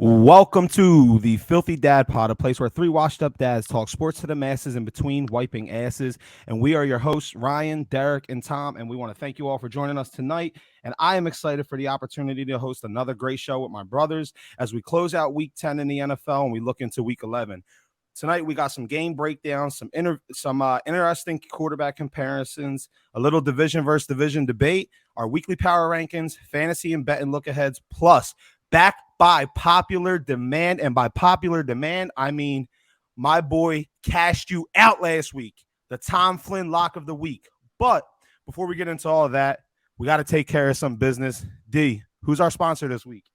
Welcome to the Philthy Dad Pod, a place where three washed-up dads talk sports to the masses in between wiping asses. And we are your hosts, Ryan, Derrick, and Tom, and we want to thank you all for joining us tonight. And I am excited for the opportunity to host another great show with my brothers as we close out Week 10 in the NFL and we look into Week 11. Tonight, we got some game breakdowns, some interesting quarterback comparisons, a little division versus division debate, our weekly power rankings, fantasy and bet and look-aheads, plus back by popular demand. And by popular demand, I mean my boy cashed you out last week, the Tom Flynn lock of the week. But before we get into all of that, we got to take care of some business. D, who's our sponsor this week?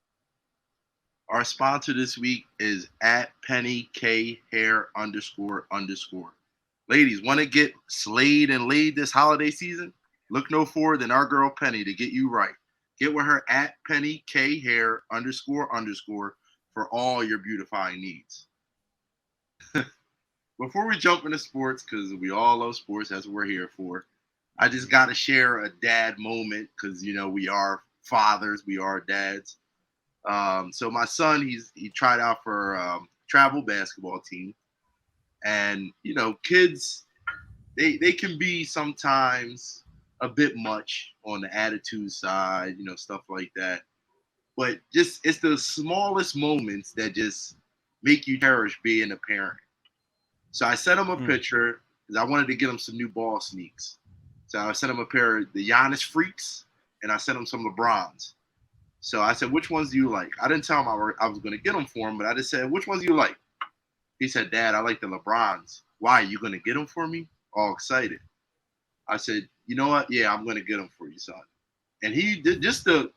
Our sponsor this week is at Penny K Hair __. Ladies, want to get slayed and laid this holiday season? Look no further than our girl Penny to get you right. Get with her at Penny K Hair __, for all your beautifying needs. Before we jump into sports, because we all love sports, that's what we're here for, I just got to share a dad moment because, you know, we are fathers, we are dads. So my son, he tried out for travel basketball team. And, you know, kids, they can be sometimes a bit much on the attitude side, you know, stuff like that. But just it's the smallest moments that just make you cherish being a parent. So I sent him a picture because I wanted to get him some new ball sneaks. So I sent him a pair of the Giannis Freaks, and I sent him some LeBrons. So I said, which ones do you like? I didn't tell him I was going to get them for him, but I just said, which ones do you like? He said, Dad, I like the LeBrons. Why? You going to get them for me? All excited. I said, you know what? Yeah, I'm going to get them for you, son. And he did just the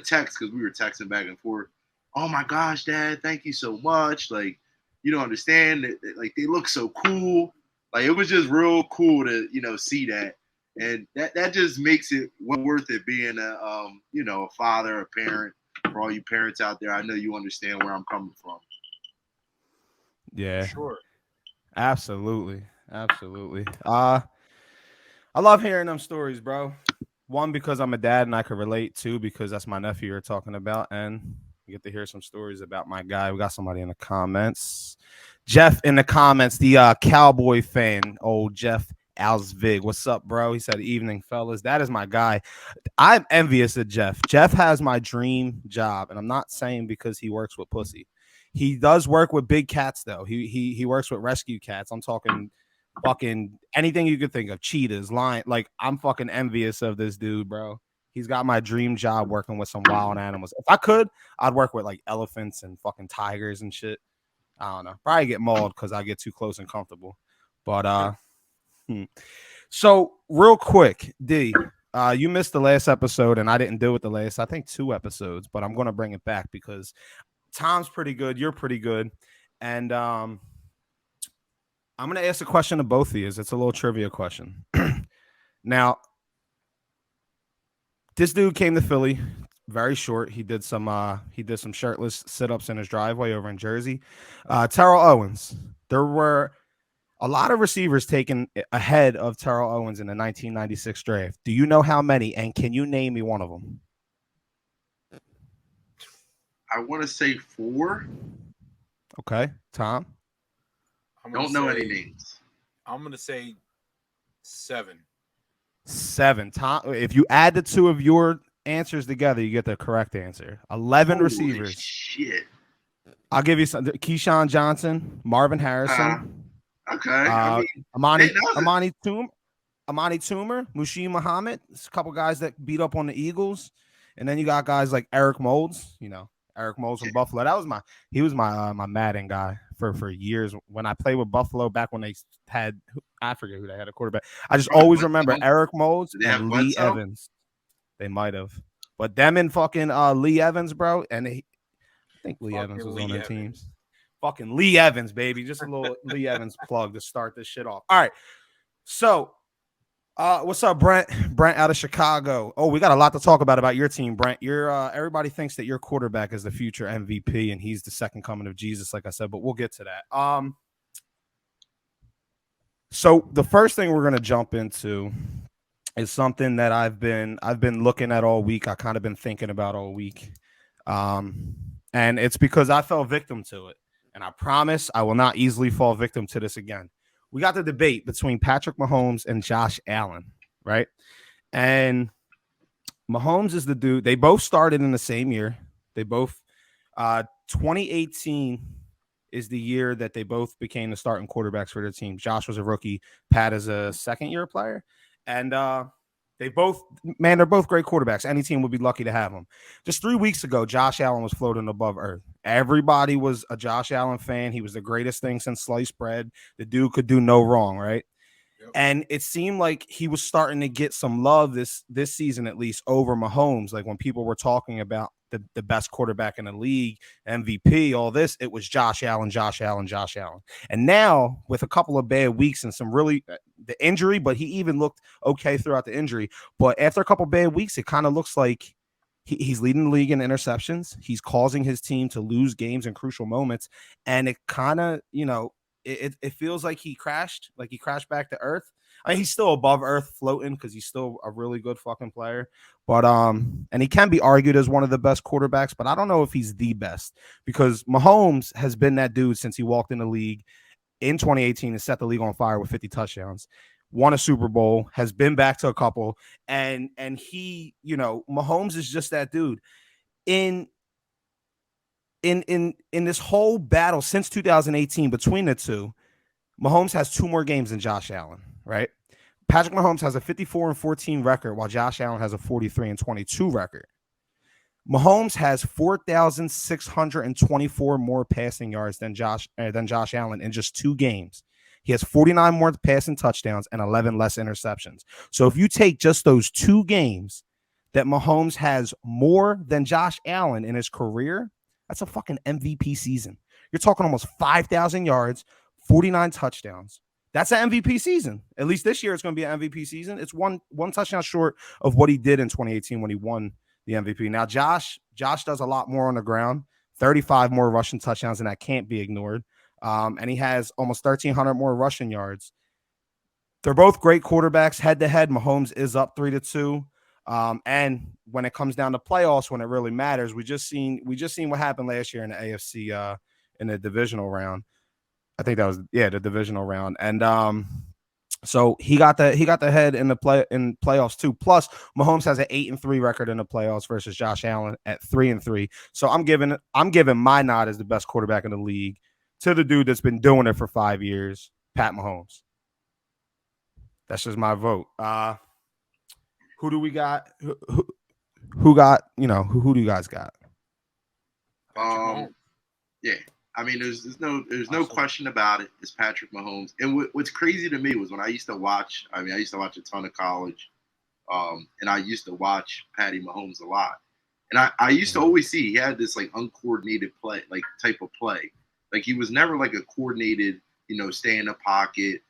text, because we were texting back and forth. Oh, my gosh, Dad, thank you so much. Like, you don't understand. Like, they look so cool. Like, it was just real cool to, you know, see that. And that just makes it worth it being a, you know, a father, a parent. For all you parents out there, I know you understand where I'm coming from. Yeah, sure. Absolutely. I love hearing them stories, bro. One, because I'm a dad and I can relate. Two, because that's my nephew you're talking about. And you get to hear some stories about my guy. We got somebody in the comments. Jeff in the comments, the Cowboy fan, old Jeff Alsvig. What's up, bro? He said, evening, fellas. That is my guy. I'm envious of Jeff. Jeff has my dream job. And I'm not saying because he works with pussy. He does work with big cats, though. He works with rescue cats. I'm talking fucking anything you could think of, cheetahs, lion. Like, I'm fucking envious of this dude, bro. He's got my dream job working with some wild animals. If I could, I'd work with like elephants and fucking tigers and shit. I don't know. Probably get mauled because I get too close and comfortable. But so real quick, D, you missed the last episode and I didn't do it the last, I think 2 episodes, but I'm gonna bring it back because Tom's pretty good, you're pretty good, and I'm going to ask a question to both of you. It's a little trivia question. Now, this dude came to Philly, very short. He did some shirtless sit-ups in his driveway over in Jersey. Terrell Owens. There were a lot of receivers taken ahead of Terrell Owens in the 1996 draft. Do you know how many? And can you name me one of them? I want to say 4. Okay, Tom? Don't know any names. I'm going to say 7. 7. Tom, if you add the 2 of your answers together, you get the correct answer. 11 Holy receivers. Shit. I'll give you some. Keyshawn Johnson, Marvin Harrison. Okay. Amani Toomer, Mushim Muhammad. It's a couple guys that beat up on the Eagles. And then you got guys like Eric Moulds, you know, Eric Moulds from Buffalo. He was my Madden guy for years when I played with Buffalo back when they had, I forget who they had a quarterback. I just always remember Eric Moulds and Lee Evans. They might have, but them and fucking Lee Evans, bro. And I think Lee Evans was on their teams. Fucking Lee Evans, baby. Just a little Lee Evans plug to start this shit off. All right. So what's up, Brent? Brent out of Chicago. Oh, we got a lot to talk about your team, Brent. You're everybody thinks that your quarterback is the future MVP and he's the second coming of Jesus, like I said, but we'll get to that. So the first thing we're gonna jump into is something that I've been looking at all week. I kind of been thinking about all week. And it's because I fell victim to it. And I promise I will not easily fall victim to this again. We got the debate between Patrick Mahomes and Josh Allen, right? And Mahomes is the dude. They both started in the same year. They both 2018 is the year that they both became the starting quarterbacks for their team. Josh was a rookie. Pat is a second-year player. And they're both great quarterbacks. Any team would be lucky to have them. Just 3 weeks ago, Josh Allen was floating above earth. Everybody was a Josh Allen fan. He was the greatest thing since sliced bread. The dude could do no wrong, right? And it seemed like he was starting to get some love this season, at least over Mahomes. Like when people were talking about the best quarterback in the league, MVP, all this, it was Josh Allen. And now with a couple of bad weeks and some really the injury, but he even looked okay throughout the injury. But after a couple of bad weeks, it kind of looks like he's leading the league in interceptions. He's causing his team to lose games in crucial moments. And it kind of, it feels like he crashed back to earth. I mean, he's still above earth floating because he's still a really good fucking player. But and he can be argued as one of the best quarterbacks, but I don't know if he's the best because Mahomes has been that dude since he walked in the league in 2018 and set the league on fire with 50 touchdowns. Won a Super Bowl, has been back to a couple, and he, Mahomes is just that dude. In this whole battle since 2018 between the two, Mahomes has 2 more games than Josh Allen, right? Patrick Mahomes has a 54-14 record, while Josh Allen has a 43-22 record. Mahomes has 4,624 more passing yards than Josh Allen in just 2 games. He has 49 more passing touchdowns and 11 less interceptions. So if you take just those 2 games that Mahomes has more than Josh Allen in his career, that's a fucking MVP season. You're talking almost 5,000 yards, 49 touchdowns. That's an MVP season. At least this year it's going to be an MVP season. It's one touchdown short of what he did in 2018 when he won the MVP. Now, Josh does a lot more on the ground, 35 more rushing touchdowns, and that can't be ignored. And he has almost 1,300 more rushing yards. They're both great quarterbacks. Head-to-head, Mahomes is up 3-2. And when it comes down to playoffs, when it really matters, we just seen what happened last year in the AFC in the divisional round. I think that was the divisional round. And so he got the head in playoffs too. Plus, Mahomes has an 8-3 record in the playoffs versus Josh Allen at 3-3. So I'm giving my nod as the best quarterback in the league to the dude that's been doing it for 5 years, Pat Mahomes. That's just my vote. Who do we got? Who got? Who do you guys got? Yeah. I mean, there's no question about it. It's Patrick Mahomes. And what's crazy to me was when I used to watch. I used to watch a ton of college, and I used to watch Patty Mahomes a lot. And I used to always see he had this like uncoordinated play, like type of play. Like he was never like a coordinated, stay in the pocket.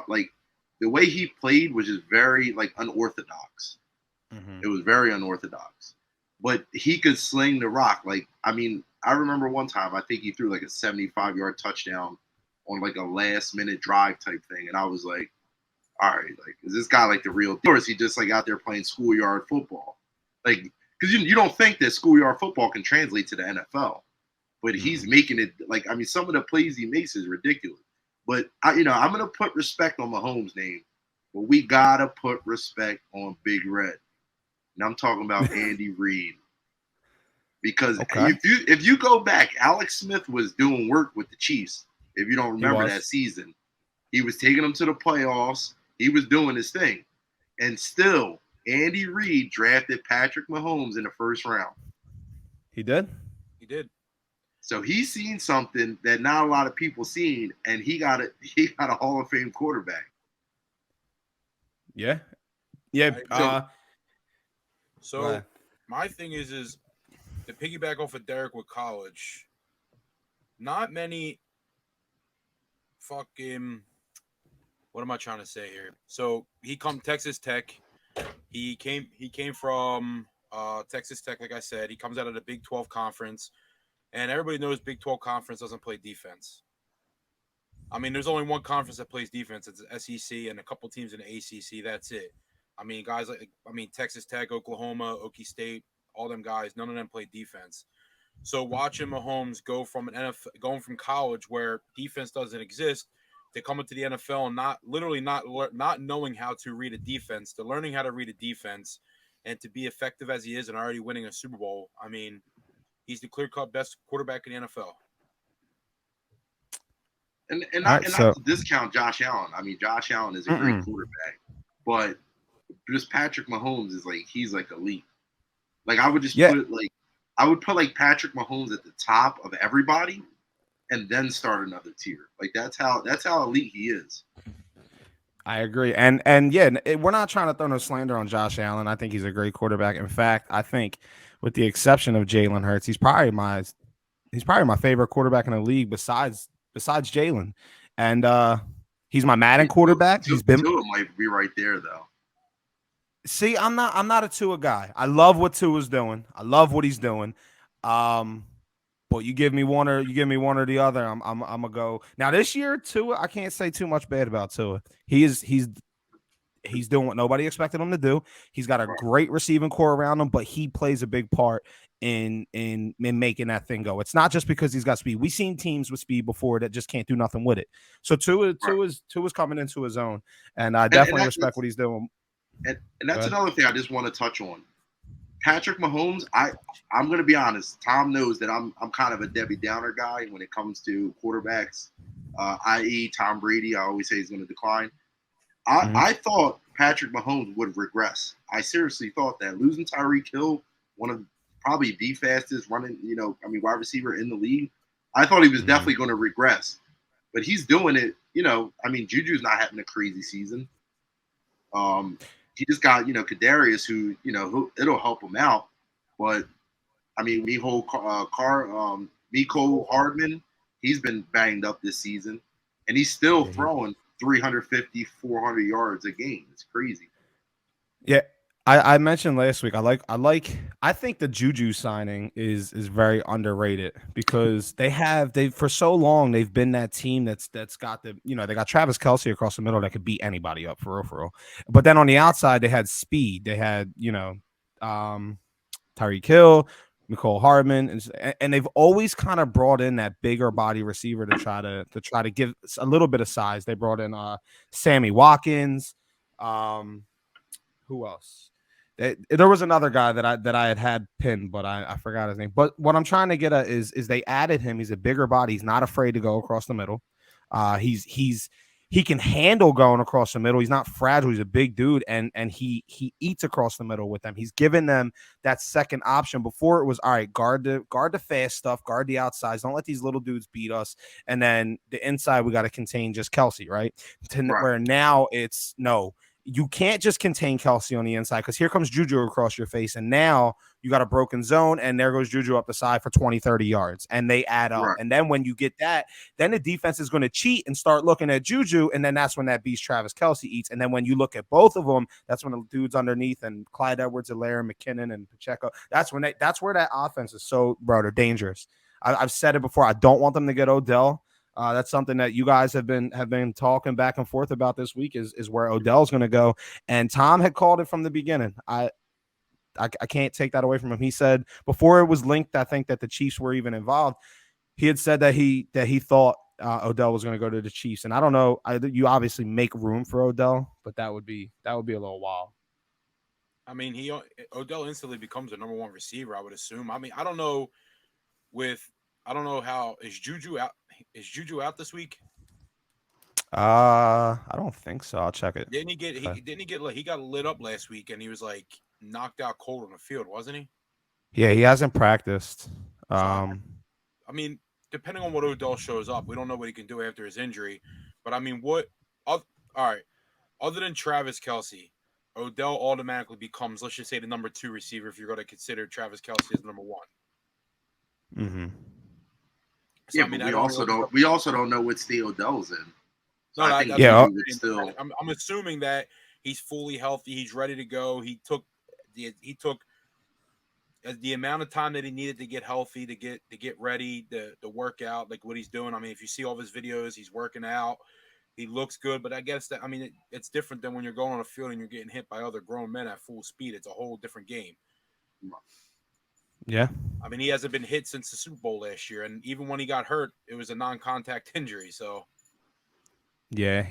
Like the way he played was just very like unorthodox. Mm-hmm. It was very unorthodox. But he could sling the rock. Like, I remember one time, I think he threw like a 75-yard touchdown on like a last-minute drive type thing. And I was like, all right, like, is this guy like the real deal? Or is he just like out there playing schoolyard football? Like, because you don't think that schoolyard football can translate to the NFL. But he's making it, like, some of the plays he makes is ridiculous. But, I'm going to put respect on Mahomes' name. But we got to put respect on Big Red. And I'm talking about Andy Reid. Because if you go back, Alex Smith was doing work with the Chiefs. If you don't remember that season, he was taking them to the playoffs. He was doing his thing. And still, Andy Reid drafted Patrick Mahomes in the first round. He did? He did. So he's seen something that not a lot of people seen, and he got a Hall of Fame quarterback. Yeah. So my thing is to piggyback off of Derrick with college, not many fucking, what am I trying to say here? So he come Texas Tech. He came from Texas Tech, like I said. He comes out of the Big 12 conference, and everybody knows Big 12 conference doesn't play defense. There's only one conference that plays defense. It's the SEC and a couple teams in the ACC. That's it. Guys like Texas Tech, Oklahoma, Okie State, all them guys, none of them play defense. So watching Mahomes go from going from college where defense doesn't exist to come into the NFL and not knowing how to read a defense, to learning how to read a defense, and to be effective as he is and already winning a Super Bowl. I mean, he's the clear-cut best quarterback in the NFL. And All not right, so to discount Josh Allen. I mean, Josh Allen is a great quarterback, but just Patrick Mahomes is he's elite. Like I would just yeah, put like Patrick Mahomes at the top of everybody, and then start another tier. Like that's how elite he is. I agree. And yeah, we're not trying to throw no slander on Josh Allen. I think he's a great quarterback. In fact, I think with the exception of Jalen Hurts, he's probably my favorite quarterback in the league besides Jalen. And he's my Madden quarterback. He's been Tua might be right there though. See, I'm not a Tua guy. I love what Tua's doing. I love what he's doing. But you give me one or the other, I'm gonna go. Now this year, Tua, I can't say too much bad about Tua. He's doing what nobody expected him to do. He's got a great receiving core around him, but he plays a big part in making that thing go. It's not just because he's got speed. We've seen teams with speed before that just can't do nothing with it. So Tua's coming into his own, and I definitely respect what he's doing. And that's another thing I just want to touch on. Patrick Mahomes, I'm going to be honest. Tom knows that I'm kind of a Debbie Downer guy when it comes to quarterbacks, i.e. Tom Brady. I always say he's going to decline. I thought Patrick Mahomes would regress. I seriously thought that. Losing Tyreek Hill, one of probably the fastest running, wide receiver in the league, I thought he was definitely going to regress. But he's doing it, Juju's not having a crazy season. He just got, Kadarius, who, it'll help him out. But, Mecole Hardman, he's been banged up this season. And he's still throwing 350, 400 yards a game. It's crazy. Yeah. I mentioned last week, I think the Juju signing is very underrated because they for so long they've been that team that's got they got Travis Kelce across the middle that could beat anybody up for real. But then on the outside they had speed. They had Tyreek Hill, Mecole Hardman, and they've always kind of brought in that bigger body receiver to try to give a little bit of size. They brought in Sammy Watkins. Who else? There was another guy that I had pinned, but I forgot his name. But what I'm trying to get at is they added him. He's a bigger body. He's not afraid to go across the middle. He can handle going across the middle. He's not fragile. He's a big dude, and he eats across the middle with them. He's given them that second option. Before it was all right, guard the fast stuff, guard the outsides. Don't let these little dudes beat us. And then the inside we got to contain just Kelce, right? Where now it's no. You can't just contain Kelce on the inside because here comes Juju across your face. And now you got a broken zone, and there goes Juju up the side for 20, 30 yards. And they add up. Right. And then when you get that, then the defense is going to cheat and start looking at Juju. And then that's when that beast Travis Kelce eats. And then when you look at both of them, that's when the dudes underneath and Clyde Edwards-Helaire, McKinnon, and Pacheco, that's where that offense is so, bro, they're dangerous. I've said it before. I don't want them to get Odell. That's something that you guys have been talking back and forth about this week is where Odell's going to go. And Tom had called it from the beginning. I can't take that away from him. He said before it was linked, I think that the Chiefs were even involved. He had said that he thought Odell was going to go to the Chiefs. And I don't know. You obviously make room for Odell, but that would be a little wild. I mean, Odell instantly becomes a number one receiver, I would assume. I mean, I don't know how is Juju out. Is Juju out this week? I don't think so. I'll check it. He got lit up last week and he was like knocked out cold on the field, wasn't he? Yeah, he hasn't practiced. I mean, depending on what Odell shows up, we don't know what he can do after his injury. But I mean, all right, other than Travis Kelce, Odell automatically becomes, let's just say, the number 2 receiver if you're going to consider Travis Kelce as number 1. Mm-hmm. So, yeah, I mean, we also don't know what state Odell's in. So I'm assuming that he's fully healthy. He's ready to go. He took the amount of time that he needed to get healthy, to get ready, the workout, like what he's doing. I mean, if you see all of his videos, he's working out. He looks good, but I guess that it's different than when you're going on a field and you're getting hit by other grown men at full speed. It's a whole different game. Yeah. I mean, he hasn't been hit since the Super Bowl last year, and even when he got hurt, it was a non-contact injury. So Yeah,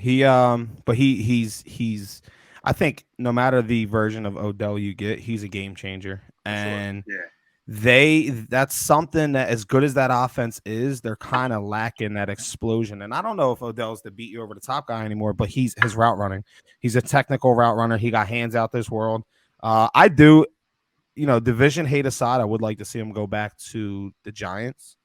but he's I think no matter the version of Odell you get, he's a game changer. for sure. And Yeah. that's something that, as good as that offense is, they're kind of lacking that explosion. And I don't know if Odell's the beat you over the top guy anymore, but he's his route running. He's a technical route runner. He got hands out this world. I do, division hate aside, I would like to see him go back to the Giants.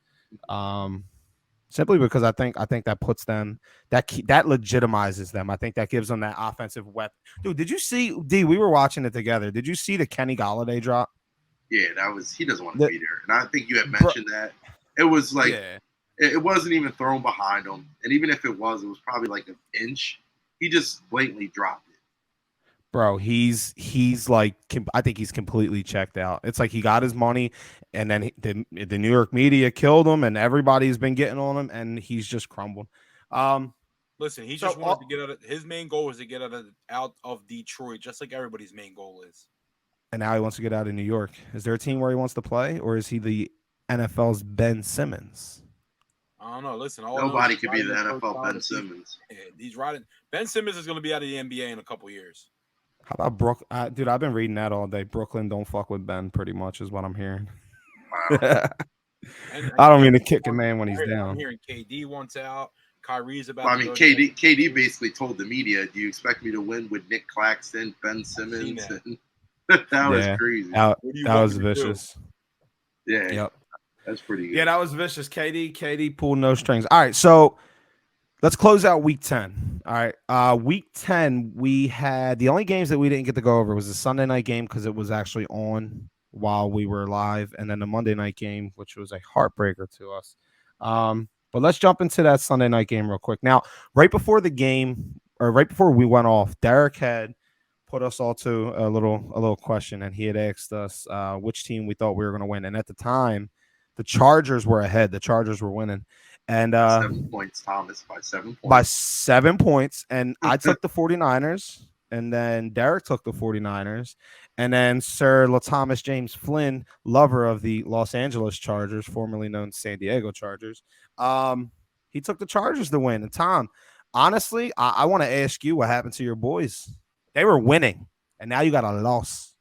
Simply because I think that puts them, that legitimizes them. I think that gives them that offensive weapon. Dude, did you see D? We were watching it together. Did you see the Kenny Golladay drop? Yeah, he doesn't want to be there. And I think you had mentioned that. It was like, it wasn't even thrown behind him. And even if it was probably like an inch. He just blatantly dropped it. Bro, he's like, I think he's completely checked out. It's like he got his money, and then the New York media killed him, and everybody's been getting on him, and he's just crumbled. Listen, he just wanted to get out of, his main goal was to get out of Detroit, just like everybody's main goal is. And now he wants to get out of New York. Is there a team where he wants to play, or is he the NFL's Ben Simmons? I don't know. Listen, nobody could be the NFL Ben Simmons. He's riding. Ben Simmons is going to be out of the NBA in a couple years. How about Brooklyn? Dude, I've been reading that all day. Brooklyn don't fuck with Ben, pretty much, is what I'm hearing. Wow. I don't mean to kick a man when he's down. I'm hearing KD wants out. Kyrie's about. I mean, KD basically told the media, "Do you expect me to win with Nick Claxton, Ben Simmons?" That was crazy. That was vicious. Yeah. Yep. That's pretty good. Yeah, that was vicious. KD pulled no strings. All right, so let's close out week 10. All right. Week 10, we had the only games that we didn't get to go over was the Sunday night game because it was actually on while we were live, and then the Monday night game, which was a heartbreaker to us. But let's jump into that Sunday night game real quick. Now, right before the game, or right before we went off, Derrick had put us all to a little question, and he had asked us which team we thought we were going to win. And at the time, the Chargers were ahead. The Chargers were winning. And 7 points, Thomas, by 7 points. By 7 points. And I took the 49ers, and then Derrick took the 49ers. And then Sir LaThomas James Flynn, lover of the Los Angeles Chargers, formerly known San Diego Chargers, he took the Chargers to win. And Tom, honestly, I want to ask you what happened to your boys. They were winning, and now you got a loss.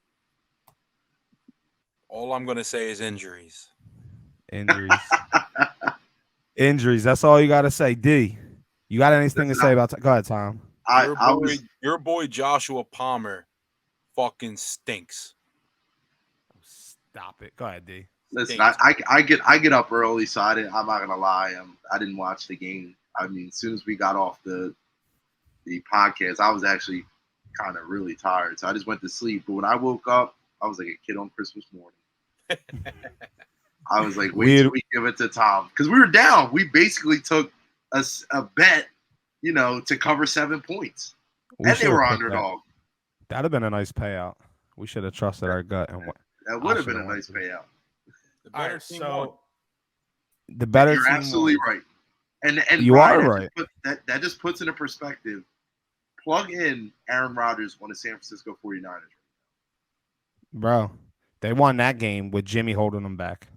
All I'm going to say is injuries. Injuries. That's all you got to say. D, you got anything to say about Go ahead, Tom. Your boy Joshua Palmer fucking stinks. Stop it. Go ahead, D. Listen, I get up early, so I'm not gonna lie. I didn't watch the game. I mean, as soon as we got off the podcast, I was actually kind of really tired, so I just went to sleep. But when I woke up, I was like a kid on Christmas morning. I was like, wait till we give it to Tom, because we were down. We basically took a bet, to cover 7 points, and they were underdog. That'd have been a nice payout. We should have trusted our gut, and that would have been a nice payout. The better team won. The better You're team absolutely won. right. And you Brian, are right. That just puts into perspective. Plug in Aaron Rodgers on the San Francisco 49ers. Bro, they won that game with Jimmy holding them back.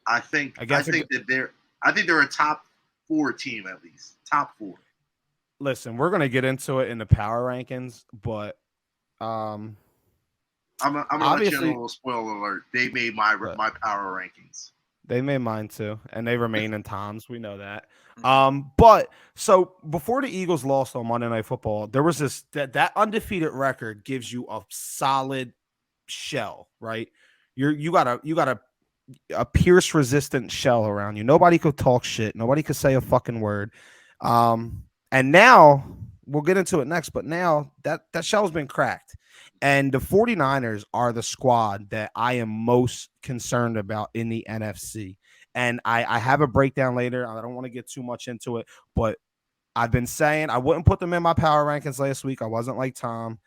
I think they're a top 4 team, at least. Top 4. Listen, we're gonna get into it in the power rankings, but I'm gonna let you know a little spoiler alert. They made my power rankings. They made mine too, and they remain in Tom's. We know that. But so before the Eagles lost on Monday Night Football, there was that undefeated record gives you a solid shell, right? You got a pierce resistant shell around you. Nobody could talk shit. Nobody could say a fucking word. And now we'll get into it next, but now that shell's been cracked. And the 49ers are the squad that I am most concerned about in the NFC. And I have a breakdown later. I don't want to get too much into it, but I've been saying I wouldn't put them in my power rankings last week. I wasn't like Tom.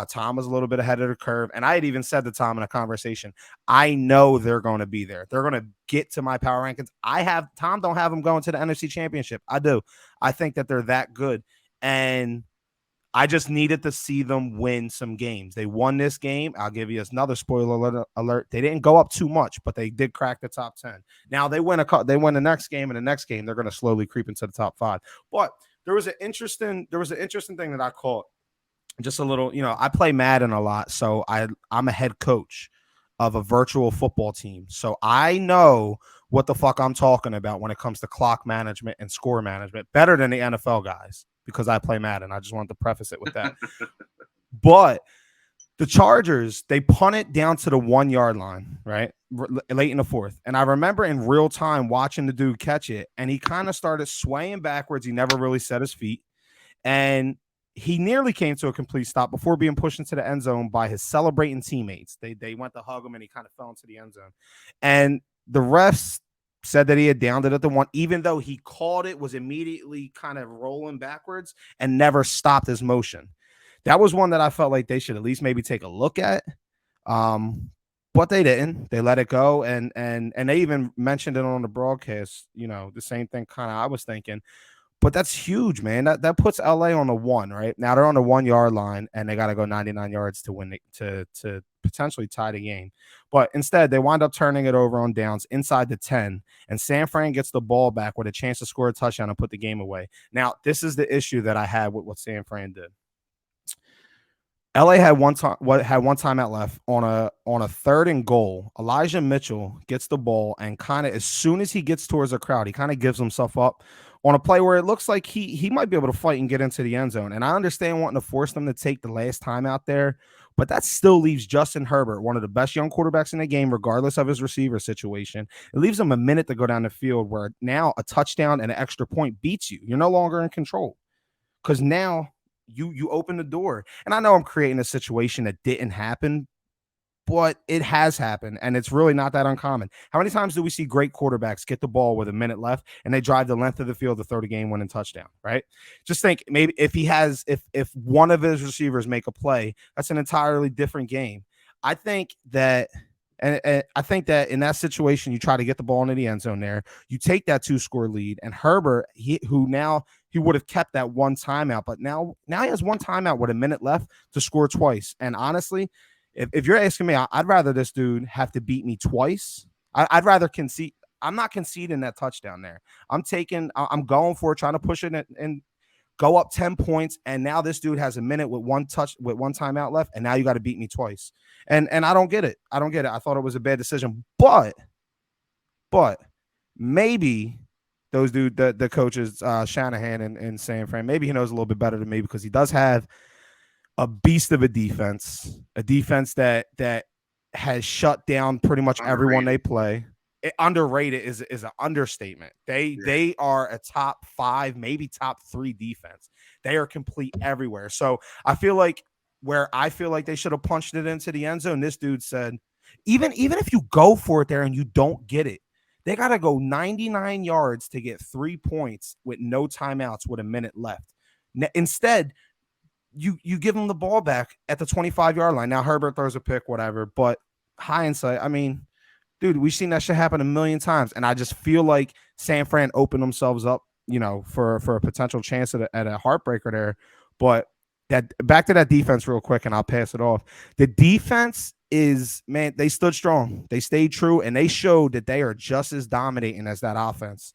Tom was a little bit ahead of the curve. And I had even said to Tom in a conversation, I know they're going to be there. They're going to get to my power rankings. Tom don't have them going to the NFC Championship. I do. I think that they're that good. And I just needed to see them win some games. They won this game. I'll give you another spoiler alert. They didn't go up too much, but they did crack the top 10. Now they win the next game, and the next game they're going to slowly creep into the top 5. But there was an interesting thing that I caught. Just a little, I play Madden a lot, so I'm a head coach of a virtual football team. So I know what the fuck I'm talking about when it comes to clock management and score management better than the NFL guys because I play Madden. I just wanted to preface it with that. But the Chargers, they punt it down to the 1 yard line, right? Late in the fourth. And I remember in real time watching the dude catch it, and he kind of started swaying backwards. He never really set his feet. And he nearly came to a complete stop before being pushed into the end zone by his celebrating teammates. They went to hug him, and he kind of fell into the end zone. And the refs said that he had downed it at the 1, even though he called it, was immediately kind of rolling backwards and never stopped his motion. That was one that I felt like they should at least maybe take a look at. But they didn't. They let it go. And they even mentioned it on the broadcast, the same thing kind of I was thinking. But that's huge, man. That puts LA on the 1, right? Now they're on the 1 yard line, and they got to go 99 yards to win to potentially tie the game. But instead, they wind up turning it over on downs inside the 10, and San Fran gets the ball back with a chance to score a touchdown and put the game away. Now, this is the issue that I had with what San Fran did. LA had one timeout left on a 3rd and goal. Elijah Mitchell gets the ball, and kind of as soon as he gets towards the crowd, he kind of gives himself up on a play where it looks like he might be able to fight and get into the end zone. And I understand wanting to force them to take the last time out there, but that still leaves Justin Herbert, one of the best young quarterbacks in the game, regardless of his receiver situation. It leaves him a minute to go down the field where now a touchdown and an extra point beats you. You're no longer in control because now you open the door. And I know I'm creating a situation that didn't happen, but it has happened, and it's really not that uncommon. How many times do we see great quarterbacks get the ball with a minute left and they drive the length of the field to throw the game-winning touchdown, right? Just think maybe if one of his receivers make a play, that's an entirely different game. I think that and I think that in that situation, you try to get the ball into the end zone there. You take that 2-score lead, and Herbert, he would have kept that one timeout, but now he has one timeout with a minute left to score twice. And honestly, if you're asking me, I'd rather this dude have to beat me twice. I'd rather concede. I'm not conceding that touchdown there. I'm going for it, trying to push it and go up 10 points. And now this dude has a minute with one timeout left. And now you got to beat me twice. And I don't get it. I thought it was a bad decision, but maybe those the coaches, Shanahan and San Fran, maybe he knows a little bit better than me because he does have a beast of a defense that has shut down pretty much everyone they play. Underrated is an understatement. They are a top 5, maybe top 3 defense. They are complete everywhere. So I feel like they should have punched it into the end zone, this dude said, even if you go for it there and you don't get it, they got to go 99 yards to get 3 points with no timeouts with a minute left. Instead, you give him the ball back at the 25-yard line. Now Herbert throws a pick, whatever, but hindsight, I mean, dude, we've seen that shit happen a million times, and I just feel like San Fran opened themselves up, for a potential chance at a heartbreaker there. But that back to that defense real quick, and I'll pass it off. The defense is, man, they stood strong. They stayed true, and they showed that they are just as dominating as that offense,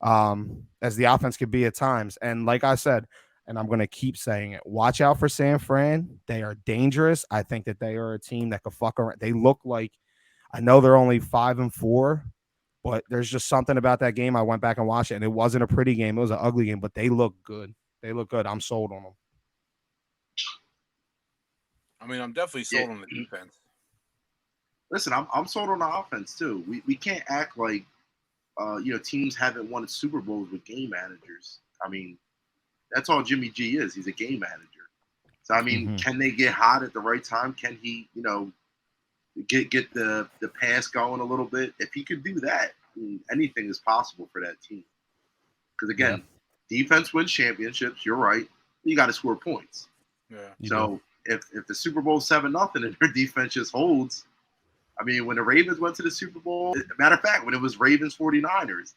as the offense could be at times. And like I said, and I'm going to keep saying it, watch out for San Fran. They are dangerous. I think that they are a team that could fuck around. They look like, I know they're only 5-4, but there's just something about that game. I went back and watched it, and it wasn't a pretty game. It was an ugly game, but they look good. I'm sold on them. I mean, I'm definitely sold on the defense. Listen, I'm sold on the offense too. We can't act like teams haven't won Super Bowls with game managers. I mean, that's all Jimmy G is. He's a game manager. So I mean, can they get hot at the right time? Can he, get the pass going a little bit? If he could do that, I mean, anything is possible for that team. Because again, defense wins championships. You're right. You got to score points. Yeah. So if the Super Bowl 7-0 and their defense just holds, I mean, when the Ravens went to the Super Bowl, matter of fact, when it was Ravens 49ers,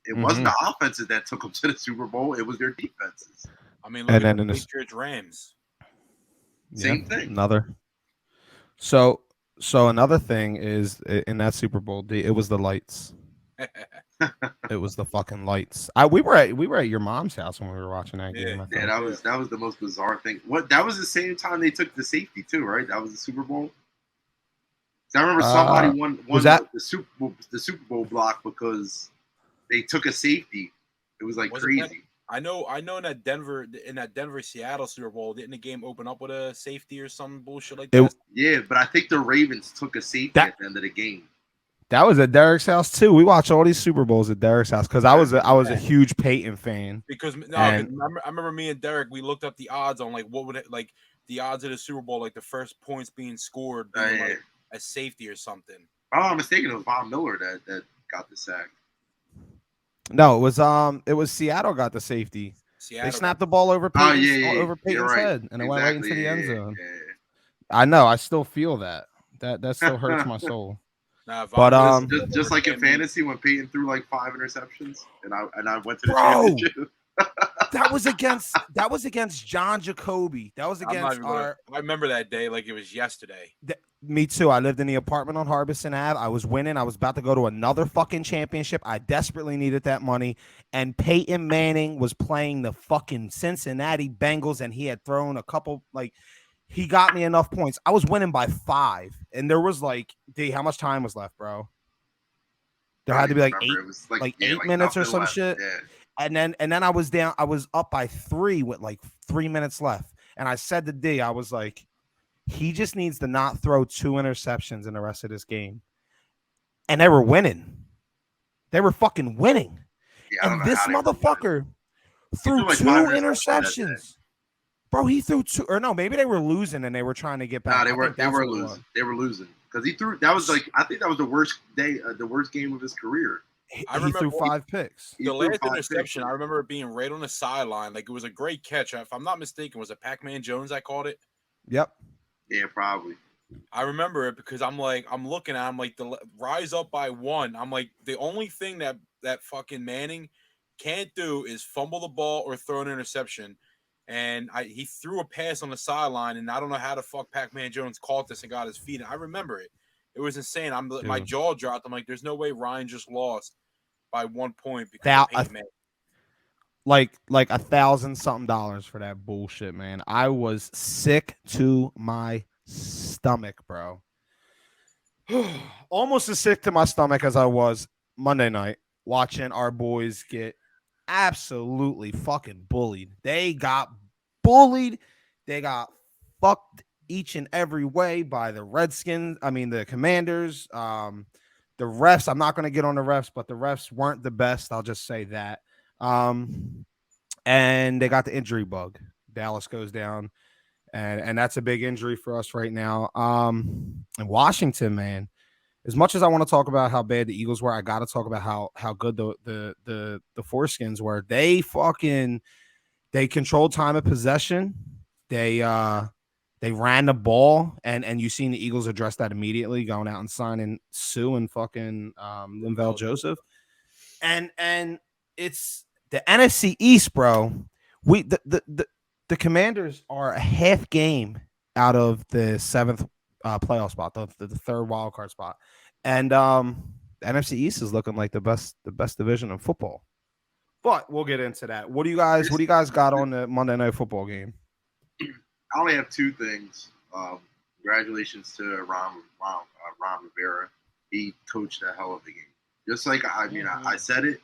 it wasn't the offenses that took them to the Super Bowl. It was their defenses. I mean, look And at then the in the Patriots Rams. Same thing. Another. So another thing is in that Super Bowl, it was the lights. It was the fucking lights. We were at your mom's house when we were watching that Yeah. game. I Yeah, think. that was the most bizarre thing. What that was the same time they took the safety too, right? That was the Super Bowl. 'Cause I remember somebody won Was that the Super Bowl block because they took a safety. It was like Wasn't that- crazy. I know in that Denver Seattle Super Bowl, didn't the game open up with a safety or some bullshit like that? Yeah, but I think the Ravens took a safety That- at the end of the game. That was at Derrick's house too. We watched all these Super Bowls at Derrick's house because I was a huge Peyton fan. Because And- I remember me and Derrick, we looked up the odds on like what would it like the odds of the Super Bowl, like the first points being scored being Yeah. like a safety or something. Oh, I'm mistaken. It was Von Miller that got the sack. No, it was Seattle got the safety. Seattle They snapped the ball over Oh Peyton's, yeah, over Peyton's You're right. head, and it went right into the end zone. Yeah. I know. I still feel that. That still hurts my soul. Nah, But just like in fantasy when Peyton threw like 5 interceptions, and I went to the Bro! championship. that was against John Jacoby. That was against I remember that day like it was yesterday. Me too. I lived in the apartment on Harbison Ave. I was winning. I was about to go to another fucking championship. I desperately needed that money. And Peyton Manning was playing the fucking Cincinnati Bengals, and he had thrown a couple, like, he got me enough points. I was winning by 5. And there was like, how much time was left, bro? There had to be like 8, It was like 8 minutes or some shit. Yeah. And then I was up by 3 with like 3 minutes left. And I said to D, I was like, he just needs to not throw 2 interceptions in the rest of this game. And they were winning. They were fucking winning. Yeah, and this motherfucker threw like 2 interceptions. Bro, he threw 2, or no, maybe they were losing and they were trying to get back. No, they were losing. They were losing. Because he threw, that was like, I think that was the worst game of his career. He threw 5 picks. The last interception, I remember it being right on the sideline. Like, it was a great catch. If I'm not mistaken, was it Pac-Man Jones I called it? Yep. Yeah, probably. I remember it because I'm looking at him like the rise up by 1. I'm like, the only thing that fucking Manning can't do is fumble the ball or throw an interception. And he threw a pass on the sideline, and I don't know how the fuck Pac-Man Jones caught this and got his feet. And I remember it. It was insane. My jaw dropped. I'm like, there's no way Ryan just lost by 1 point because of Peyton Manning. Like $1,000-something for that bullshit, man. I was sick to my stomach, bro. Almost as sick to my stomach as I was Monday night watching our boys get absolutely fucking bullied. They got bullied. They got fucked each and every way by the Redskins. I mean, the Commanders. The refs. I'm not going to get on the refs, but the refs weren't the best. I'll just say that. And they got the injury bug. Dallas goes down, and that's a big injury for us right now. And Washington, man, as much as I want to talk about how bad the Eagles were, I got to talk about how good the Foreskins were. They controlled time of possession. They ran the ball, and you seen the Eagles address that immediately, going out and signing Sue and fucking Linval Joseph. And it's the NFC East, bro. The Commanders are a half game out of the 7th playoff spot, the 3rd wild card spot, and the NFC East is looking like the best division in football. But we'll get into that. What do you guys got on the Monday Night Football game? I only have 2 things. Congratulations to Ron Rivera. He coached a hell of a game. Just like I said it.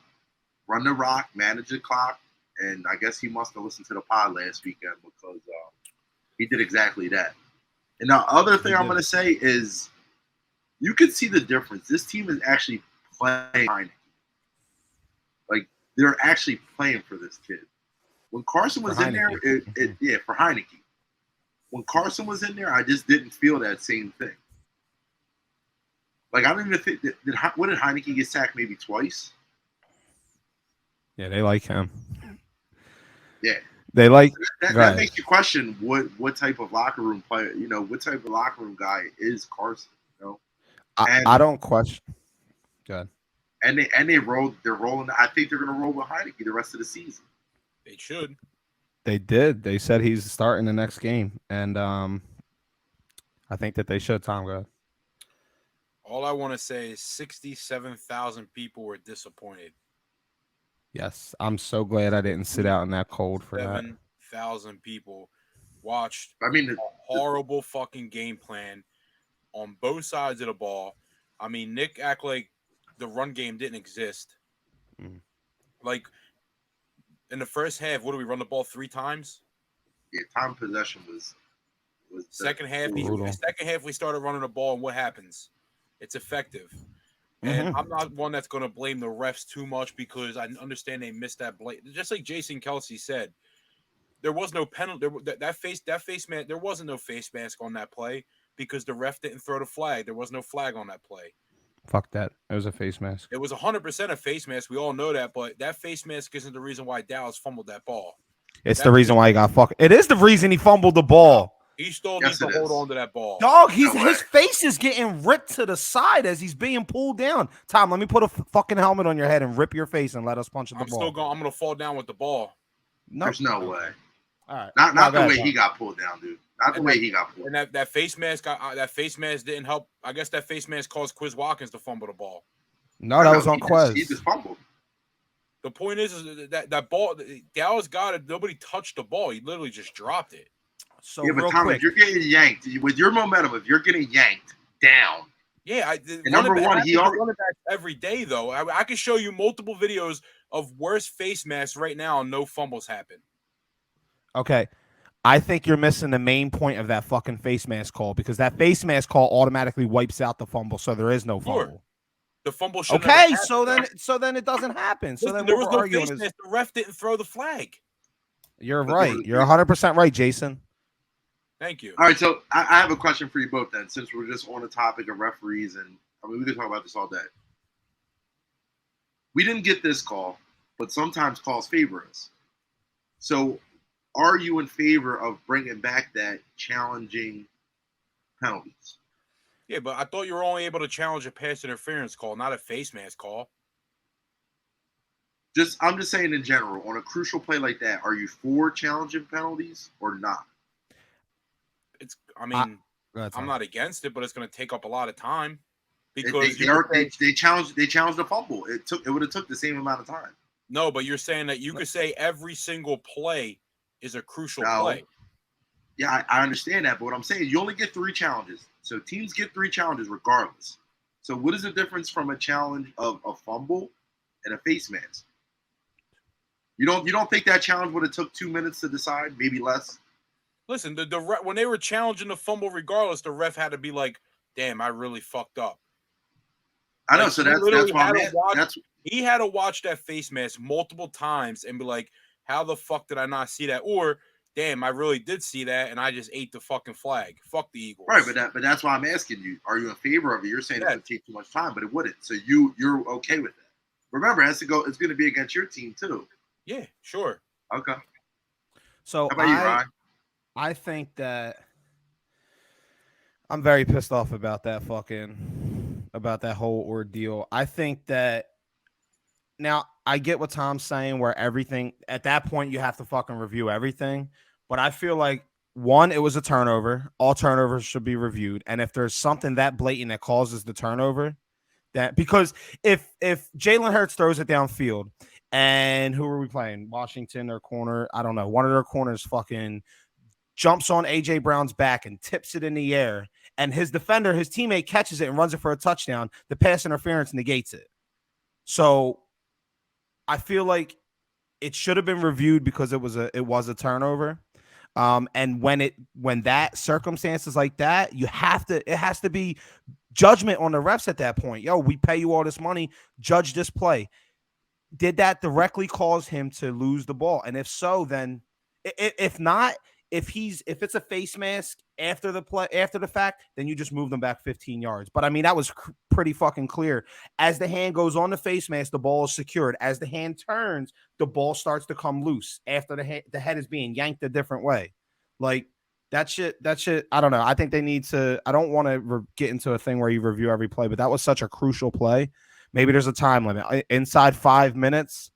Run the rock, manage the clock, and I guess he must have listened to the pod last weekend because he did exactly that. And the other thing I'm going to say is you can see the difference. This team is actually playing Heineke. Like, they're actually playing for this kid. When Carson was in there, for Heineke. When Carson was in there, I just didn't feel that same thing. Like, I don't even think what did Heineke get sacked maybe twice? Yeah, they like him. Yeah, they like that makes you question what type of locker room player, what type of locker room guy is Carson. I don't question. Good. And they're rolling. I think they're going to roll with Heineke the rest of the season. They should. They did. They said he's starting the next game, and I think that they should. Tom, go. All I want to say is 67,000 people were disappointed. Yes, I'm so glad I didn't sit out in that cold for that. 7,000 people watched I mean, a horrible fucking game plan on both sides of the ball. I mean, Nick act like the run game didn't exist. Like in the first half, what do we run the ball 3 times? yeah, time possession was second half. We started running the ball, and what happens? It's effective. And I'm not one that's going to blame the refs too much because I understand they missed that blade. Just like Jason Kelsey said, there was no penalty. That face mask. There wasn't no face mask on that play because the ref didn't throw the flag. There was no flag on that play. Fuck that. It was a face mask. It was 100% a face mask. We all know that, but that face mask isn't the reason why Dallas fumbled that ball. It's the reason why he got fucked. It is the reason he fumbled the ball. He still needs to hold on to that ball. Dog, his face is getting ripped to the side as he's being pulled down. Tom, let me put a fucking helmet on your head and rip your face and let us punch the ball. I'm going to fall down with the ball. No. There's no way. All right. Not the way he got pulled down, dude. Not the way he got pulled. And that face mask, didn't help. I guess that face mask caused Quiz Watkins to fumble the ball. No, that was on Quiz. He just fumbled. The point is that ball, Dallas got it. Nobody touched the ball. He literally just dropped it. So yeah, but Tom, if you're getting yanked with your momentum, if you're getting yanked down, yeah. Number one, he already run it back every day though. I can show you multiple videos of worse face masks right now, and no fumbles happen. Okay, I think you're missing the main point of that fucking face mask call because that face mask call automatically wipes out the fumble, so there is no fumble. Sure. The fumble should. Okay, so then it doesn't happen. So then there was no face mask. The ref didn't throw the flag. You're right. You're 100% right, Jason. Thank you. All right, so I have a question for you both then, since we're just on the topic of referees, and I mean we can talk about this all day. We didn't get this call, but sometimes calls favor us. So, are you in favor of bringing back that challenging penalties? Yeah, but I thought you were only able to challenge a pass interference call, not a face mask call. I'm just saying in general, on a crucial play like that, are you for challenging penalties or not? I'm not against it, but it's going to take up a lot of time because they challenged the fumble. It would have took the same amount of time. No, but you're saying that you could say every single play is a crucial play. Yeah, I understand that, but what I'm saying, you only get 3 challenges. So teams get 3 challenges regardless. So what is the difference from a challenge of a fumble and a face mask? You don't think that challenge would have took 2 minutes to decide, maybe less? Listen, when they were challenging the fumble regardless, the ref had to be like, damn, I really fucked up. I know, so that's why he had to watch that face mask multiple times and be like, how the fuck did I not see that? Or, damn, I really did see that and I just ate the fucking flag. Fuck the Eagles. Right, but that's why I'm asking you. Are you in favor of it? You're saying it would take too much time, but it wouldn't. So you're okay with that. Remember, it's going to be against your team too. Yeah, sure. Okay. So how about you, Ryan? I think that I'm very pissed off about that whole ordeal. I think that now I get what Tom's saying, where everything at that point you have to fucking review everything. But I feel like one, it was a turnover. All turnovers should be reviewed. And if there's something that blatant that causes the turnover, that because if Jalen Hurts throws it downfield and who are we playing? Washington, their corner, I don't know. One of their corners fucking jumps on A.J. Brown's back and tips it in the air, and his defender, his teammate, catches it and runs it for a touchdown. The pass interference negates it. So I feel like it should have been reviewed because it was a turnover. And when that circumstances like that, it has to be judgment on the refs at that point. Yo, we pay you all this money, judge this play. Did that directly cause him to lose the ball? And if so, then if not, if it's a face mask after the fact, then you just move them back 15 yards. But I mean, that was pretty fucking clear. As the hand goes on the face mask, the ball is secured. As the hand turns, the ball starts to come loose after the head is being yanked a different way. Like that shit. I don't know. I think they need to. I don't want to get into a thing where you review every play, but that was such a crucial play. Maybe there's a time limit inside 5 minutes.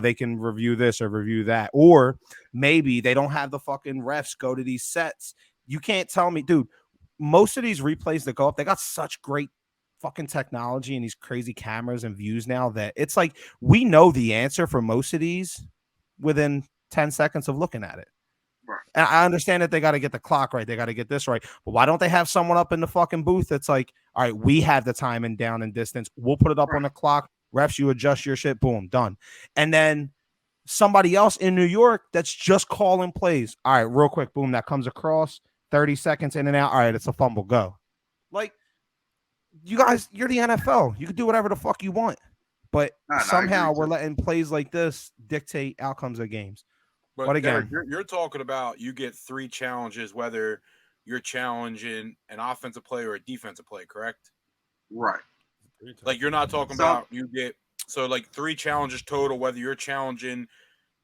They can review this or review that. Or maybe they don't have the fucking refs go to these sets. You can't tell me, dude, most of these replays that go up, they got such great fucking technology and these crazy cameras and views now that it's like we know the answer for most of these within 10 seconds of looking at it. Right. And I understand that they got to get the clock right. They got to get this right. But why don't they have someone up in the fucking booth that's like, all right, we have the time and down and distance. We'll put it up on the clock. Refs, you adjust your shit. Boom, done. And then somebody else in New York that's just calling plays. All right, real quick. Boom, that comes across. 30 seconds in and out. All right, it's a fumble. Go. Like, you guys, you're the NFL. You can do whatever the fuck you want. But somehow we're letting plays like this dictate outcomes of games. But again, Derek, you're talking about you get 3 challenges, whether you're challenging an offensive play or a defensive play, correct? Right. Like you're not talking about you get like 3 challenges total, whether you're challenging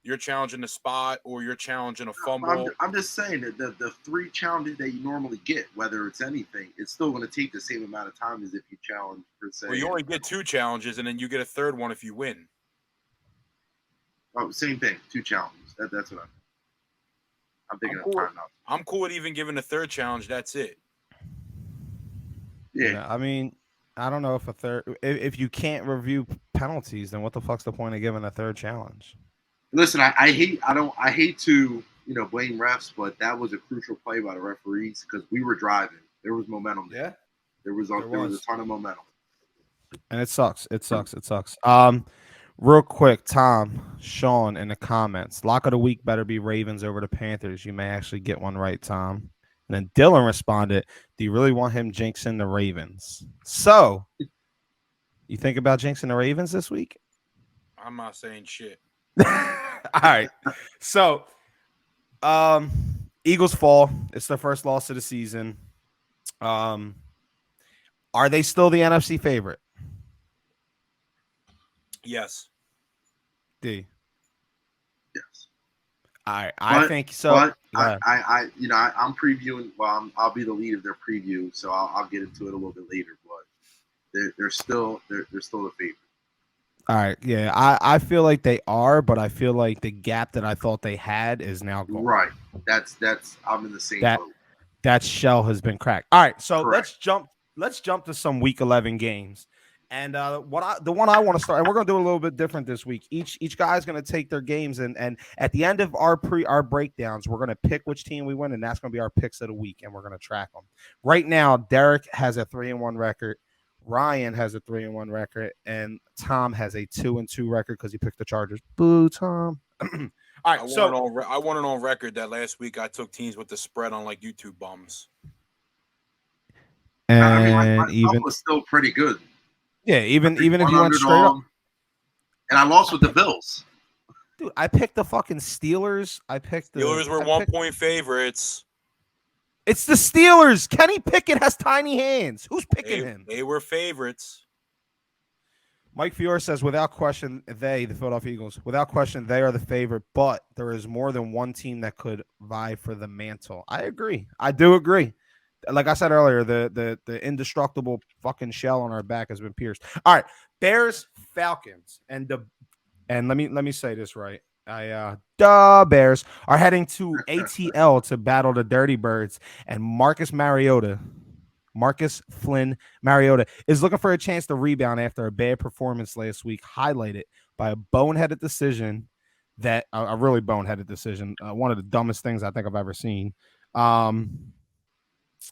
the spot or you're challenging a fumble. I'm just saying that the 3 challenges that you normally get, whether it's anything, it's still going to take the same amount of time as if you challenge per se. Well, you only get 2 challenges, and then you get a third one if you win. Oh, same thing. 2 challenges. That's what I'm thinking of time now. I'm cool with even giving a third challenge. That's it. Yeah. I mean, I don't know if you can't review penalties, then what the fuck's the point of giving a third challenge? Listen, I hate to blame refs, but that was a crucial play by the referees because we were driving. There was momentum there. Yeah, there was a ton of momentum, and it sucks. It sucks. Real quick, Tom, Sean in the comments. Lock of the week better be Ravens over the Panthers. You may actually get one right, Tom. And then Dylan responded, do you really want him jinxing the Ravens? So, you think about jinxing the Ravens this week? I'm not saying shit. All right. So, Eagles fall. It's their first loss of the season. Are they still the NFC favorite? Yes. Yes. All right. I think so. But I'm previewing. Well, I'll be the lead of their preview, so I'll get into it a little bit later. But they're still the favorite. All right. Yeah. I feel like they are, but I feel like the gap that I thought they had is now gone. Right. That's. I'm in the same boat. That shell has been cracked. All right. So Correct. let's jump to some week 11 games. And the one I want to start, and we're going to do a little bit different this week. Each guy's going to take their games, and at the end of our breakdowns, we're going to pick which team we win, and that's going to be our picks of the week, and we're going to track them. Right now, Derrick has a 3-1 record, Ryan has a 3-1 record, and Tom has a 2-2 record because he picked the Chargers. Boo, Tom. All right, I want it on record that last week I took teams with the spread on like YouTube bums. And my even was still pretty good. Yeah, even if you went straight up. And I lost with the Bills. Dude, I picked the fucking Steelers. Steelers were 1-point favorites. It's the Steelers. Kenny Pickett has tiny hands. Who's picking him? They were favorites. Mike Fiore says, without question, the Philadelphia Eagles, without question, they are the favorite, but there is more than one team that could vie for the mantle. I agree. I do agree. Like I said earlier, the indestructible fucking shell on our back has been pierced. All right, Bears, Falcons, and let me say this right. The Bears are heading to ATL to battle the Dirty Birds, and Marcus Flynn Mariota is looking for a chance to rebound after a bad performance last week, highlighted by a boneheaded decision a really boneheaded decision, one of the dumbest things I think I've ever seen.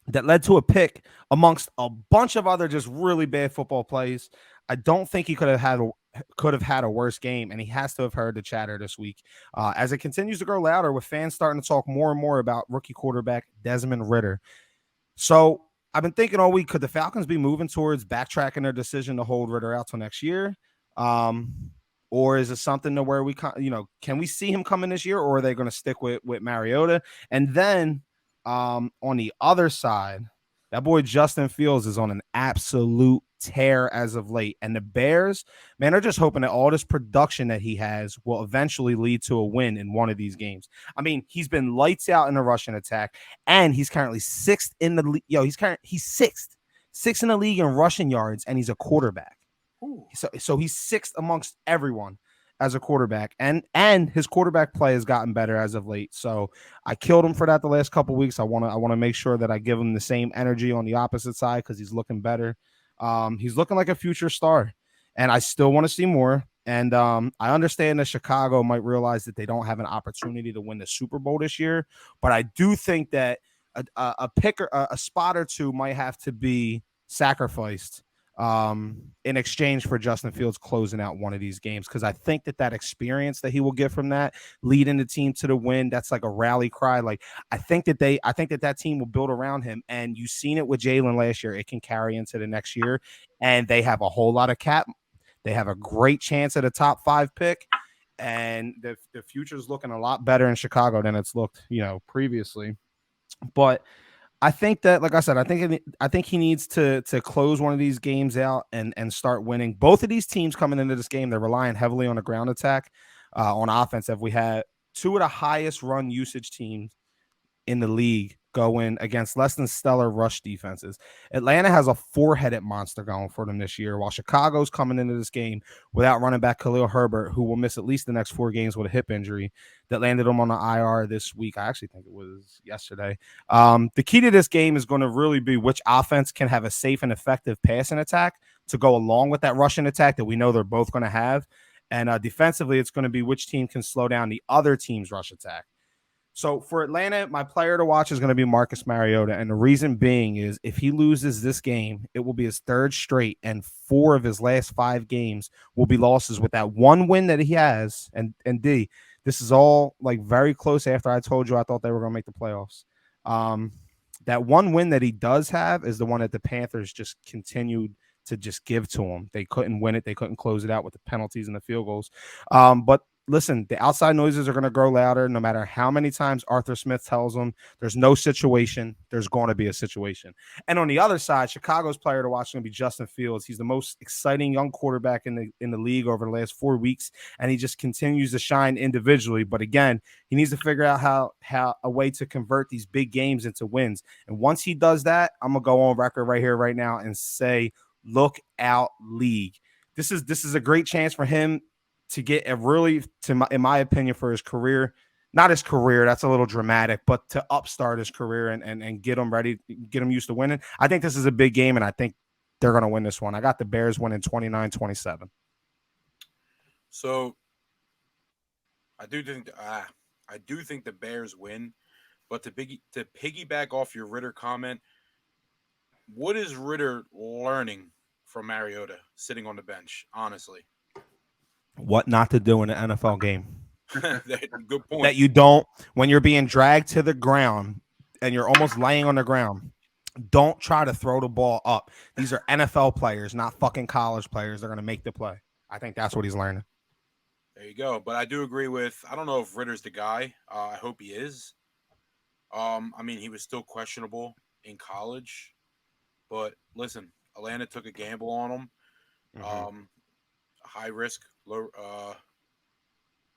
That led to a pick amongst a bunch of other just really bad football plays. I don't think he could have had a worse game, and he has to have heard the chatter this week as it continues to grow louder with fans starting to talk more and more about rookie quarterback Desmond Ritter. So I've been thinking all week, could the Falcons be moving towards backtracking their decision to hold Ritter out till next year? Or is it something to where can we see him coming this year, or are they going to stick with Mariota? And then on the other side, that boy Justin Fields is on an absolute tear as of late. And the Bears, man, are just hoping that all this production that he has will eventually lead to a win in one of these games. I mean, he's been lights out in the rushing attack, and he's currently sixth in the league. He's sixth in the league in rushing yards, and he's a quarterback. So he's sixth amongst everyone. as a quarterback, and his quarterback play has gotten better as of late. So I killed him for that the last couple of weeks. I want to make sure that I give him the same energy on the opposite side because he's looking better. He's looking like a future star, and I still want to see more. And I understand that Chicago might realize that they don't have an opportunity to win the Super Bowl this year, but I do think that a spot or two might have to be sacrificed in exchange for Justin Fields closing out one of these games, because I think that experience that he will get from that, leading the team to the win, that's like a rally cry. Like I think that team will build around him, and you've seen it with Jalen last year. It can carry into the next year, and they have a whole lot of cap. They have a great chance at a top 5 pick, and the future is looking a lot better in Chicago than it's looked, previously. But I think that, like I said, I think he needs to close one of these games out and start winning. Both of these teams coming into this game, they're relying heavily on the ground attack, on offense. If we had two of the highest run usage teams in the league going against less than stellar rush defenses. Atlanta has a 4-headed monster going for them this year, while Chicago's coming into this game without running back Khalil Herbert, who will miss at least the next 4 games with a hip injury that landed him on the IR this week. I actually think it was yesterday. The key to this game is going to really be which offense can have a safe and effective passing attack to go along with that rushing attack that we know they're both going to have. And defensively, it's going to be which team can slow down the other team's rush attack. So for Atlanta, my player to watch is going to be Marcus Mariota. And the reason being is if he loses this game, it will be his 3rd straight, and 4 of his last 5 games will be losses with that one win that he has. And D, this is all like very close after I told you I thought they were going to make the playoffs. That one win that he does have is the one that the Panthers just continued to just give to him. They couldn't win it. They couldn't close it out with the penalties and the field goals. But listen, the outside noises are going to grow louder no matter how many times Arthur Smith tells them there's no situation. There's going to be a situation. And on the other side, Chicago's player to watch is going to be Justin Fields. He's the most exciting young quarterback in the league over the last 4 weeks, and he just continues to shine individually. But again, he needs to figure out how a way to convert these big games into wins. And once he does that, I'm going to go on record right here, right now, and say, look out, league. This is a great chance for him to get a really, in my opinion, for his career, not his career, that's a little dramatic, but to upstart his career and get him ready, get him used to winning. I think this is a big game, and I think they're going to win this one. I got the Bears winning 29-27. So I do think the Bears win, but to piggyback off your Ritter comment, what is Ritter learning from Mariota sitting on the bench, honestly? What not to do in an NFL game. Good point. That you don't, when you're being dragged to the ground and you're almost laying on the ground, don't try to throw the ball up. These are NFL players, not fucking college players. They're going to make the play. I think that's what he's learning. There you go. But I do agree with, I don't know if Ritter's the guy. I hope he is. I mean, he was still questionable in college. But listen, Atlanta took a gamble on him. Mm-hmm. High risk, low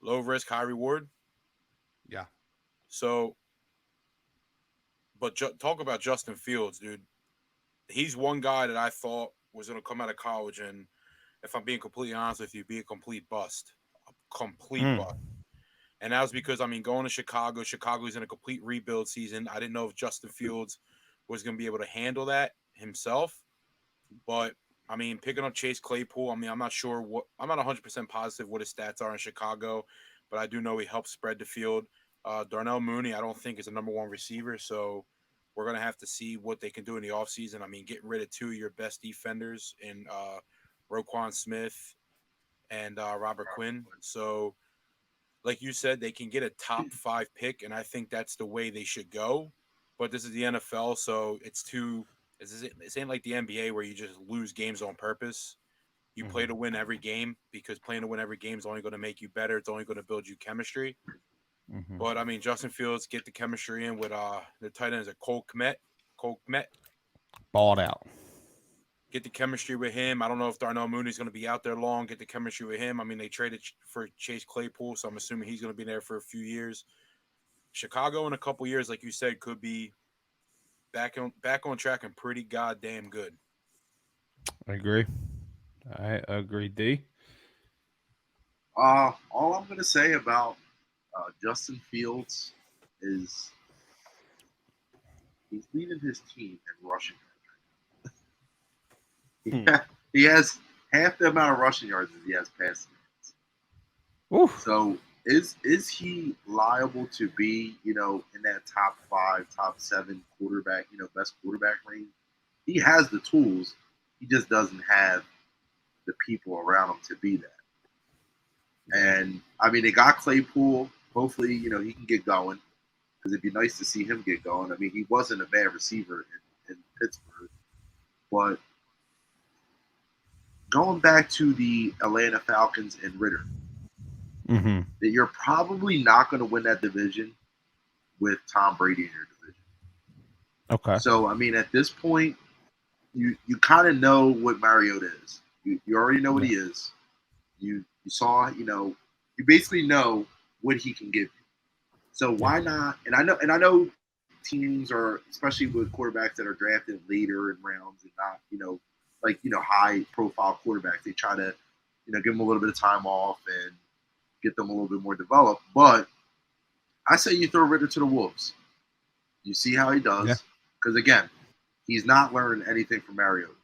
risk, high reward. Yeah. So, but talk about Justin Fields, dude. He's one guy that I thought was going to come out of college and, if I'm being completely honest with you, be a complete bust. A complete bust. And that was because, I mean, going to Chicago's in a complete rebuild season. I didn't know if Justin Fields was going to be able to handle that himself. But I mean, picking up Chase Claypool, I mean, I'm not 100% positive what his stats are in Chicago, but I do know he helps spread the field. Darnell Mooney, I don't think is a number 1 receiver, so we're going to have to see what they can do in the offseason. I mean, getting rid of 2 of your best defenders in Roquan Smith and Robert Quinn. So, like you said, they can get a top 5 pick, and I think that's the way they should go. But this is the NFL, so it's ain't like the NBA where you just lose games on purpose. You play to win every game, because playing to win every game is only going to make you better. It's only going to build you chemistry. Mm-hmm. But, I mean, Justin Fields, get the chemistry in with the tight end is a Cole Kmet. Balled out. Get the chemistry with him. I don't know if Darnell Mooney's going to be out there long. Get the chemistry with him. I mean, they traded for Chase Claypool, so I'm assuming he's going to be there for a few years. Chicago in a couple years, like you said, could be back on track and pretty goddamn good. I agree, D. All I'm gonna say about Justin Fields is he's leading his team in rushing Hmm. yards. He has half the amount of rushing yards as he has passing yards. Oof. So is he liable to be, in that top 5, top 7 quarterback, best quarterback range? He has the tools. He just doesn't have the people around him to be that. And I mean, they got Claypool. Hopefully, he can get going because it'd be nice to see him get going. I mean, he wasn't a bad receiver in Pittsburgh, but going back to the Atlanta Falcons and Ritter, Mm-hmm. that you're probably not going to win that division with Tom Brady in your division. Okay. So, I mean, at this point, you kind of know what Mariota is. You already know what he is. You saw, you basically know what he can give you. So why not? And I know teams are, especially with quarterbacks that are drafted later in rounds and not, high profile quarterbacks. They try to, give them a little bit of time off and get them a little bit more developed. But I say you throw Ritter to the Wolves. You see how he does. Because again, he's not learned anything from Mariota.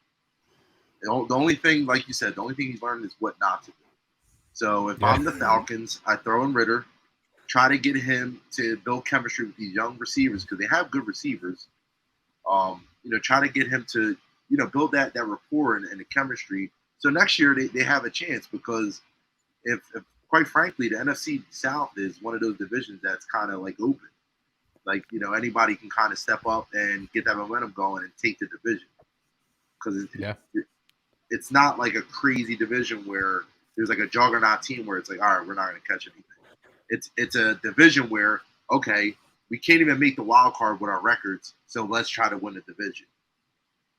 The only thing, like you said, the only thing he's learned is what not to do. So if I'm the Falcons, I throw in Ritter, try to get him to build chemistry with these young receivers because they have good receivers. Try to get him to, build that rapport and the chemistry. So next year they have a chance because if quite frankly, the NFC South is one of those divisions that's kind of like open. Like, anybody can kind of step up and get that momentum going and take the division. Because it's not like a crazy division where there's like a juggernaut team where it's like, all right, we're not going to catch anything. It's a division where, okay, we can't even make the wild card with our records, so let's try to win the division.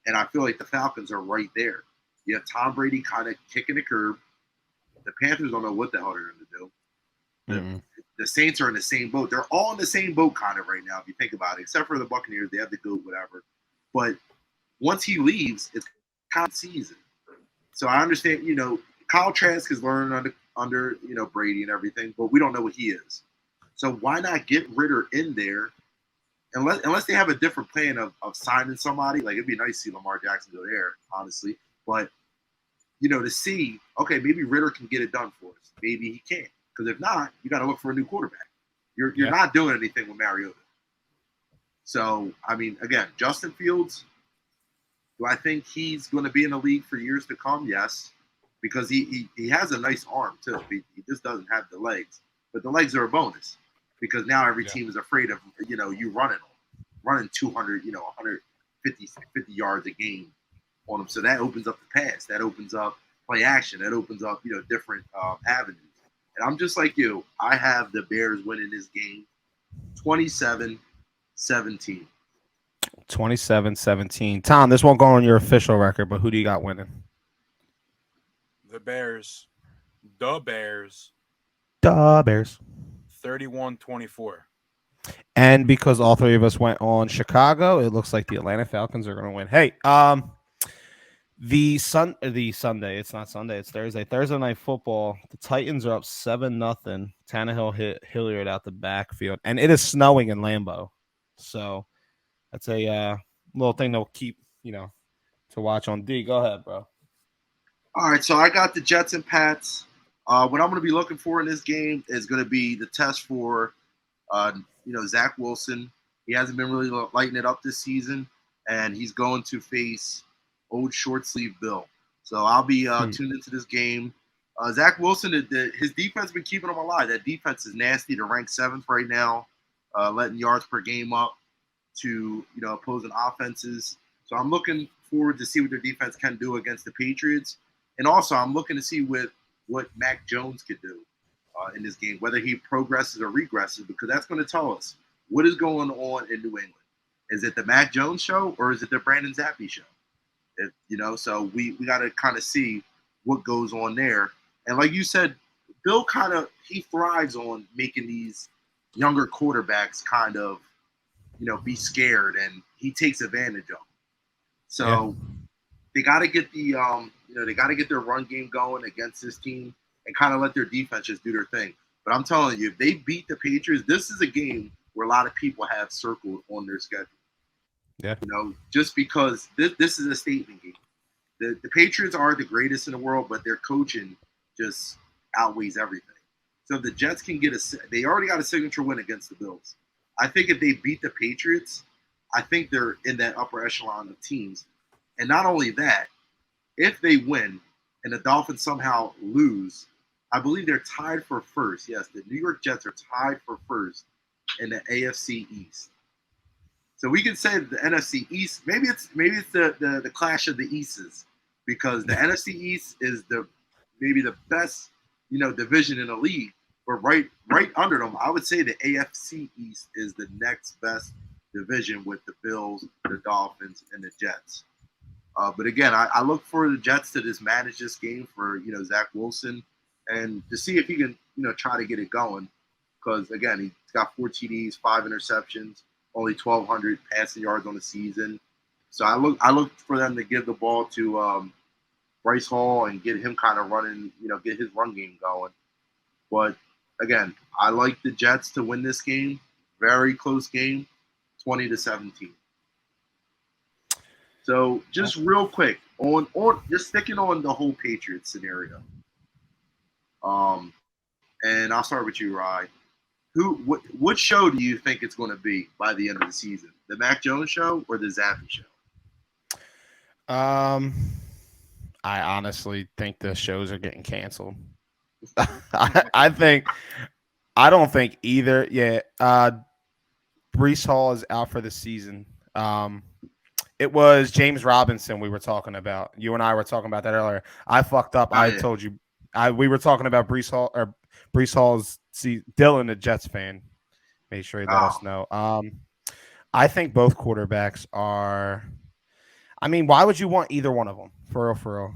And I feel like the Falcons are right there. You have Tom Brady kind of kicking the curb. The Panthers don't know what the hell they're going to do. The Saints are in the same boat. They're all in the same boat kind of right now, if you think about it, except for the Buccaneers. They have the GOAT, whatever. But once he leaves, it's kind of season. So I understand, Kyle Trask is learning under Brady and everything, but we don't know what he is. So why not get Ritter in there? Unless they have a different plan of signing somebody, like it'd be nice to see Lamar Jackson go there, honestly. But to see, okay, maybe Ritter can get it done for us. Maybe he can't. Because if not, you got to look for a new quarterback. You're not doing anything with Mariota. So, I mean, again, Justin Fields, do I think he's going to be in the league for years to come? Yes. Because he has a nice arm, too. He just doesn't have the legs. But the legs are a bonus. Because now every team is afraid of, you running 200, 150 yards a game on them. So that opens up the pass. That opens up play action. That opens up, different avenues. And I'm just like you. I have the Bears winning this game 27-17. 27-17. Tom, this won't go on your official record, but who do you got winning? The Bears. The Bears. The Bears. 31-24. And because all three of us went on Chicago, it looks like the Atlanta Falcons are going to win. Hey, the Sunday, it's not Sunday, it's Thursday. Thursday night football, the Titans are up 7-0. Tannehill hit Hilliard out the backfield, and it is snowing in Lambeau. So that's a little thing to keep, to watch on D. Go ahead, bro. All right, so I got the Jets and Pats. What I'm going to be looking for in this game is going to be the test for, Zach Wilson. He hasn't been really lighting it up this season, and he's going to face old short sleeve Bill. So I'll be tuned into this game. Zach Wilson, his defense has been keeping him alive. That defense is nasty. They're ranked 7th right now, letting yards per game up to opposing offenses. So I'm looking forward to see what their defense can do against the Patriots. And also I'm looking to see what Mac Jones could do in this game, whether he progresses or regresses, because that's going to tell us what is going on in New England. Is it the Mac Jones show or is it the Brandon Zappi show? So we got to kind of see what goes on there. And like you said, Bill he thrives on making these younger quarterbacks kind of, be scared, and he takes advantage of them. So they got to get they got to get their run game going against this team. and kind of let their defense just do their thing. But I'm telling you, if they beat the Patriots, this is a game where a lot of people have circled on their schedule. Yeah. Just because this is a statement game. The Patriots are the greatest in the world, but their coaching just outweighs everything. So if the Jets can they already got a signature win against the Bills. I think if they beat the Patriots, I think they're in that upper echelon of teams. And not only that, if they win and the Dolphins somehow lose, I believe they're tied for first. Yes, the New York Jets are tied for first in the AFC East. So we can say the NFC East, maybe it's the clash of the Easts, because the NFC East is maybe the best, division in the league. But right under them, I would say the AFC East is the next best division with the Bills, the Dolphins, and the Jets. But again, I look for the Jets to just manage this game for Zach Wilson, and to see if he can try to get it going. Because again, he's got 4 TDs, 5 interceptions, only 1,200 passing yards on the season. So I look for them to give the ball to Bryce Hall and get him kind of running, get his run game going. But again, I like the Jets to win this game. Very close game, 20-17. So just real quick on just sticking on the whole Patriots scenario. And I'll start with you, Rye. What show do you think it's going to be by the end of the season? The Mac Jones show or the Zappy show? I honestly think the shows are getting canceled. I don't think either. Yeah. Brees Hall is out for the season. It was James Robinson we were talking about. You and I were talking about that earlier. I fucked up. I told you. We were talking about Brees Hall's. See, Dylan, a Jets fan, made sure he let us know. I think both quarterbacks are. I mean, why would you want either one of them? For real.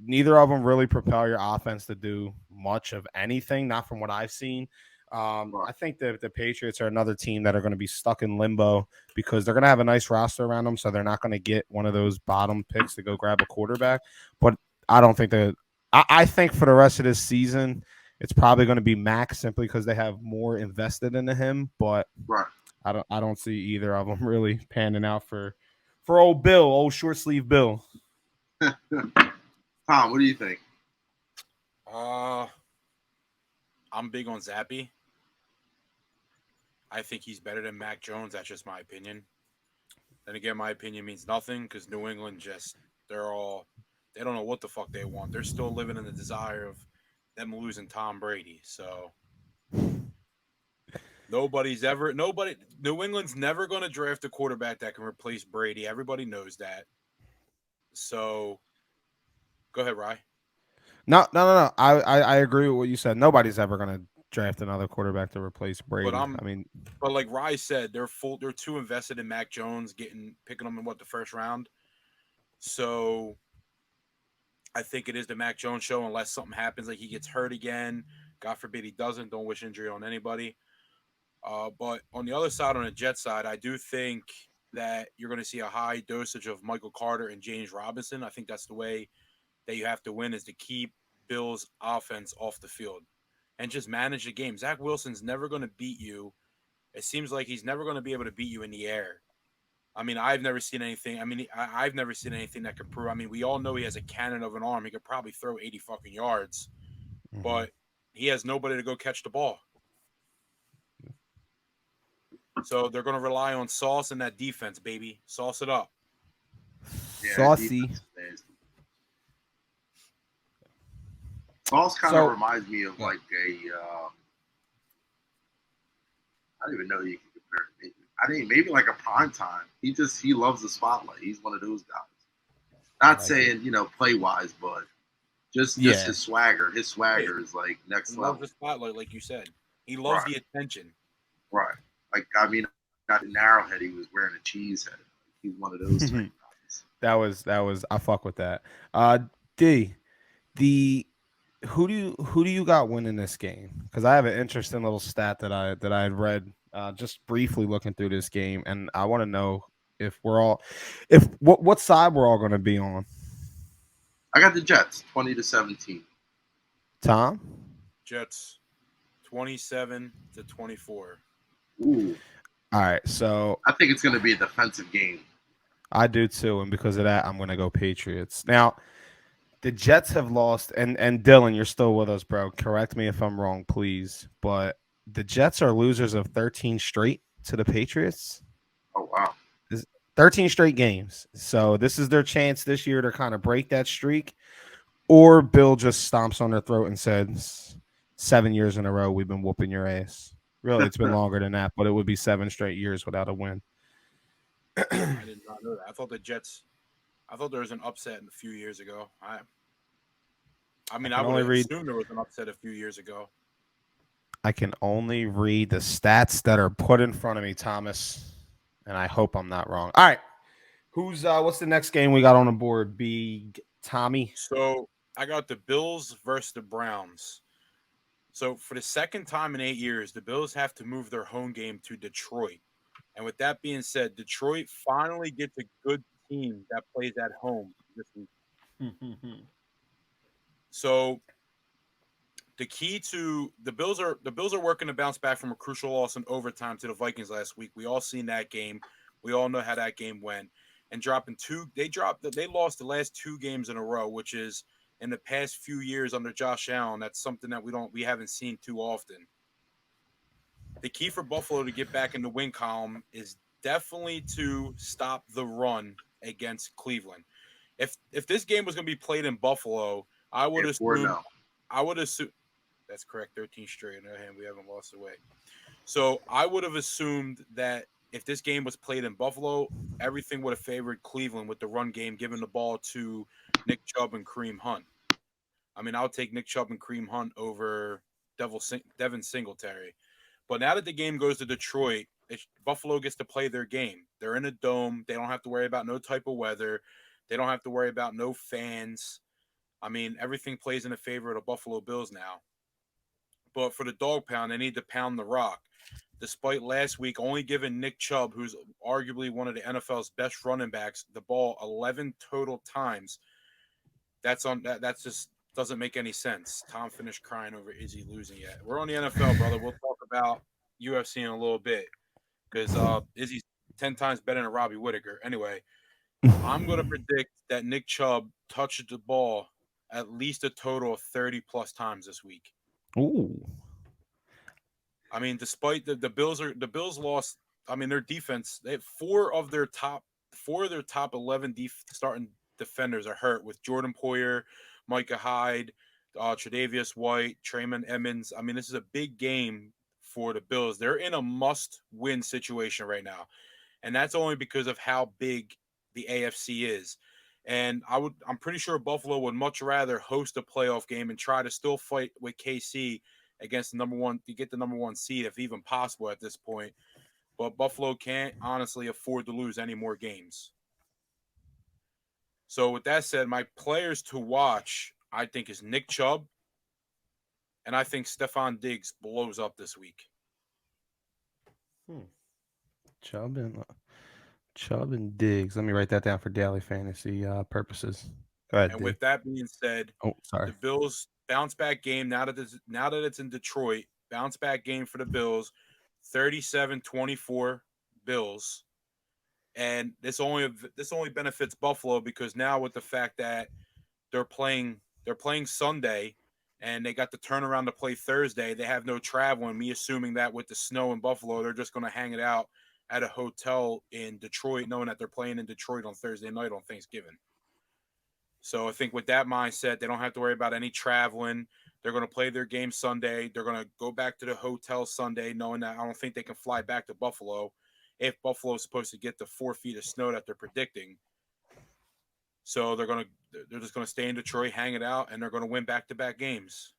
Neither of them really propel your offense to do much of anything. Not from what I've seen. I think that the Patriots are another team that are going to be stuck in limbo because they're going to have a nice roster around them, so they're not going to get one of those bottom picks to go grab a quarterback. But I don't think that. I think for the rest of this season, it's probably going to be Mac simply because they have more invested into him. But I don't see either of them really panning out for old short sleeve Bill. Tom, what do you think? I'm big on Zappy. I think he's better than Mac Jones. That's just my opinion. Then again, my opinion means nothing because New England they don't know what the fuck they want. They're still living in the desire of them losing Tom Brady. So New England's never going to draft a quarterback that can replace Brady. Everybody knows that. So go ahead, Rye. No. I agree with what you said. Nobody's ever going to draft another quarterback to replace Brady. But like Rye said, they're too invested in Mac Jones, picking him in the first round. So I think it is the Mac Jones show unless something happens, like he gets hurt again. God forbid he doesn't. Don't wish injury on anybody. But on the other side, on the Jet side, I do think that you're going to see a high dosage of Michael Carter and James Robinson. I think that's the way that you have to win, is to keep Bill's offense off the field and just manage the game. Zach Wilson's never going to beat you. It seems like he's never going to be able to beat you in the air. I mean, I've never seen anything. I've never seen anything that can prove. I mean, we all know he has a cannon of an arm. He could probably throw 80 fucking yards, but he has nobody to go catch the ball. So they're going to rely on Sauce and that defense, baby. Sauce it up. Yeah, Saucy. Sauce kind of reminds me of like I don't even know you can compare it. Maybe like a prime time. He loves the spotlight. He's one of those guys. Not saying, play wise, but just his swagger. His swagger is like next level. He loves the spotlight, like you said. He loves the attention. Right. Like, not an arrowhead, he was wearing a cheese head. He's one of those type guys. That was I fuck with that. Who do you got winning this game? Because I have an interesting little stat that I had read just briefly looking through this game, and I want to know what side we're all going to be on. I got the Jets, 20-17. Tom? Jets 27-24. Ooh, All right, so I think it's going to be a defensive game. I do too, and because of that, I'm going to go Patriots. Now, the Jets have lost, and Dylan, you're still with us, bro. Correct me if I'm wrong, please. But the Jets are losers of 13 straight to the Patriots. Oh, wow. 13 straight games. So this is their chance this year to kind of break that streak. Or Bill just stomps on their throat and says, 7 years in a row, we've been whooping your ass. Really, it's been longer than that, but it would be 7 straight years without a win. I did not know that. I thought there was an upset a few years ago. I would assume there was an upset a few years ago. I can only read the stats that are put in front of me, Thomas, and I hope I'm not wrong. All right. What's the next game we got on the board? Big Tommy. So I got the Bills versus the Browns. So for the second time in 8 years, the Bills have to move their home game to Detroit. And with that being said, Detroit finally gets a good team that plays at home this week. So the key to the Bills are working to bounce back from a crucial loss in overtime to the Vikings last week. We all seen that game. We all know how that game went. And they lost the last 2 games in a row, which is in the past few years under Josh Allen. That's something that we haven't seen too often. The key for Buffalo to get back in the win column is definitely to stop the run against Cleveland. If this game was going to be played in Buffalo, I would assume that's correct. 13 straight. On the other hand, we haven't lost away. So I would have assumed that if this game was played in Buffalo, everything would have favored Cleveland with the run game, giving the ball to Nick Chubb and Kareem Hunt. I mean, I'll take Nick Chubb and Kareem Hunt over Devin Singletary. But now that the game goes to Detroit, Buffalo gets to play their game. They're in a dome. They don't have to worry about no type of weather. They don't have to worry about no fans. I mean, everything plays in the favor of the Buffalo Bills now. But for the dog pound, they need to pound the rock. Despite last week only giving Nick Chubb, who's arguably one of the NFL's best running backs, the ball 11 total times. That just doesn't make any sense. Tom finished crying over Izzy losing yet. We're on the NFL, brother. We'll talk about UFC in a little bit because Izzy's 10 times better than Robbie Whittaker. Anyway, I'm going to predict that Nick Chubb touched the ball at least a total of 30-plus times this week. Ooh. I mean, despite the Bills lost. I mean, their defense. They have 4 of their top 11 starting defenders are hurt, with Jordan Poyer, Micah Hyde, Tre'Davious White, Trayvon Edmonds. I mean, this is a big game for the Bills. They're in a must-win situation right now, and that's only because of how big the AFC is. And I'm pretty sure Buffalo would much rather host a playoff game and try to still fight with KC against the number 1 to get the number 1 seed, if even possible at this point. But Buffalo can't honestly afford to lose any more games. So with that said, my players to watch, I think, is Nick Chubb, and I think Stephon Diggs blows up this week. Chubb and Diggs. Let me write that down for daily fantasy purposes. Go ahead. And Dig. with that being said, the Bills bounce back game now that it's in Detroit, bounce back game for the Bills, 37-24 Bills. And this only benefits Buffalo because now with the fact that they're playing Sunday and they got the turnaround to play Thursday, they have no traveling. Me assuming that with the snow in Buffalo, they're just going to hang it out at a hotel in Detroit, knowing that they're playing in Detroit on Thursday night on Thanksgiving. So I think with that mindset, they don't have to worry about any traveling. They're going to play their game Sunday. They're going to go back to the hotel Sunday, knowing that I don't think they can fly back to Buffalo if Buffalo is supposed to get the 4 feet of snow that they're predicting. So they're just going to stay in Detroit, hang it out, and they're going to win back-to-back games.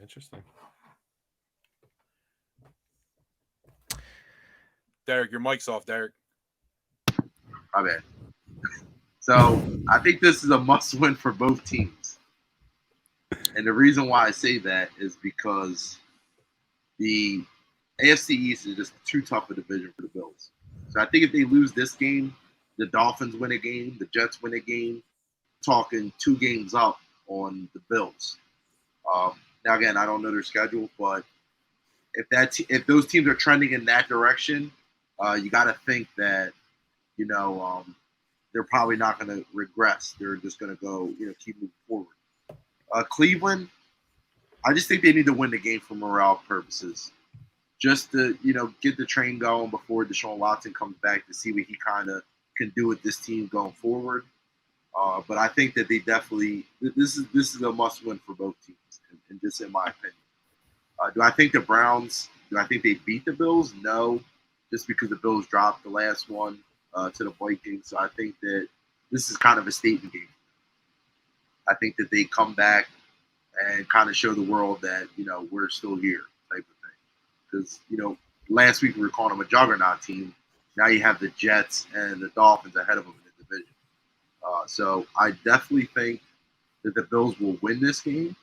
Interesting. Derrick, your mic's off, Derrick. My bad. So I think this is a must-win for both teams. And the reason why I say that is because the AFC East is just too tough a division for the Bills. So I think if they lose this game, the Dolphins win a game, the Jets win a game, talking 2 games up on the Bills. Now, again, I don't know their schedule, but if those teams are trending in that direction, you got to think that they're probably not going to regress. They're just going to go, keep moving forward. Cleveland, I just think they need to win the game for morale purposes, just to get the train going before Deshaun Watson comes back to see what he kind of can do with this team going forward. But I think that they definitely this is a must win for both teams, and just in my opinion. Do I think the Browns? Do I think they beat the Bills? No, just because the Bills dropped the last one to the Vikings. So I think that this is kind of a statement game. I think that they come back and kind of show the world that we're still here, type of thing. Because last week we were calling them a juggernaut team. Now you have the Jets and the Dolphins ahead of them in the division. So I definitely think that the Bills will win this game.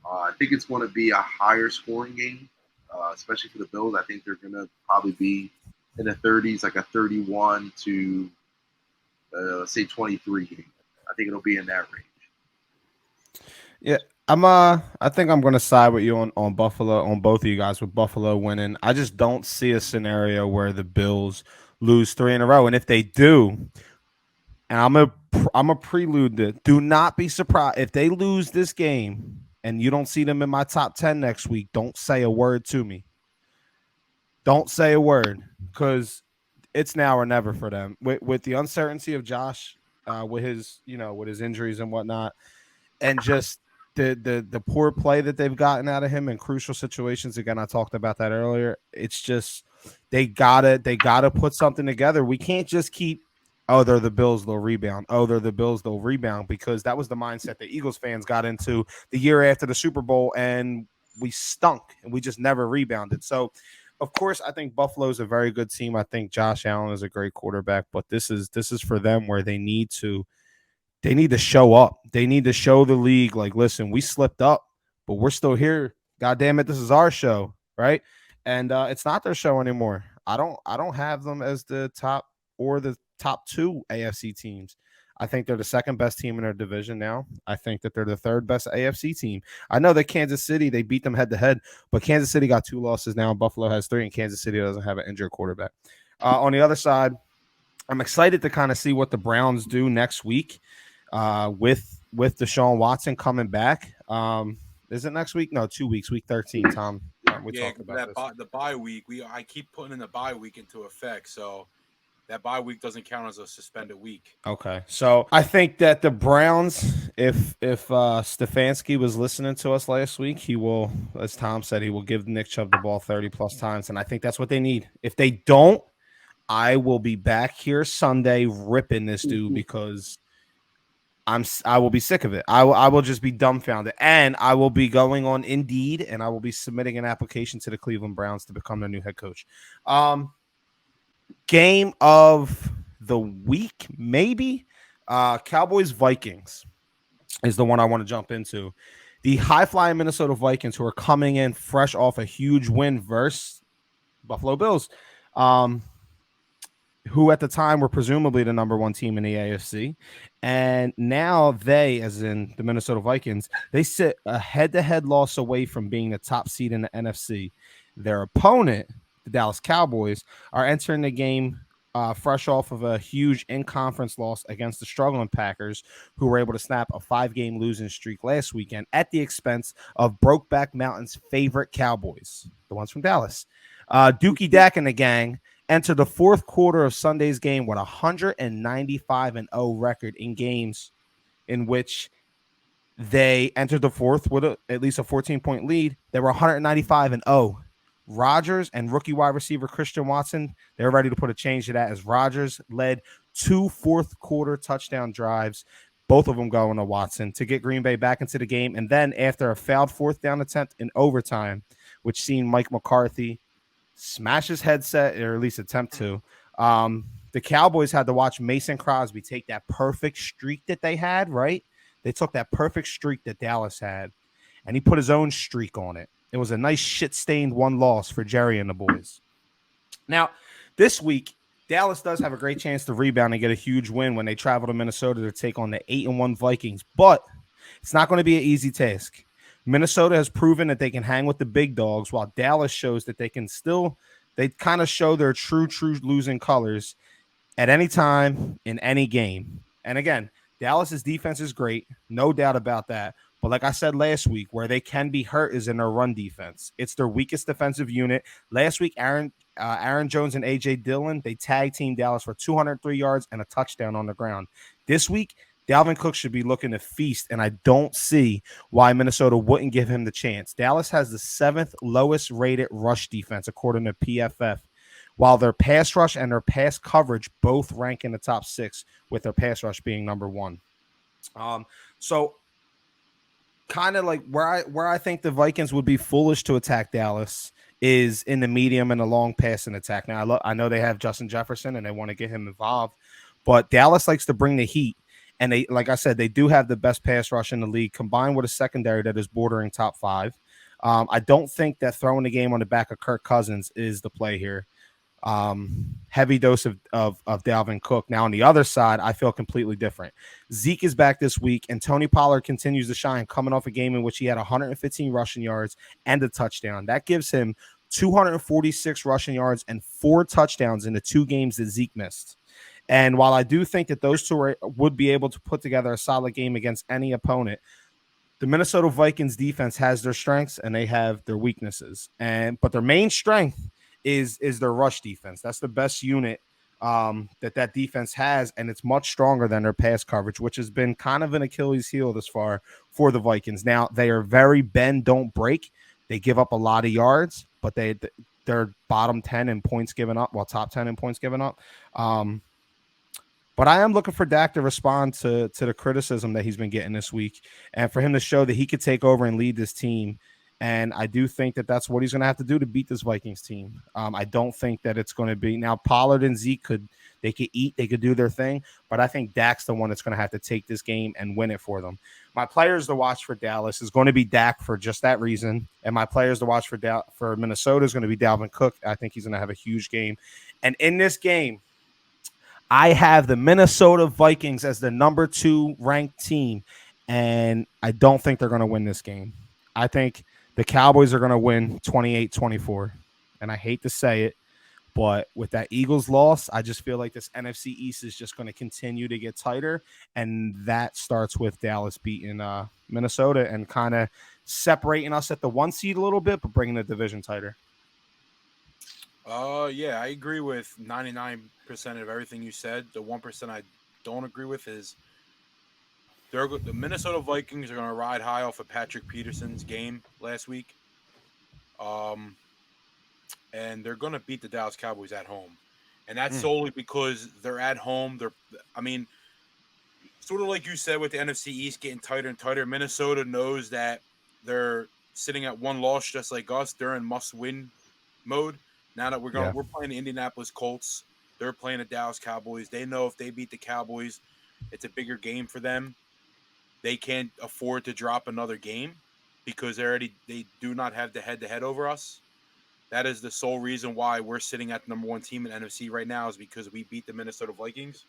I think it's going to be a higher scoring game, especially for the Bills. I think they're going to probably be in the 30s, like a 31 to, say, 23 game. I think it'll be in that range. Yeah, I think I'm going to side with you on Buffalo, on both of you guys, with Buffalo winning. I just don't see a scenario where the Bills lose 3 in a row. And if they do, and I'm a prelude to, do not be surprised if they lose this game and you don't see them in my top 10 next week. Don't say a word to me. Don't say a word, because it's now or never for them. With the uncertainty of Josh, with his injuries and whatnot, and just the poor play that they've gotten out of him in crucial situations. Again, I talked about that earlier. It's just they gotta put something together. We can't just keep, oh, they're the Bills, they'll rebound. Oh, they're the Bills, they'll rebound, because that was the mindset the Eagles fans got into the year after the Super Bowl, and we stunk and we just never rebounded. So, of course, I think Buffalo is a very good team. I think Josh Allen is a great quarterback, but this is for them where they need to show up. They need to show the league, like, listen, we slipped up, but we're still here. God damn it, this is our show, right? And it's not their show anymore. I don't have them as the top or the top 2 AFC teams. I think they're the second best team in their division now. I think that they're the third best AFC team. I know that Kansas City, they beat them head to head, but Kansas City got 2 losses now. Buffalo has 3, and Kansas City doesn't have an injured quarterback. On the other side, I'm excited to kind of see what the Browns do next week with Deshaun Watson coming back. Is it next week? No, 2 weeks, week 13, Tom. We talked about the bye week. I keep putting in the bye week into effect, so that bye week doesn't count as a suspended week. Okay, so I think that the Browns, if Stefanski was listening to us last week, he will, as Tom said, he will give Nick Chubb the ball 30 plus times, and I think that's what they need. If they don't, I will be back here Sunday ripping this dude, because I will be sick of it. I will just be dumbfounded, and I will be going on Indeed, and I will be submitting an application to the Cleveland Browns to become their new head coach. Game of the week, maybe. Cowboys Vikings is the one I want to jump into. The high-flying Minnesota Vikings, who are coming in fresh off a huge win versus Buffalo Bills, who at the time were presumably the number 1 team in the AFC. And now they, as in the Minnesota Vikings, they sit a head-to-head loss away from being the top seed in the NFC. Their opponent, the Dallas Cowboys, are entering the game fresh off of a huge in-conference loss against the struggling Packers, who were able to snap a 5-game losing streak last weekend at the expense of Brokeback Mountain's favorite Cowboys, the ones from Dallas. Dookie Dak and the gang enter the fourth quarter of Sunday's game with a 195-0 record in games in which they entered the fourth with at least a 14-point lead. They were 195-0. Rodgers and rookie wide receiver Christian Watson, they're ready to put a change to that, as Rodgers led 2 fourth-quarter touchdown drives, both of them going to Watson, to get Green Bay back into the game. And then after a failed 4th down attempt in overtime, which seen Mike McCarthy smash his headset, or at least attempt to, the Cowboys had to watch Mason Crosby take that perfect streak that they had, right? They took that perfect streak that Dallas had, and he put his own streak on it. It was a nice shit-stained 1 loss for Jerry and the boys. Now, this week, Dallas does have a great chance to rebound and get a huge win when they travel to Minnesota to take on the 8-1 Vikings. But It's not going to be an easy task. Minnesota has proven that they can hang with the big dogs, while Dallas shows that they can still, they kind of show their true losing colors at any time in any game. And again, Dallas's defense is great, no doubt about that. But like I said last week, where they can be hurt is in their run defense. It's their weakest defensive unit. Last week, Aaron Jones and AJ Dillon, they tag team Dallas for 203 yards and a touchdown on the ground. This week, Dalvin Cook should be looking to feast, and I don't see why Minnesota wouldn't give him the chance. Dallas has the 7th lowest rated rush defense, according to PFF, while their pass rush and their pass coverage both rank in the top 6, with their pass rush being number 1. So kind of like where I think the Vikings would be foolish to attack Dallas is in the medium and the long passing attack. Now, I know they have Justin Jefferson and they want to get him involved, but Dallas likes to bring the heat. And they, like I said, they do have the best pass rush in the league, combined with a secondary that is bordering top 5. I don't think that throwing the game on the back of Kirk Cousins is the play here. Heavy dose of Dalvin Cook. Now, on the other side, I feel completely different. Zeke is back this week, and Tony Pollard continues to shine, coming off a game in which he had 115 rushing yards and a touchdown. That gives him 246 rushing yards and 4 touchdowns in the 2 games that Zeke missed. And while I do think that those two would be able to put together a solid game against any opponent, the Minnesota Vikings defense has their strengths and they have their weaknesses. But their main strength is their rush defense. That's the best unit that defense has, and it's much stronger than their pass coverage, which has been kind of an Achilles heel this far for the Vikings. Now, they are very bend, don't break. They give up a lot of yards, but they're bottom 10 in points given up, well, top 10 in points given up. But I am looking for Dak to respond to the criticism that he's been getting this week, and for him to show that he could take over and lead this team. And I do think that that's what he's going to have to do to beat this Vikings team. I don't think that it's going to be now Pollard and Zeke could eat, they could do their thing, but I think Dak's the one that's going to have to take this game and win it for them. My players to watch for Dallas is going to be Dak for just that reason, and my players to watch for Minnesota is going to be Dalvin Cook. I think he's going to have a huge game, and in this game, I have the Minnesota Vikings as the number 2 ranked team, and I don't think they're going to win this game. I think the Cowboys are going to win 28-24, and I hate to say it, but with that Eagles loss, I just feel like this NFC East is just going to continue to get tighter, and that starts with Dallas beating Minnesota and kind of separating us at the 1 seed a little bit, but bringing the division tighter. Yeah, I agree with 99% of everything you said. The 1% I don't agree with is the Minnesota Vikings are going to ride high off of Patrick Peterson's game last week. And they're going to beat the Dallas Cowboys at home. And that's solely because they're at home. Sort of like you said with the NFC East getting tighter and tighter, Minnesota knows that they're sitting at 1 loss just like us. They're in must-win mode. Now that we're playing the Indianapolis Colts, they're playing the Dallas Cowboys. They know if they beat the Cowboys, it's a bigger game for them. They can't afford to drop another game because they do not have the head-to-head over us. That is the sole reason why we're sitting at the number 1 team in NFC right now, is because we beat the Minnesota Vikings.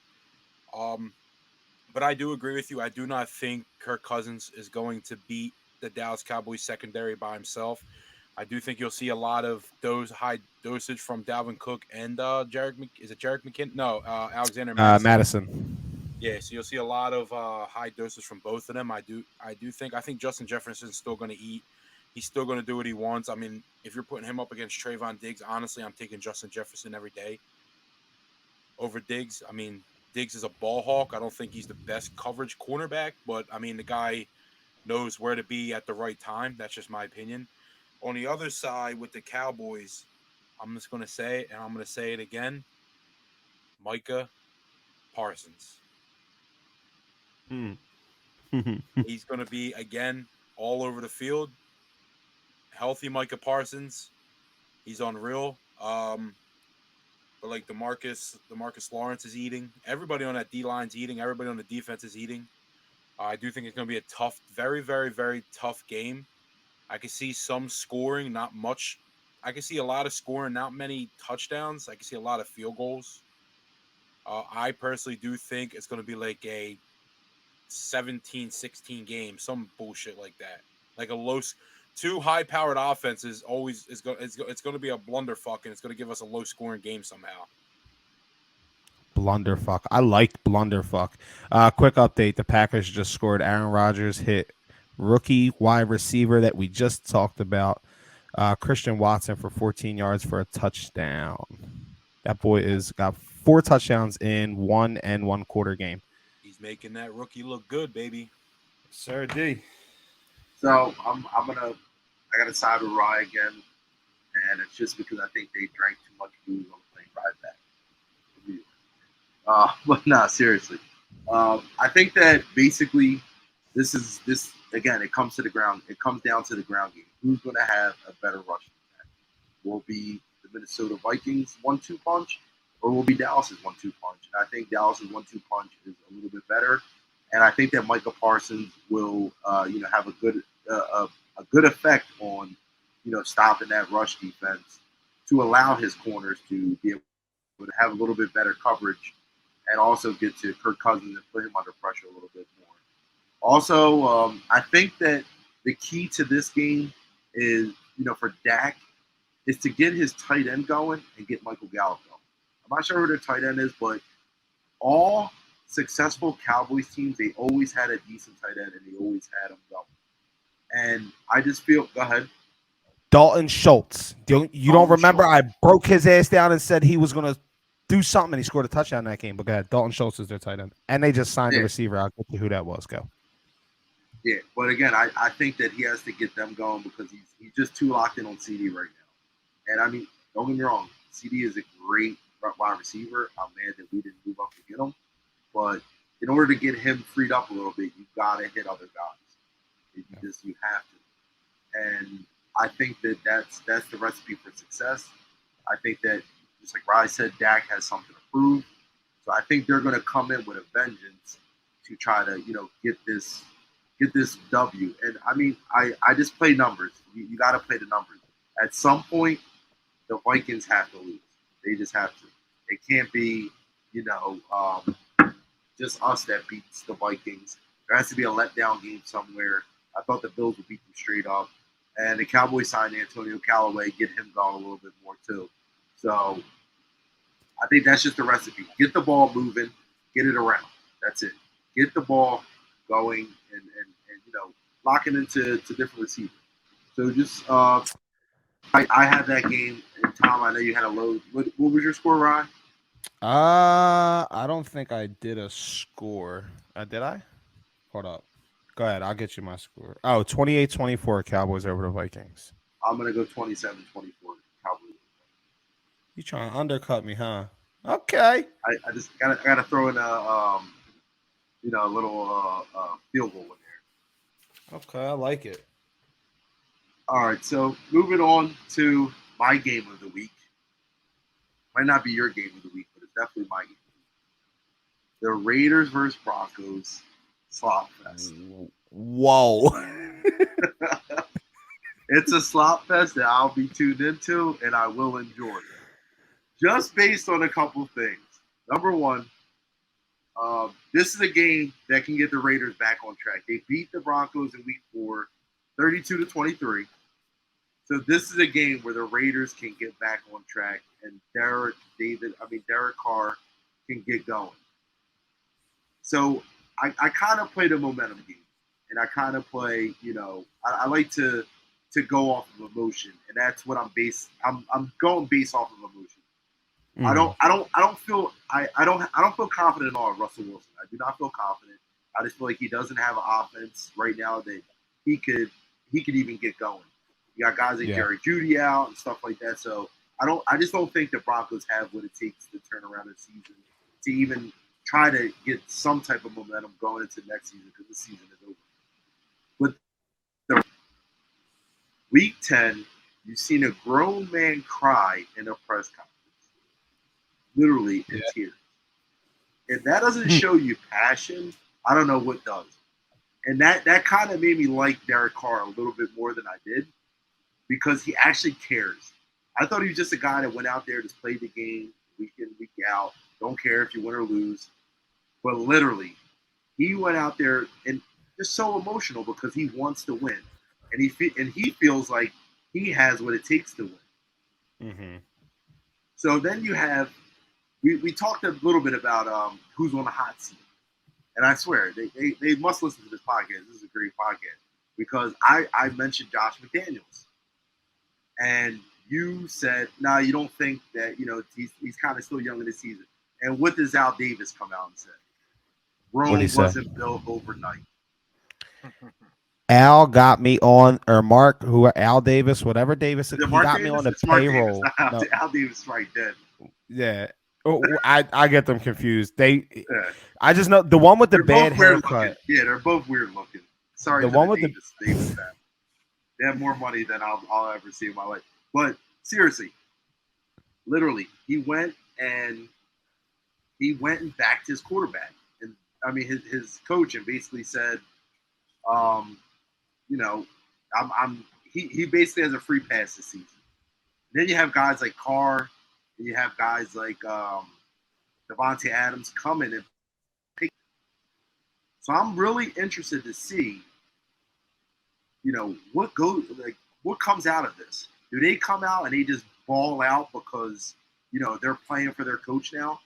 But I do agree with you. I do not think Kirk Cousins is going to beat the Dallas Cowboys secondary by himself. I do think you'll see a lot of those high dosage from Dalvin Cook and Alexander Madison. Madison. Yeah, so you'll see a lot of high doses from both of them. I think Justin Jefferson's still going to eat. He's still going to do what he wants. I mean, if you're putting him up against Trayvon Diggs, honestly, I'm taking Justin Jefferson every day over Diggs. I mean, Diggs is a ball hawk. I don't think he's the best coverage cornerback, but I mean, the guy knows where to be at the right time. That's just my opinion. On the other side with the Cowboys, I'm just going to say it, and I'm going to say it again, Micah Parsons. He's going to be, again, all over the field. Healthy Micah Parsons. He's unreal. But like Demarcus Lawrence is eating. Everybody on that D-line's eating. Everybody on the defense is eating. I do think it's going to be a tough, very, very, very tough game. I can see some scoring, not much. I can see a lot of scoring, not many touchdowns. I can see a lot of field goals. I personally do think it's going to be like a 17, 16 games, some bullshit like that. Like two high-powered offenses always it's going to be a blunderfuck, and it's going to give us a low-scoring game somehow. Blunderfuck. I liked blunderfuck. Quick update: the Packers just scored. Aaron Rodgers hit rookie wide receiver that we just talked about, Christian Watson, for 14 yards for a touchdown. That boy is got 4 touchdowns in 1 1/4 game. He's making that rookie look good, baby. Sir D. So I gotta side with Rye again, and it's just because I think they drank too much booze on the plane ride back. But nah, seriously. I think that basically this again. It comes to the ground. It comes down to the ground game. Who's going to have a better rushing attack? Will it be the Minnesota Vikings 1-2 punch, or will it be Dallas's 1-2 punch? And I think Dallas's 1-2 punch is a little bit better. And I think that Micah Parsons will, have a good effect on, stopping that rush defense to allow his corners to be able to have a little bit better coverage, and also get to Kirk Cousins and put him under pressure a little bit more. Also, I think that the key to this game is, for Dak, is to get his tight end going and get Michael Gallup going. I'm not sure who their tight end is, but all successful Cowboys teams, they always had a decent tight end, and they always had him going. And I just feel, go ahead. Dalton Schultz. You don't remember? Schultz. I broke his ass down and said he was going to do something, and he scored a touchdown in that game. But go ahead. Dalton Schultz is their tight end. And they just signed a receiver. I'll get to who that was. Go. Yeah, but again, I think that he has to get them going because he's just too locked in on CD right now. And I mean, don't get me wrong, CD is a great wide receiver. I'm mad that we didn't move up to get him. But in order to get him freed up a little bit, you've got to hit other guys. You have to. And I think that that's the recipe for success. I think that, just like Rai said, Dak has something to prove. So I think they're going to come in with a vengeance to try to, get this W. And I mean, I just play numbers. You got to play the numbers. At some point, the Vikings have to lose. They just have to. It can't be, just us that beats the Vikings. There has to be a letdown game somewhere. I thought the Bills would beat them straight up. And the Cowboys signed Antonio Callaway, get him going a little bit more too. So I think that's just the recipe. Get the ball moving, get it around. That's it. Get the ball going and lock it into different receivers. So just I had that game, and Tom, I know you had a low. What was your score, Ryan? I don't think I did a score. Did I? Hold up. Go ahead. I'll get you my score. Oh, 28-24 Cowboys over the Vikings. I'm going to go 27-24 Cowboys. You trying to undercut me, huh? Okay. I just gotta throw in a little field goal in there. Okay, I like it. All right, so moving on to my game of the week. Might not be your game of the week, but it's definitely my game. The Raiders versus Broncos slop fest. Whoa. It's a slop fest that I'll be tuned into and I will enjoy. Just based on a couple things. Number one, this is a game that can get the Raiders back on track. They beat the Broncos in week 4, 32-23. So this is a game where the Raiders can get back on track and Derrick Carr can get going. So I kind of play the momentum game. And I kind of play, I like to go off of emotion. And that's what I'm going based off of emotion. I don't feel confident at all in Russell Wilson. I do not feel confident. I just feel like he doesn't have an offense right now that he could even get going. You got guys like Jerry Jeudy out and stuff like that. So I just don't think the Broncos have what it takes to turn around the season to even try to get some type of momentum going into next season because the season is over. But week 10, you've seen a grown man cry in a press conference. Literally in tears. If that doesn't show you passion, I don't know what does. And that kind of made me like Derek Carr a little bit more than I did because he actually cares. I thought he was just a guy that went out there, just played the game week in, week out, don't care if you win or lose. But literally, he went out there and just so emotional because he wants to win, and he feels like he has what it takes to win. Mm-hmm. So then you have we talked a little bit about who's on the hot seat, and I swear they must listen to this podcast. This is a great podcast because I mentioned Josh McDaniels, and you said, "No, you don't think that he's kind of still young in the season." And what does Al Davis come out and say? Rome wasn't built overnight. Al got me on, or Mark, Al Davis, whatever Davis, he got me on the payroll. No. Al Davis right then. Yeah. I get them confused. I just know the one with the bad haircut. Yeah, they're both weird looking. Sorry, the one with Davis they have more money than I'll ever see in my life. But seriously, literally, he went and backed his quarterback, and I mean his coach, and basically said, he basically has a free pass this season. Then you have guys like Carr, and you have guys like Devontae Adams coming and pick. So I'm really interested to see, what comes out of this. Do they come out and they just ball out because they're playing for their coach now?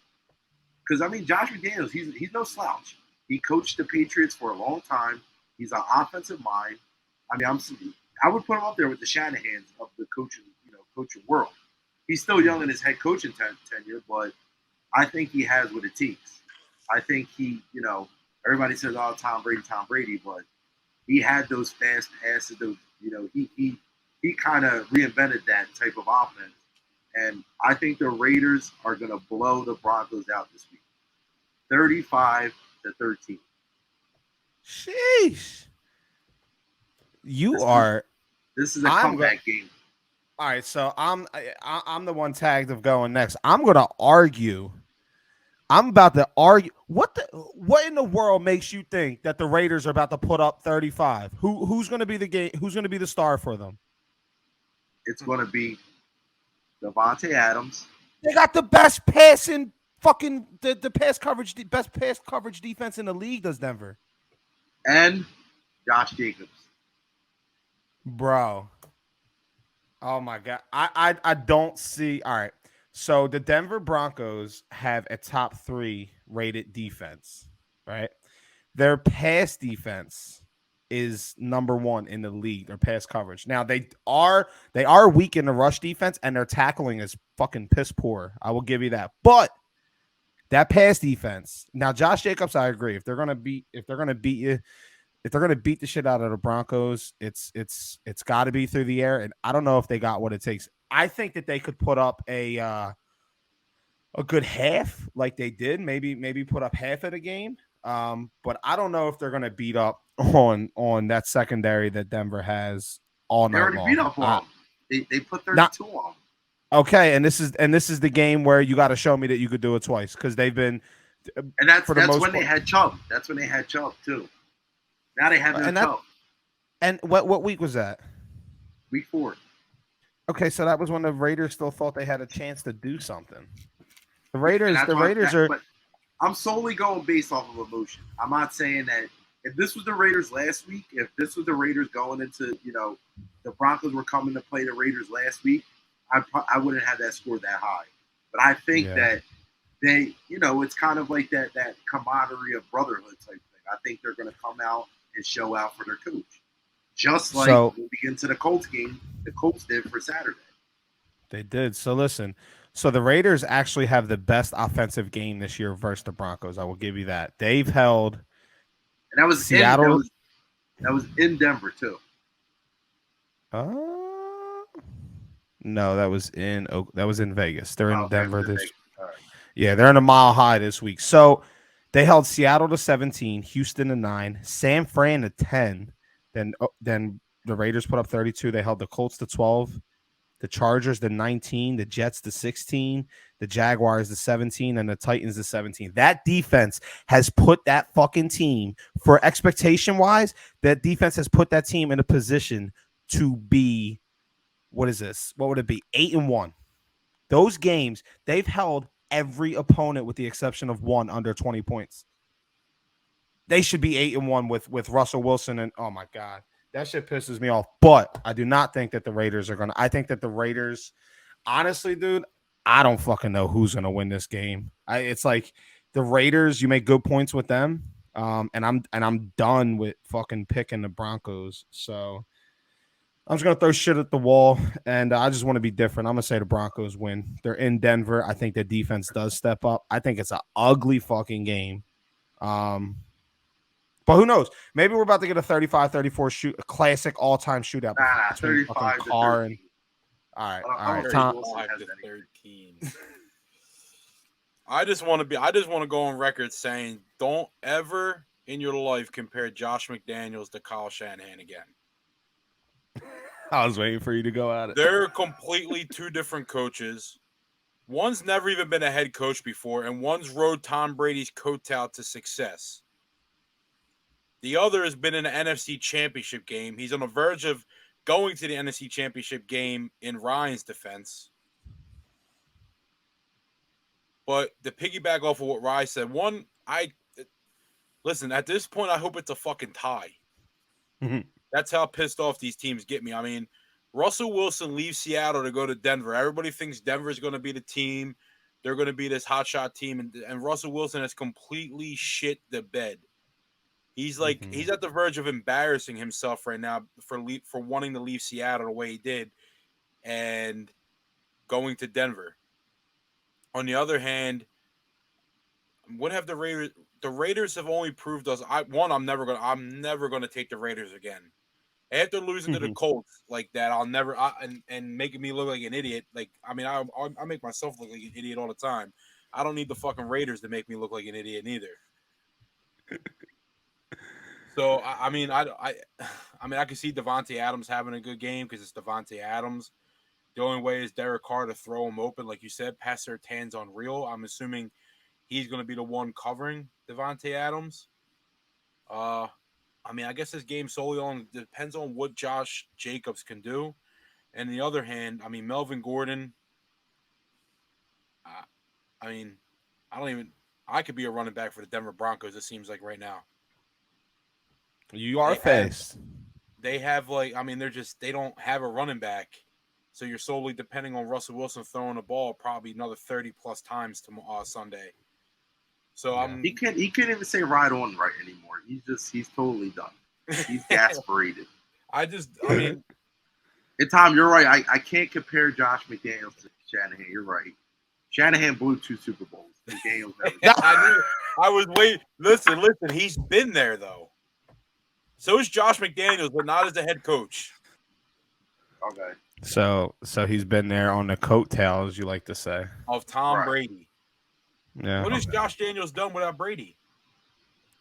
Because I mean, Josh McDaniels, he's no slouch. He coached the Patriots for a long time. He's an offensive mind. I mean, I would put him up there with the Shanahans of the coaching world. He's still young in his head coaching tenure, but I think he has what it takes. I think he, everybody says, "Oh, Tom Brady," but he had those fast passes. Those, he kind of reinvented that type of offense, and I think the Raiders are going to blow the Broncos out this week, 35-13. Sheesh. This is a comeback game. All right, so I'm the one tagged of going next. I'm gonna argue. I'm about to argue. What in the world makes you think that the Raiders are about to put up 35? Who's gonna be the game? Who's gonna be the star for them? It's gonna be Devontae Adams. They got the best passing fucking the pass coverage, the best pass coverage defense in the league. Does Denver and Josh Jacobs, bro? Oh my God. I don't see. All right. So the Denver Broncos have a top 3 rated defense, right? Their pass defense is number 1 in the league, their pass coverage. Now they are weak in the rush defense, and their tackling is fucking piss poor. I will give you that. But that pass defense. Now Josh Jacobs, I agree. If they're gonna beat you, if they're going to beat the shit out of the Broncos, it's got to be through the air, and I don't know if they got what it takes. I think that they could put up a good half, like they did, maybe put up half of the game. But I don't know if they're going to beat up on that secondary that Denver has all night long. They already beat up on them. They put 32 on them. Okay, and this is the game where you got to show me that you could do it twice, because they've been. And that's when they had Chubb. That's when they had Chubb too. Now they have no Chubb. And what week was that? Week 4. Okay, so that was when the Raiders still thought they had a chance to do something. The Raiders are. But I'm solely going based off of emotion. I'm not saying that if this was the Raiders last week, if this was the Raiders going into, the Broncos were coming to play the Raiders last week, I wouldn't have that score that high. But I think that they, it's kind of like that camaraderie of brotherhood type thing. I think they're going to come out and show out for their coach. Just like when we get into the Colts game, the Colts did for Saturday. They did. So listen, the Raiders actually have the best offensive game this year versus the Broncos. I will give you that. They've held and that was Seattle. That was in Denver too. No, that was in Vegas. They're in Denver this. Right. Yeah, they're in a mile high this week. So they held Seattle to 17, Houston to 9, San Fran to 10. Then the Raiders put up 32. They held the Colts to 12, the Chargers to 19, the Jets to 16, the Jaguars to 17, and the Titans to 17. That defense has put that fucking team, for expectation-wise, that defense has put that team in a position to be, what is this? What would it be? 8-1. Those games, they've held every opponent with the exception of one under 20 points. they should be 8-1 with Russell Wilson. And oh my God, that shit pisses me off. But I do not think that the Raiders are going to. I think that the Raiders, honestly, dude, I don't fucking know who's going to win this game. It's like the Raiders, you make good points with them. And I'm done with fucking picking the Broncos. So I'm just gonna throw shit at the wall, and I just want to be different. I'm gonna say the Broncos win. They're in Denver. I think the defense does step up. I think it's an ugly fucking game. But who knows? Maybe we're about to get a 35-34 shoot, a classic all-time shootout between 35 fucking to Carr 13. and all right, I all don't right. think Tom, Wilson has 13. I just want to go on record saying, don't ever in your life compare Josh McDaniels to Kyle Shanahan again. I was waiting for you to go at it. They're completely two different coaches. One's never even been a head coach before, and one's rode Tom Brady's coattail to success. The other has been in an NFC Championship game. He's on the verge of going to the NFC Championship game in Ryan's defense. But to piggyback off of what Ryan said, listen, at this point, I hope it's a fucking tie. That's how pissed off these teams get me. I mean, Russell Wilson leaves Seattle to go to Denver. Everybody thinks Denver is going to be the team. They're going to be this hotshot team. And Russell Wilson has completely shit the bed. He's like, he's at the verge of embarrassing himself right now for wanting to leave Seattle the way he did and going to Denver. On the other hand, what have the Raiders? The Raiders have only proved us. I'm never gonna take the Raiders again. After losing to the Colts like that, and making me look like an idiot. Like, I mean, I make myself look like an idiot all the time. I don't need the fucking Raiders to make me look like an idiot neither. So I mean, I can see Devontae Adams having a good game because it's Devontae Adams. The only way is Derek Carr to throw him open, like you said. Pass Surtain's unreal. I'm assuming he's going to be the one covering Devontae Adams. I mean, I guess this game solely depends on what Josh Jacobs can do. And on the other hand, I mean, Melvin Gordon. I could be a running back for the Denver Broncos. It seems like right now. You are faced. They have they don't have a running back. So you're solely depending on Russell Wilson throwing the ball probably another 30 plus times tomorrow Sunday. So he can't even say right on right anymore. He's totally done. He's exasperated. And Tom, you're right. I can't compare Josh McDaniels to Shanahan. You're right. Shanahan blew 2 Super Bowls. McDaniels I was waiting. Listen. He's been there though. So is Josh McDaniels, but not as a head coach. Okay. So he's been there on the coattails, you like to say, of Tom Brady. Yeah. What has Josh Daniels done without Brady?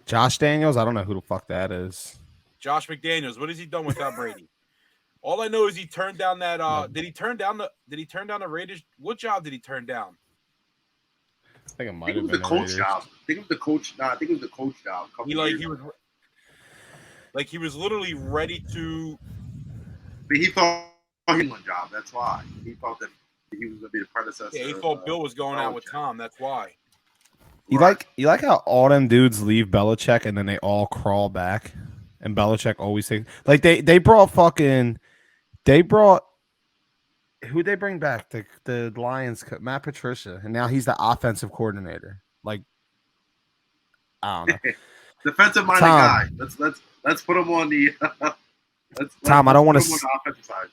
Josh Daniels? I don't know who the fuck that is. Josh McDaniels. What has he done without Brady? All I know is he turned down that. Did he turn down the Raiders? What job did he turn down? I think it might have been the coach job. I think it was the coach. No, I think it was the coach job. He was literally ready to. But he thought he won job. That's why he thought that he was going to be the predecessor. Yeah, he thought Bill was going out with Tom. That's why. You like how all them dudes leave Belichick and then they all crawl back, and Belichick always thinks like they brought who they bring back the Lions, Matt Patricia, and now he's the offensive coordinator. Like, I don't know. Defensive minded guy. Let's put him on the. Tom, I don't want to. Offensive side.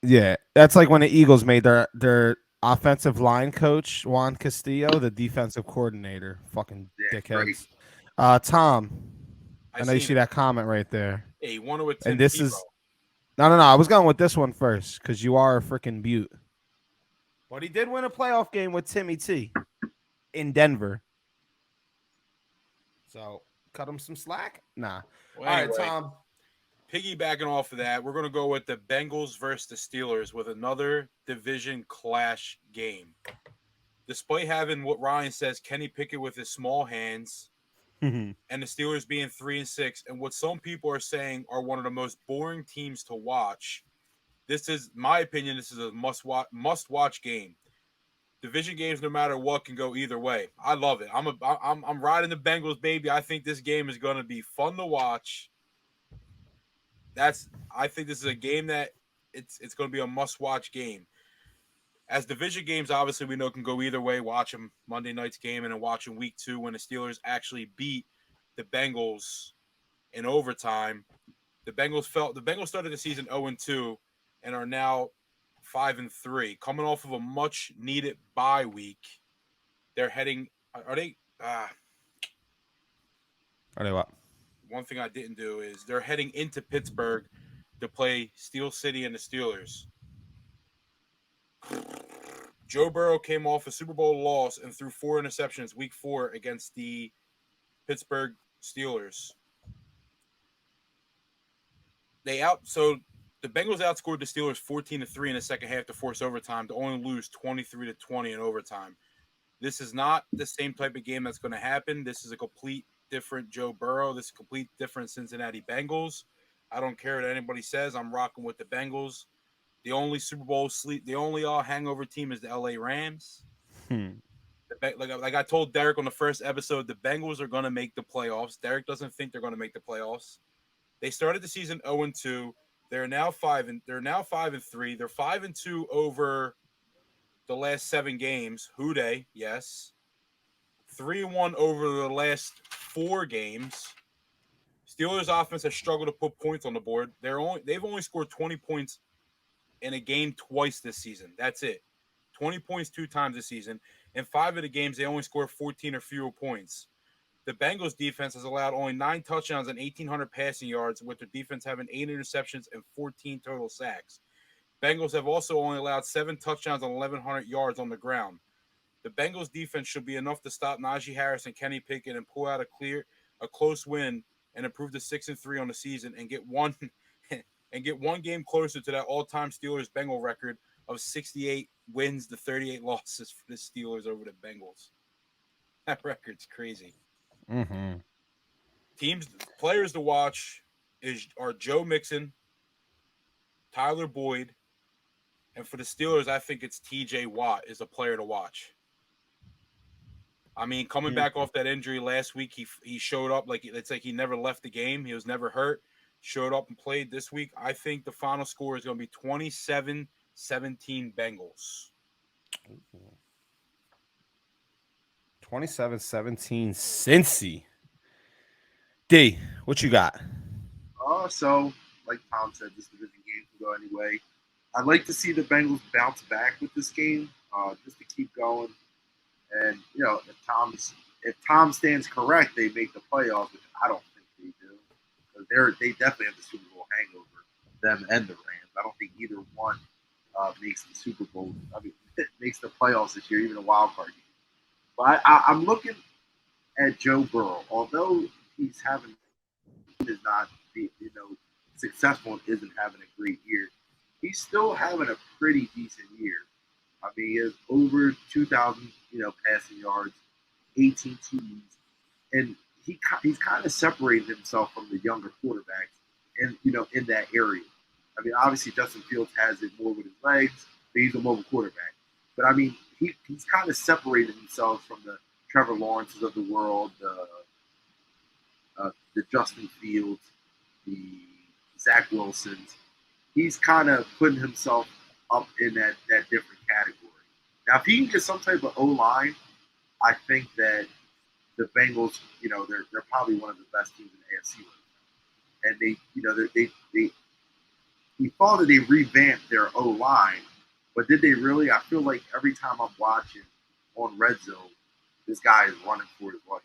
Yeah, that's like when the Eagles made their offensive line coach Juan Castillo the defensive coordinator. Fucking dickheads. Tom, I know you see that comment right there. Hey, he won it with Tim and this Tebow. is no. I was going with this one first because you are a freaking beaut. But he did win a playoff game with Timmy T in Denver. So cut him some slack. Nah. Well, All anyway, right, Tom. Piggybacking off of that, we're going to go with the Bengals versus the Steelers with another division clash game. Despite having what Ryan says, Kenny Pickett with his small hands, and the Steelers being 3-6, and what some people are saying are one of the most boring teams to watch. This is my opinion. This is a must watch game. Division games, no matter what, can go either way. I love it. I'm riding the Bengals, baby. I think this game is going to be fun to watch. I think this is a game that it's going to be a must-watch game. As division games, obviously, we know can go either way. Watch them Monday night's game and then watching week 2 when the Steelers actually beat the Bengals in overtime. The Bengals started the season 0-2 and are now 5-3, coming off of a much-needed bye week. They're heading. Are they what? One thing I didn't do is they're heading into Pittsburgh to play Steel City and the Steelers. Joe Burrow came off a Super Bowl loss and threw 4 interceptions week 4 against the Pittsburgh Steelers. So the Bengals outscored the Steelers 14-3 in the second half to force overtime to only lose 23-20 in overtime. This is not the same type of game that's going to happen. This is a complete different Joe Burrow. This is a complete different Cincinnati Bengals. I don't care what anybody says. I'm rocking with the Bengals. The only Super Bowl the only hangover team is the LA Rams. Like I told Derrick on the first episode, the Bengals are going to make the playoffs. Derrick doesn't think they're going to make the playoffs. They started the season 0-2. They're now 5-3. They're 5-2 over the last 7 games. Who they? Yes. 3-1 over the last 4 games. Steelers offense has struggled to put points on the board. They've only scored 20 points in a game twice this season. That's it. 20 points 2 times this season. In 5 of the games, they only scored 14 or fewer points. The Bengals defense has allowed only 9 touchdowns and 1,800 passing yards, with their defense having 8 interceptions and 14 total sacks. Bengals have also only allowed 7 touchdowns and 1,100 yards on the ground. The Bengals defense should be enough to stop Najee Harris and Kenny Pickett and pull out a close win and improve to 6-3 on the season and get one game closer to that all-time Steelers Bengal record of 68 wins to 38 losses for the Steelers over the Bengals. That record's crazy. Mm-hmm. Players to watch are Joe Mixon, Tyler Boyd, and for the Steelers, I think it's TJ Watt is a player to watch. I mean, coming back off that injury last week, he showed up it's like he never left the game. He was never hurt. Showed up and played this week. I think the final score is going to be 27-17 Bengals. 27-17 Cincy. D, what you got? So, like Tom said, this division game can go anyway. I'd like to see the Bengals bounce back with this game, just to keep going. And if Tom stands correct, they make the playoffs, which I don't think they do, because they definitely have the Super Bowl hangover, them and the Rams. I don't think either one makes the Super Bowl. I mean, makes the playoffs this year, even a wild card game. But I'm looking at Joe Burrow, although he's is not successful and isn't having a great year. He's still having a pretty decent year. I mean, he has over 2,000, passing yards, 18 TDs, and he's kind of separated himself from the younger quarterbacks, and in that area. I mean, obviously Justin Fields has it more with his legs, but he's a mobile quarterback. But I mean, he's kind of separated himself from the Trevor Lawrences of the world, the Justin Fields, the Zach Wilsons. He's kind of putting himself up in that different category. Now, if he can get some type of O-line, I think that the Bengals, they're probably one of the best teams in the AFC right now. And we thought that they revamped their O-line, but did they really? I feel like every time I'm watching on Red Zone, this guy is running for his life.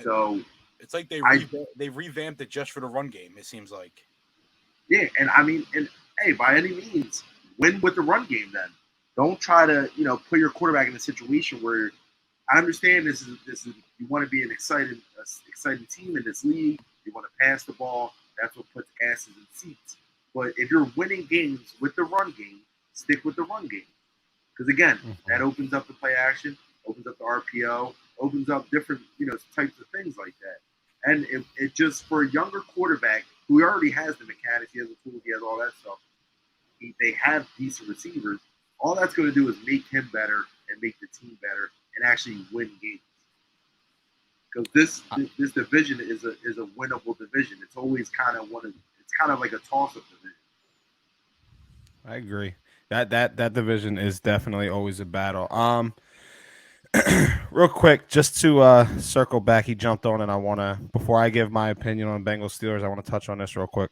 So it's like they revamped it just for the run game. It seems like. Yeah, and I mean, hey, by any means, win with the run game. Then don't try to put your quarterback in a situation where I understand this is you want to be an exciting team in this league. You want to pass the ball. That's what puts asses in seats. But if you're winning games with the run game, stick with the run game. Because again, that opens up the play action, opens up the RPO, opens up different types of things like that. And it just for a younger quarterback who already has the mechanics, he has the tools, he has all that stuff. They have decent receivers. all that's going to do is make him better and make the team better and actually win games. Because this division is a winnable division. It's always kind of it's kind of like a toss-up division. I agree. That division is definitely always a battle. Real quick, just to circle back, he jumped on, and I want to, before I give my opinion on Bengals Steelers, I want to touch on this real quick.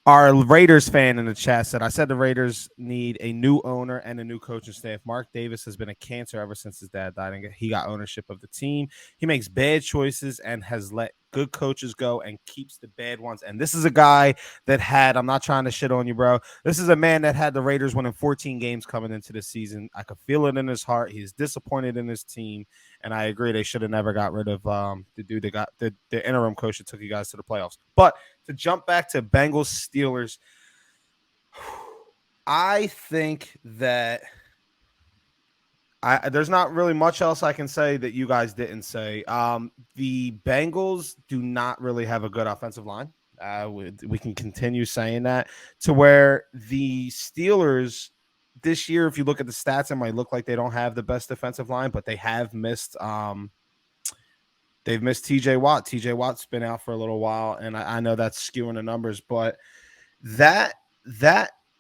Our Raiders fan in the chat said, I said the Raiders need a new owner and a new coaching staff. Mark Davis has been a cancer ever since his dad died, and he got ownership of the team. He makes bad choices and has let good coaches go and keeps the bad ones. And this is a guy that had, I'm not trying to shit on you, bro. This is a man that had the Raiders winning 14 games coming into the season. I could feel it in his heart. He's disappointed in his team. And I agree, they should have never got rid of the dude that got the interim coach that took you guys to the playoffs. But to jump back to Bengals Steelers, I think that there's not really much else I can say that you guys didn't say. The Bengals do not really have a good offensive line. We can continue saying that, to where the Steelers this year, if you look at the stats, it might look like they don't have the best defensive line, but they have missed they've missed TJ Watt. TJ Watt's been out for a little while, and I know that's skewing the numbers, but that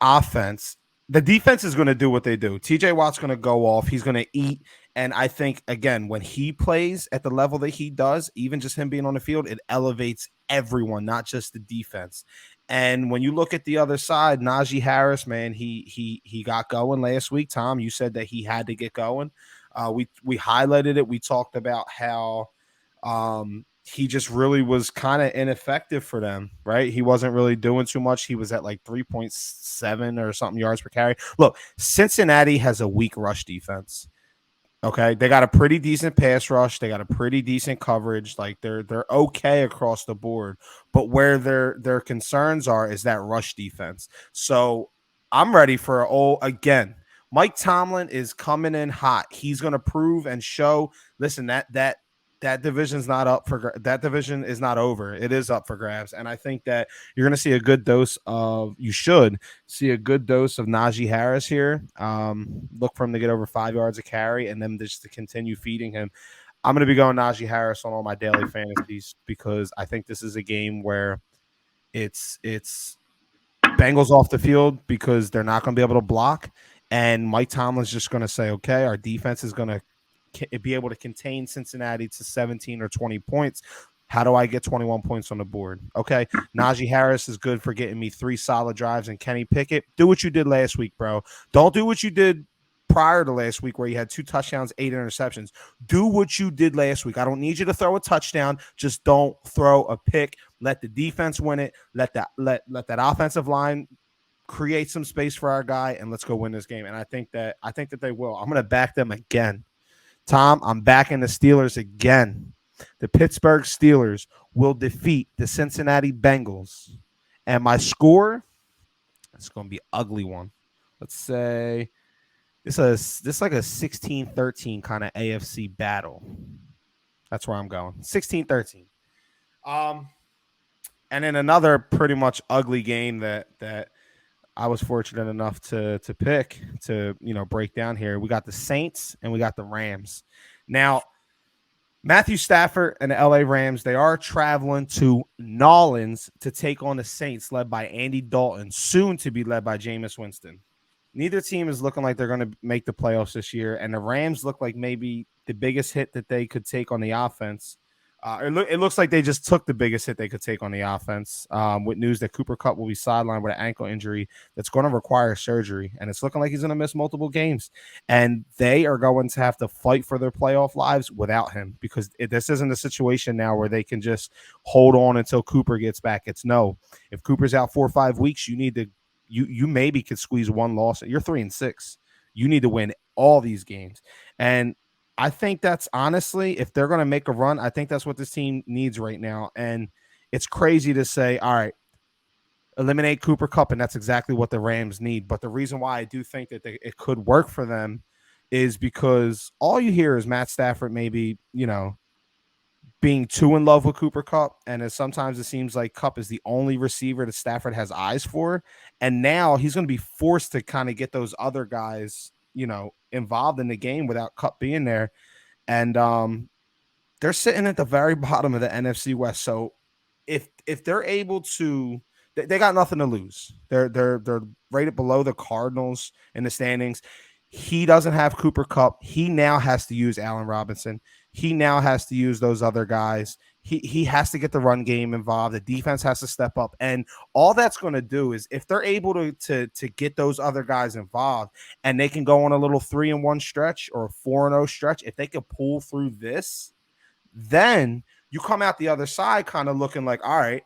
offense, the defense is going to do what they do. TJ Watt's going to go off. He's going to eat. And I think, again, when he plays at the level that he does, even just him being on the field, it elevates everyone, not just the defense. And when you look at the other side, Najee Harris, man, he got going last week. Tom, you said that he had to get going. We highlighted it. We talked about how he just really was kind of ineffective for them, right? He wasn't really doing too much. He was at like 3.7 or something yards per carry. Look, Cincinnati has a weak rush defense. Okay, they got a pretty decent pass rush. They got a pretty decent coverage. Like they're okay across the board. But where their concerns are is that rush defense. So I'm ready for again. Mike Tomlin is coming in hot. He's going to prove and show. Listen, that division's not up for that division is not over. It is up for grabs. And I think that you're going to see a good dose of, you should see a good dose of Najee Harris here. Look for him to get over 5 yards a carry and then just to continue feeding him. I'm going to be going Najee Harris on all my daily fantasies because I think this is a game where it's Bengals off the field because they're not going to be able to block. And Mike Tomlin's just going to say, okay, our defense is going to be able to contain Cincinnati to 17 or 20 points. How do I get 21 points on the board? Okay, Najee Harris is good for getting me 3 solid drives, and Kenny Pickett, do what you did last week, bro. Don't do what you did prior to last week where you had 2 touchdowns, 8 interceptions. Do what you did last week. I don't need you to throw a touchdown. Just don't throw a pick. Let the defense win it. Let that offensive line create some space for our guy, and let's go win this game. And I think that they will. I'm going to back them again. Tom, I'm backing the Steelers again. The Pittsburgh Steelers will defeat the Cincinnati Bengals. And my score, it's going to be an ugly one. Let's say this is like a 16-13 kind of AFC battle. That's where I'm going. 16-13. And then another pretty much ugly game that I was fortunate enough to pick to, break down here. We got the Saints and we got the Rams. Now, Matthew Stafford and the LA Rams, they are traveling to Nolans to take on the Saints led by Andy Dalton, soon to be led by Jameis Winston. Neither team is looking like they're going to make the playoffs this year, and the Rams look like maybe the biggest hit that they could take on the offense. It looks like they just took the biggest hit they could take on the offense with news that Cooper Kupp will be sidelined with an ankle injury that's going to require surgery. And it's looking like he's going to miss multiple games. And they are going to have to fight for their playoff lives without him because this isn't a situation now where they can just hold on until Cooper gets back. It's no. If Cooper's out 4 or 5 weeks, you need to you maybe could squeeze one loss. You're 3-6. You need to win all these games. And I think that's honestly, if they're going to make a run, I think that's what this team needs right now. And it's crazy to say, all right, eliminate Cooper Kupp, and that's exactly what the Rams need. But the reason why I do think that it could work for them is because all you hear is Matt Stafford maybe, being too in love with Cooper Kupp, and sometimes it seems like Kupp is the only receiver that Stafford has eyes for, and now he's going to be forced to kind of get those other guys, involved in the game without Kupp being there, and they're sitting at the very bottom of the NFC West. So if they're able to, they got nothing to lose. They're rated below the Cardinals in the standings. He doesn't have Cooper Kupp. He now has to use Allen Robinson. He now has to use those other guys. He has to get the run game involved. The defense has to step up. And all that's going to do is if they're able to get those other guys involved and they can go on a little 3-1 stretch or a 4-0 stretch, if they can pull through this, then you come out the other side kind of looking like, all right,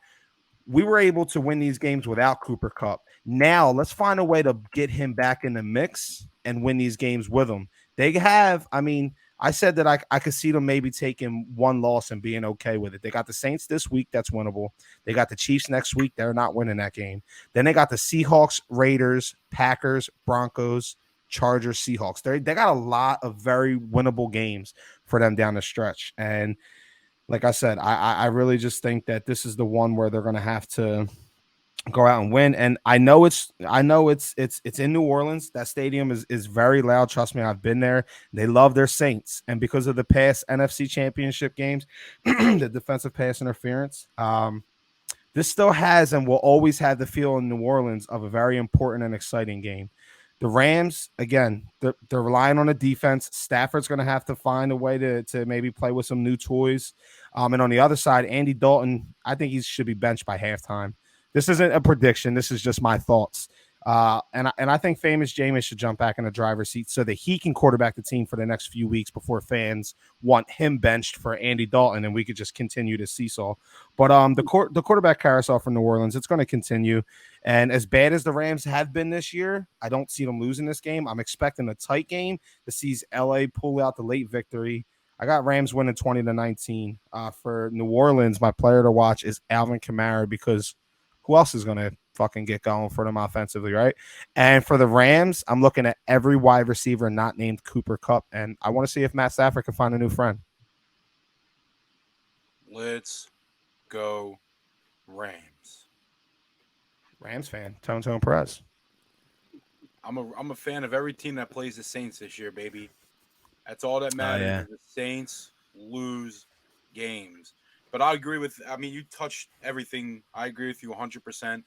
we were able to win these games without Cooper Kupp. Now let's find a way to get him back in the mix and win these games with him. They have, I said that I could see them maybe taking one loss and being okay with it. They got the Saints this week. That's winnable. They got the Chiefs next week. They're not winning that game. Then they got the Seahawks, Raiders, Packers, Broncos, Chargers, Seahawks. They got a lot of very winnable games for them down the stretch. And like I said, I really just think that this is the one where they're going to have to go out and win. And I know it's in New Orleans. That stadium is very loud. Trust me, I've been there. They love their Saints, and because of the past NFC Championship games, the defensive pass interference, this still has and will always have the feel in New Orleans of a very important and exciting game. The Rams, again, they're relying on the defense. Stafford's going to have to find a way to maybe play with some new toys. And on the other side, Andy Dalton, I think he should be benched by halftime. This isn't a prediction. This is just my thoughts. And I think Famous Jameis should jump back in the driver's seat so that he can quarterback the team for the next few weeks before fans want him benched for Andy Dalton, and we could just continue to seesaw. But the quarterback carousel for New Orleans, it's going to continue. And as bad as the Rams have been this year, I don't see them losing this game. I'm expecting a tight game that sees LA pull out the late victory. I got Rams winning 20-19. For New Orleans, my player to watch is Alvin Kamara, because who else is going to fucking get going for them offensively, right? And for the Rams, I'm looking at every wide receiver not named Cooper Kupp, and I want to see if Matt Stafford can find a new friend. Let's go Rams. Rams fan, Tone Perez. I'm a fan of every team that plays the Saints this year, baby. That's all that matters. Yeah. The Saints lose games. But I agree with, you touched everything. I agree with you 100%.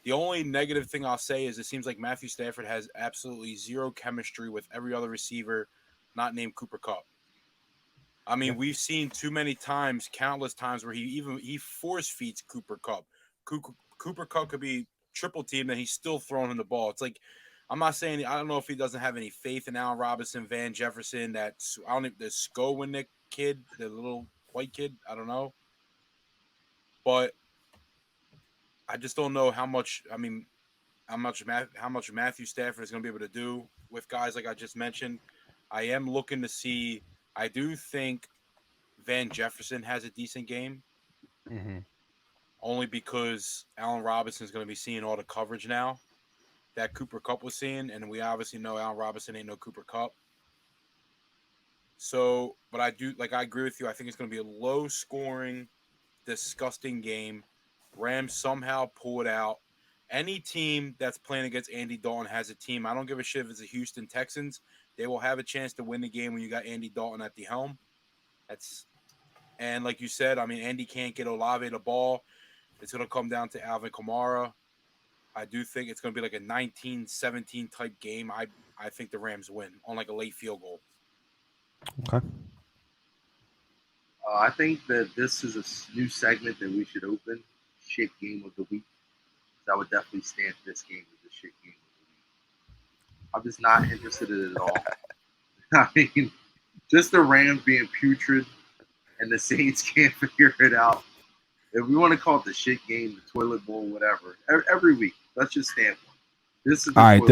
The only negative thing I'll say is it seems like Matthew Stafford has absolutely zero chemistry with every other receiver not named Cooper Kupp. We've seen too many times, countless times, where he force feeds Cooper Kupp. Cooper Kupp could be triple teamed and he's still throwing him the ball. It's like, I don't know if he doesn't have any faith in Allen Robinson, Van Jefferson, the Skowinick kid, the little white kid. I don't know. But I just don't know how much Matthew Stafford is going to be able to do with guys like I just mentioned. I am looking to see. I do think Van Jefferson has a decent game, only because Allen Robinson is going to be seeing all the coverage now that Cooper Kupp was seeing, and we obviously know Allen Robinson ain't no Cooper Kupp. So, but I agree with you. I think it's going to be a low-scoring, disgusting game. Rams somehow pull it out. Any team that's playing against Andy Dalton has a team. I don't give a shit if it's the Houston Texans. They will have a chance to win the game when you got Andy Dalton at the helm. And like you said, Andy can't get Olave the ball. It's going to come down to Alvin Kamara. I do think it's going to be like a 19-17 type game. I think the Rams win on like a late field goal. Okay. I think that this is a new segment that we should open. Shit game of the week. So I would definitely stamp this game as the shit game of the week. I'm just not interested in it at all. Just the Rams being putrid and the Saints can't figure it out. If we want to call it the shit game, the toilet bowl, whatever, every week, let's just stamp one. This is the all right.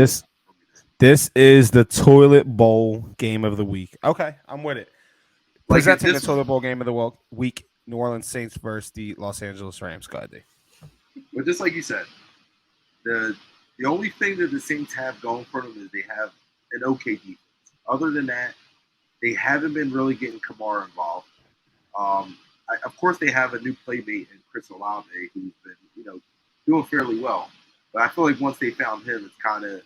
This is the toilet bowl game of the week. Okay, I'm with it. Presenting the toilet bowl game of the week: New Orleans Saints versus the Los Angeles Rams. Go ahead, Dave. But just like you said, the only thing that the Saints have going for them is they have an okay defense. Other than that, they haven't been really getting Kamara involved. of course, they have a new playmate in Chris Olave, who's been, doing fairly well. But I feel like once they found him, it's kind of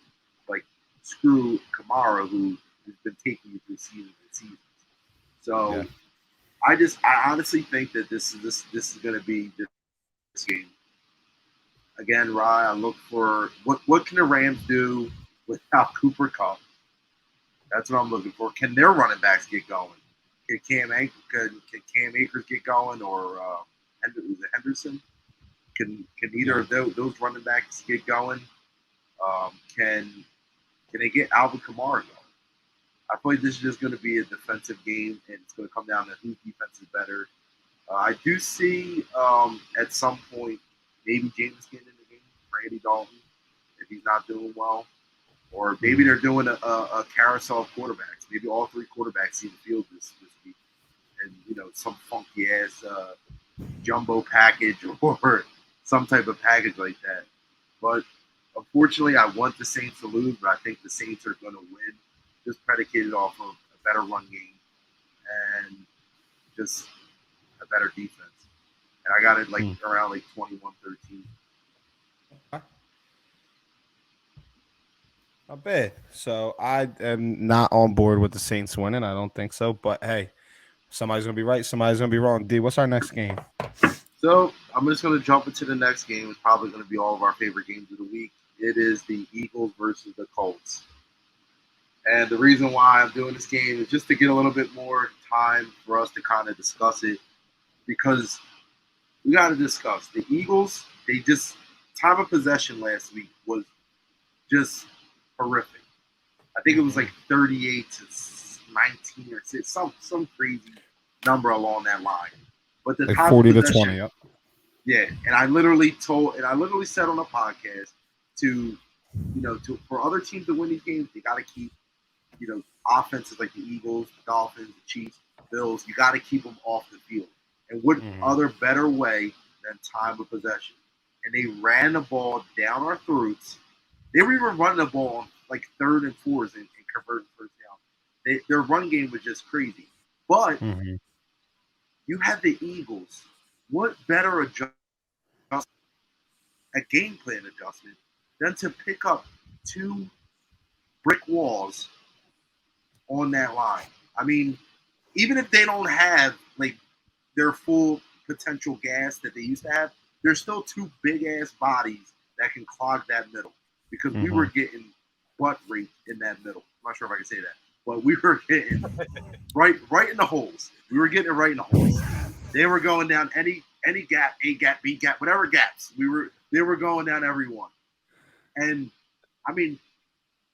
like screw Kamara, who has been taking you through seasons and seasons. So Yeah. I honestly think that this is going to be this game. Again, Ryan, I look for what can the Rams do without Cooper Kupp? That's what I'm looking for. Can their running backs get going? Can Cam Akers get going, or is it Henderson? Can either of those running backs get going? Can they get Alvin Kamara going? I feel like this is just going to be a defensive game, and it's going to come down to whose defense is better. I do see at some point maybe James getting in the game, Randy Dalton, if he's not doing well. Or maybe they're doing a carousel of quarterbacks. Maybe all three quarterbacks see the field this week. And, some funky-ass jumbo package or some type of package like that. But unfortunately, I want the Saints to lose, but I think the Saints are going to win, just predicated off of a better run game and just a better defense. And I got it around 21-13. Not bad. So I am not on board with the Saints winning. I don't think so. But hey, somebody's gonna be right. Somebody's gonna be wrong. D, what's our next game? So I'm just gonna jump into the next game. It's probably gonna be all of our favorite games of the week. It is the Eagles versus the Colts. And the reason why I'm doing this game is just to get a little bit more time for us to kind of discuss it, because we got to discuss the Eagles. They just time of possession last week was just horrific. I think it was 38 to 19 or 6, some crazy number along that line. But the time 40 of to possession, 20. Yep. yeah. And I literally said on a podcast for other teams to win these games, they got to keep, offenses like the Eagles, the Dolphins, the Chiefs, Bills. You got to keep them off the field. And what other better way than time of possession? And they ran the ball down our throats. They were even running the ball on 3rd and 4s and converting first down. Their run game was just crazy. But you have the Eagles. What better a game plan adjustment than to pick up 2 brick walls on that line? I mean, even if they don't have their full potential gas that they used to have, there's still 2 big ass bodies that can clog that middle, because we were getting butt raped in that middle. I'm not sure if I can say that, but we were getting right in the holes. We were getting it right in the holes. They were going down any gap, A gap, B gap, whatever gaps. They were going down every one. And I mean,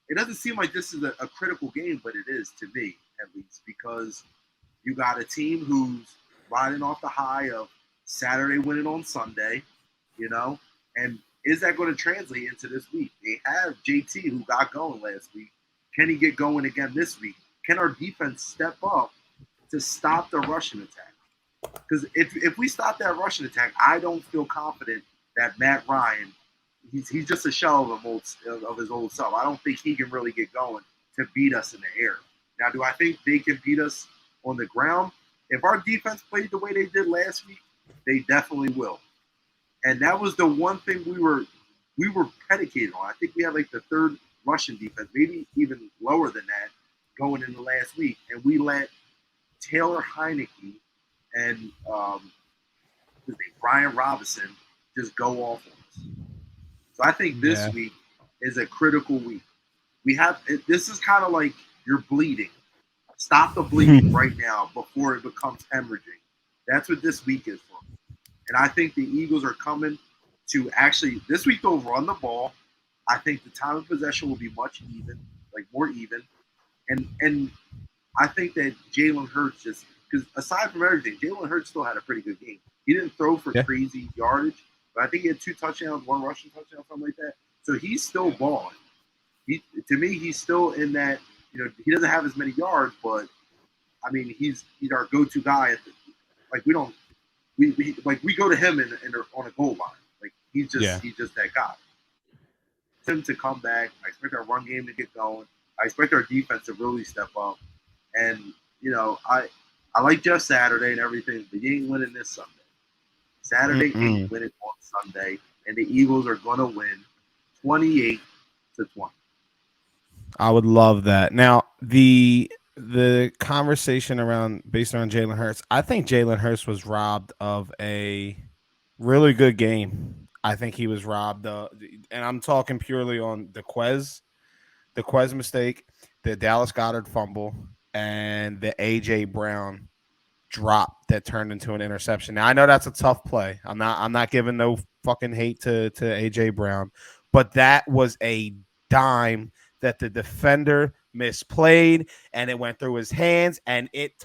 it doesn't seem like this is a critical game, but it is to me, at least, because you got a team who's riding off the high of Saturday winning on Sunday, and is that going to translate into this week? They have JT, who got going last week. Can he get going again this week? Can our defense step up to stop the rushing attack? Because if we stop that rushing attack, I don't feel confident that Matt Ryan, he's just a shell of his old self. I don't think he can really get going to beat us in the air. Now, do I think they can beat us on the ground? If our defense played the way they did last week, they definitely will. And that was the one thing we were predicated on. I think we had the 3rd rushing defense, maybe even lower than that, going into last week. And we let Taylor Heineke and Brian Robinson just go off on us. So I think this week is a critical week. This is kind of like you're bleeding. Stop the bleeding right now before it becomes hemorrhaging. That's what this week is for. And I think the Eagles are coming to actually, this week they'll run the ball. I think the time of possession will be much even, more even. And I think that Jalen Hurts because aside from everything, Jalen Hurts still had a pretty good game. He didn't throw for crazy yardage, but I think he had 2 touchdowns, 1 rushing touchdown, something like that. So he's still balling. To me, he's still in that, he doesn't have as many yards, but I mean, he's our go-to guy. We go to him on a goal line. He's just that guy. Him to come back. I expect our run game to get going. I expect our defense to really step up. And I like Jeff Saturday and everything, but you ain't winning this Sunday. Saturday ain't winning on Sunday, and the Eagles are gonna win 28-20. I would love that. Now, the conversation based around Jalen Hurts, I think Jalen Hurts was robbed of a really good game. I think he was robbed, and I'm talking purely on the Quez mistake, the Dallas Goedert fumble, and the AJ Brown drop that turned into an interception. Now I know that's a tough play. I'm not giving no fucking hate to AJ Brown, but that was a dime that the defender misplayed and it went through his hands and it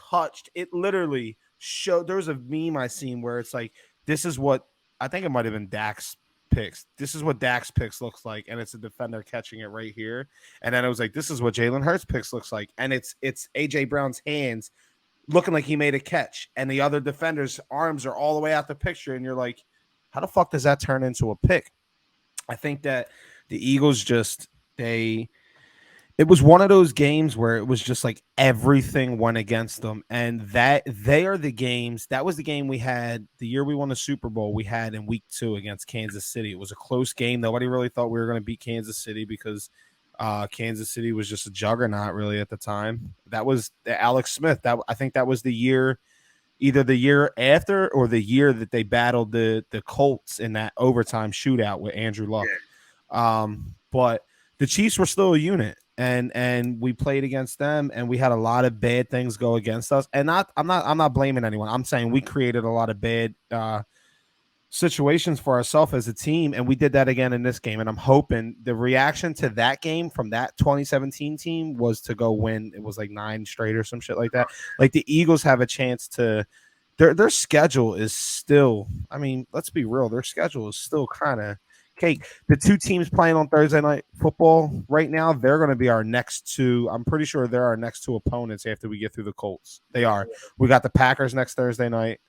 literally showed. There was a meme I seen where it's like, this is what I think it might have been Dak's picks. This is what Dak's picks looks like, and it's a defender catching it right here. And then it was like, this is what Jalen Hurts picks looks like, and it's AJ Brown's hands looking like he made a catch, and the other defender's arms are all the way out the picture, and you're like, how the fuck does that turn into a pick? I think that the Eagles it was one of those games where it was just like everything went against them, and that was the game we had the year we won the Super Bowl. We had in week 2 against Kansas City. It was a close game. Nobody really thought we were going to beat Kansas City because Kansas City was just a juggernaut really at the time. That was Alex Smith. I think that was the year, either the year after or the year that they battled the Colts in that overtime shootout with Andrew Luck. Yeah. But the Chiefs were still a unit, and we played against them, and we had a lot of bad things go against us. And I'm not blaming anyone. I'm saying we created a lot of bad situations for ourselves as a team, and we did that again in this game. And I'm hoping the reaction to that game from that 2017 team was to go win. It was like 9 straight or some shit like that. Like the Eagles have a chance to. Their schedule is still. I mean, let's be real. Their schedule is still kind of cake. The 2 teams playing on Thursday Night Football right now, they're going to be our next 2. I'm pretty sure they're our next 2 opponents after we get through the Colts. They are. We got the Packers next Thursday night.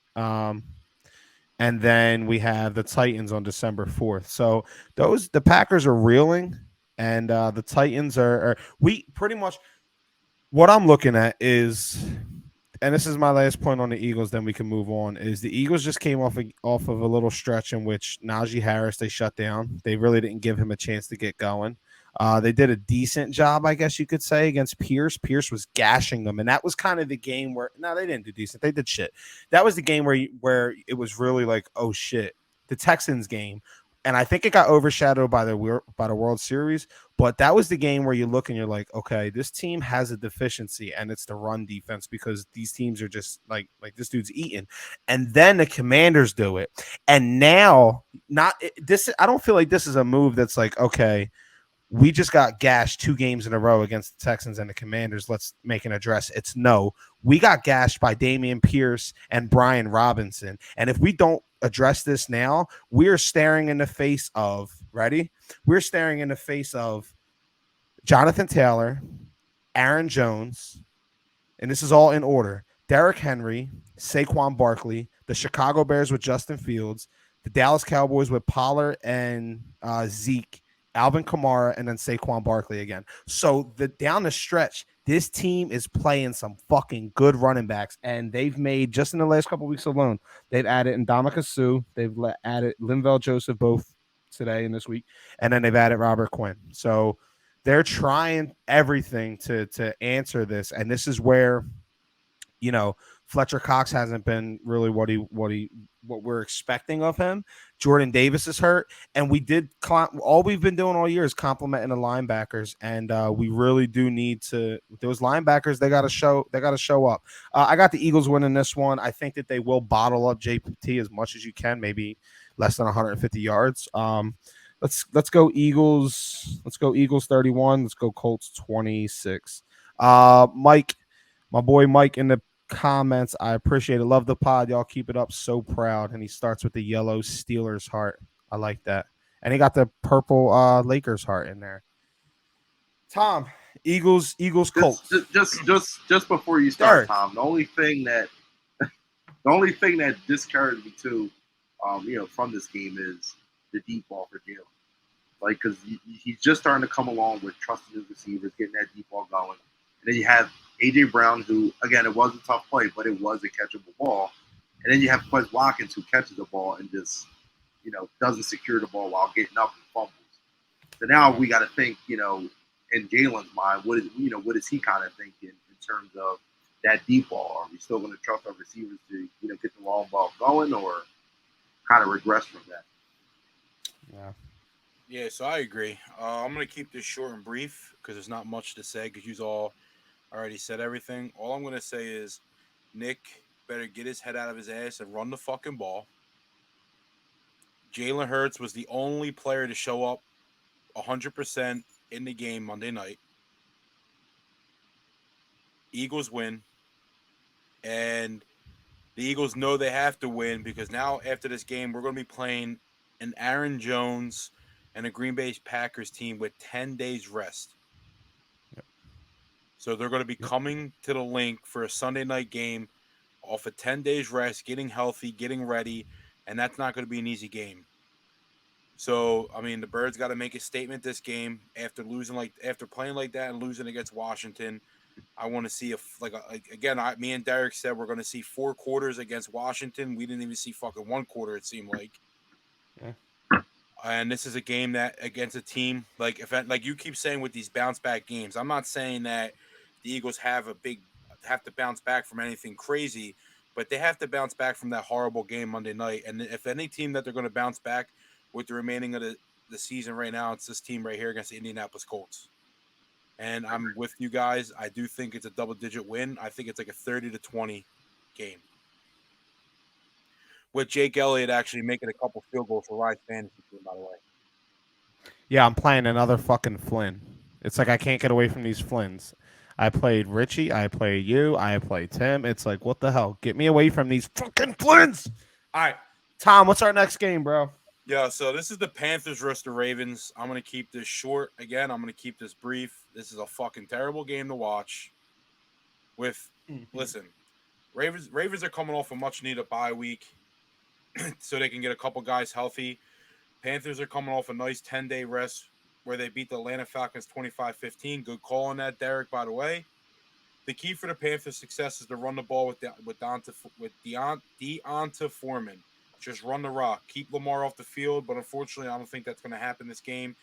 And then we have the Titans on December 4th. So the Packers are reeling, and the Titans are we pretty much what I'm looking at is, and this is my last point on the Eagles, then we can move on, is the Eagles just came off of a little stretch in which Najee Harris, they shut down. They really didn't give him a chance to get going. They did a decent job, I guess you could say, against Pierce. Pierce was gashing them, and that was kind of the game where they didn't do decent. They did shit. That was the game where it was really like, oh shit, the Texans game, and I think it got overshadowed by the World Series. But that was the game where you look and you're like, okay, this team has a deficiency, and it's the run defense, because these teams are just like this dude's eating, and then the Commanders do it, and now I don't feel like this is a move that's like, okay, we just got gashed 2 games in a row against the Texans and the Commanders. Let's make an address. It's no. We got gashed by Dameon Pierce and Brian Robinson. And if we don't address this now, we're staring in the face of, ready? We're staring in the face of Jonathan Taylor, Aaron Jones, and this is all in order, Derrick Henry, Saquon Barkley, the Chicago Bears with Justin Fields, the Dallas Cowboys with Pollard and Zeke, Alvin Kamara, and then Saquon Barkley again. So down the stretch, this team is playing some fucking good running backs, and they've made, just in the last couple of weeks alone, they've added Ndamukong Suh, they've added Linval Joseph both today and this week, and then they've added Robert Quinn. So they're trying everything to answer this, and this is where, Fletcher Cox hasn't been really what we're expecting of him. Jordan Davis is hurt, and all we've been doing all year is complimenting the linebackers, and we really do need to. Those linebackers, they got to show up. I got the Eagles winning this one. I think that they will bottle up JPT as much as you can, maybe less than 150 yards. Let's go Eagles. Let's go Eagles 31. Let's go Colts 26. Mike, my boy Mike in the comments, I appreciate it. Love the pod. Y'all keep it up. So proud. And he starts with the yellow Steelers heart. I like that. And he got the purple Lakers heart in there. Tom, Eagles, Colts. Just before you start, Tom, the only thing that discouraged me too, from this game is the deep ball for Jalen. Like, because he's just starting to come along with trusting his receivers, getting that deep ball going. And then you have A.J. Brown, who, again, it was a tough play, but it was a catchable ball. And then you have Quez Watkins, who catches the ball and just, doesn't secure the ball while getting up and fumbles. So now we got to think, in Jalen's mind, what is he kind of thinking in terms of that deep ball? Are we still going to trust our receivers to, get the long ball going, or kind of regress from that? Yeah. Yeah, so I agree. I'm going to keep this short and brief because there's not much to say because you all already said everything. All I'm going to say is Nick better get his head out of his ass and run the fucking ball. Jalen Hurts was the only player to show up 100% in the game Monday night. Eagles win. And the Eagles know they have to win because now after this game, we're going to be playing an Aaron Jones and a Green Bay Packers team with 10 days rest. Yep. So they're going to be coming to the link for a Sunday night game off of 10 days rest, getting healthy, getting ready, and that's not going to be an easy game. So, I mean, the Birds got to make a statement this game after playing like that and losing against Washington. I want to see me and Derrick said we're going to see 4 quarters against Washington. We didn't even see fucking 1 quarter, it seemed like. Yeah. And this is a game that against a team like you keep saying with these bounce back games. I'm not saying that the Eagles have to bounce back from anything crazy, but they have to bounce back from that horrible game Monday night. And if any team that they're going to bounce back with the remaining of the season right now, it's this team right here against the Indianapolis Colts. And I'm with you guys. I do think it's a double-digit win. I think it's like a 30-20 game. With Jake Elliott actually making a couple field goals for Ryan's fantasy team, by the way. Yeah, I'm playing another fucking Flynn. It's like I can't get away from these Flynns. I played Richie. I played you. I played Tim. It's like, what the hell? Get me away from these fucking Flynns. All right. Tom, what's our next game, bro? Yeah, so this is the Panthers versus the Ravens. I'm going to keep this short. Again, I'm going to keep this brief. This is a fucking terrible game to watch. Listen, Ravens are coming off a much-needed bye week so they can get a couple guys healthy. Panthers are coming off a nice 10-day rest where they beat the Atlanta Falcons 25-15. Good call on that, Derrick, by the way. The key for the Panthers' success is to run the ball with Deonta Foreman. Just run the rock. Keep Lamar off the field, but unfortunately, I don't think that's going to happen this game.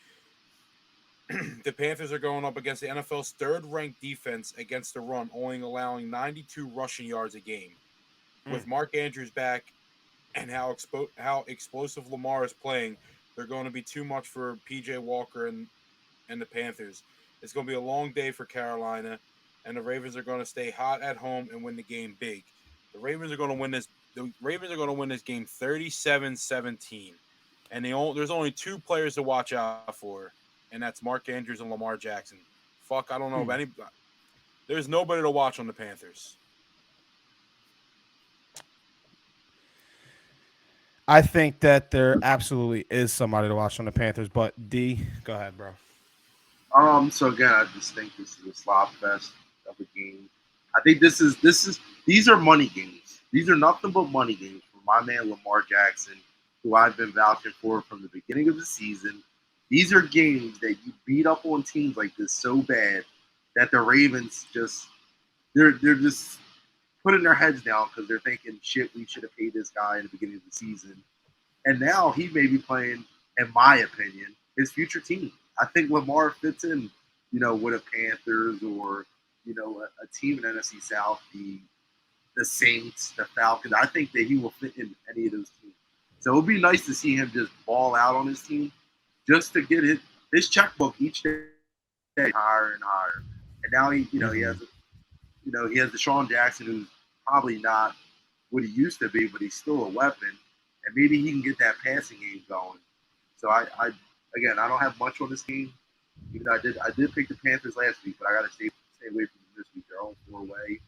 The Panthers are going up against the NFL's third-ranked defense against the run, only allowing 92 rushing yards a game. With Mark Andrews back and how explosive Lamar is playing, they're going to be too much for P.J. Walker and the Panthers. It's going to be a long day for Carolina, and the Ravens are going to stay hot at home and win the game big. The Ravens are going to win this game 37-17. And there's only 2 players to watch out for, and that's Mark Andrews and Lamar Jackson. I don't know if there's nobody to watch on the Panthers. I think that there absolutely is somebody to watch on the Panthers, but D, go ahead, bro. So again, I just think this is a slop fest of a game. I think these are money games. These are nothing but money games for my man Lamar Jackson, who I've been vouching for from the beginning of the season. These are games that you beat up on teams like this so bad that the Ravens they're just putting their heads down because they're thinking, shit, we should have paid this guy in the beginning of the season. And now he may be playing, in my opinion, his future team. I think Lamar fits in, with a Panthers or, a team in NFC South, the Saints, the Falcons. I think that he will fit in any of those teams. So it would be nice to see him just ball out on his team just to get his checkbook each day higher and higher. And now he has Deshaun Jackson, who's probably not what he used to be, but he's still a weapon. And maybe he can get that passing game going. So I don't have much on this game. Even though I did pick the Panthers last week, but I got to stay away from them this week. They're on 4-way,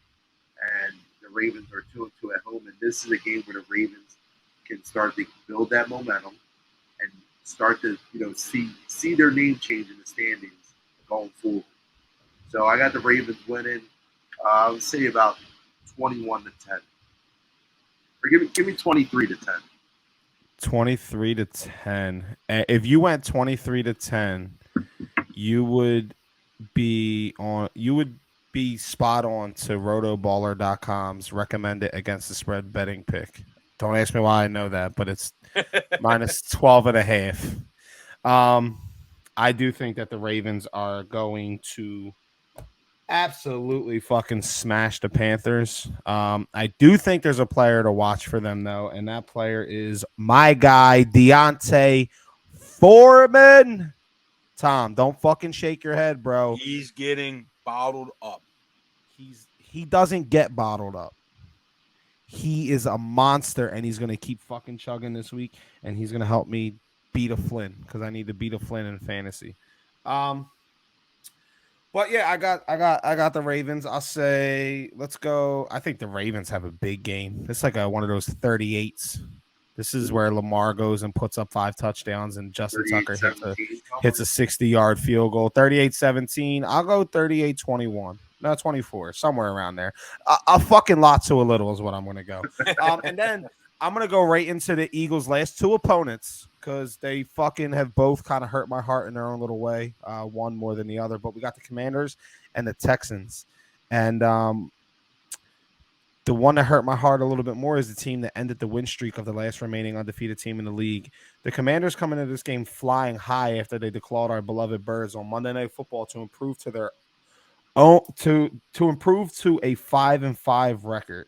and the Ravens are 2-2 at home. And this is a game where the Ravens can start to build that momentum and start to see their name change in the standings going forward. So I got the Ravens winning. I would say about 21-10. Or give me 23-10. 23-10. If you went 23-10, you would be be spot on to rotoballer.com's recommended against the spread betting pick. Don't ask me why I know that, but it's minus 12.5. I do think that the Ravens are going to absolutely fucking smash the Panthers. I do think there's a player to watch for them though, and that player is my guy Deontay Foreman. Tom, don't fucking shake your head, bro. He's getting bottled up. He doesn't get bottled up. He is a monster, and he's gonna keep fucking chugging this week, and he's gonna help me beat a Flynn because I need to beat a Flynn in fantasy. But yeah, I got the Ravens. I'll say let's go. I think the Ravens have a big game. It's like one of those 38s. This is where Lamar goes and puts up 5 touchdowns, and Justin Tucker hits a 60-yard field goal. 38-17. I'll go 38-21. No, 24, somewhere around there. A fucking lot to a little is what I'm going to go. And then I'm going to go right into the Eagles' last 2 opponents because they fucking have both kind of hurt my heart in their own little way, one more than the other. But we got the Commanders and the Texans. And the one that hurt my heart a little bit more is the team that ended the win streak of the last remaining undefeated team in the league. The Commanders coming into this game flying high after they declawed our beloved Birds on Monday Night Football to improve to their own to improve to a 5-5 record.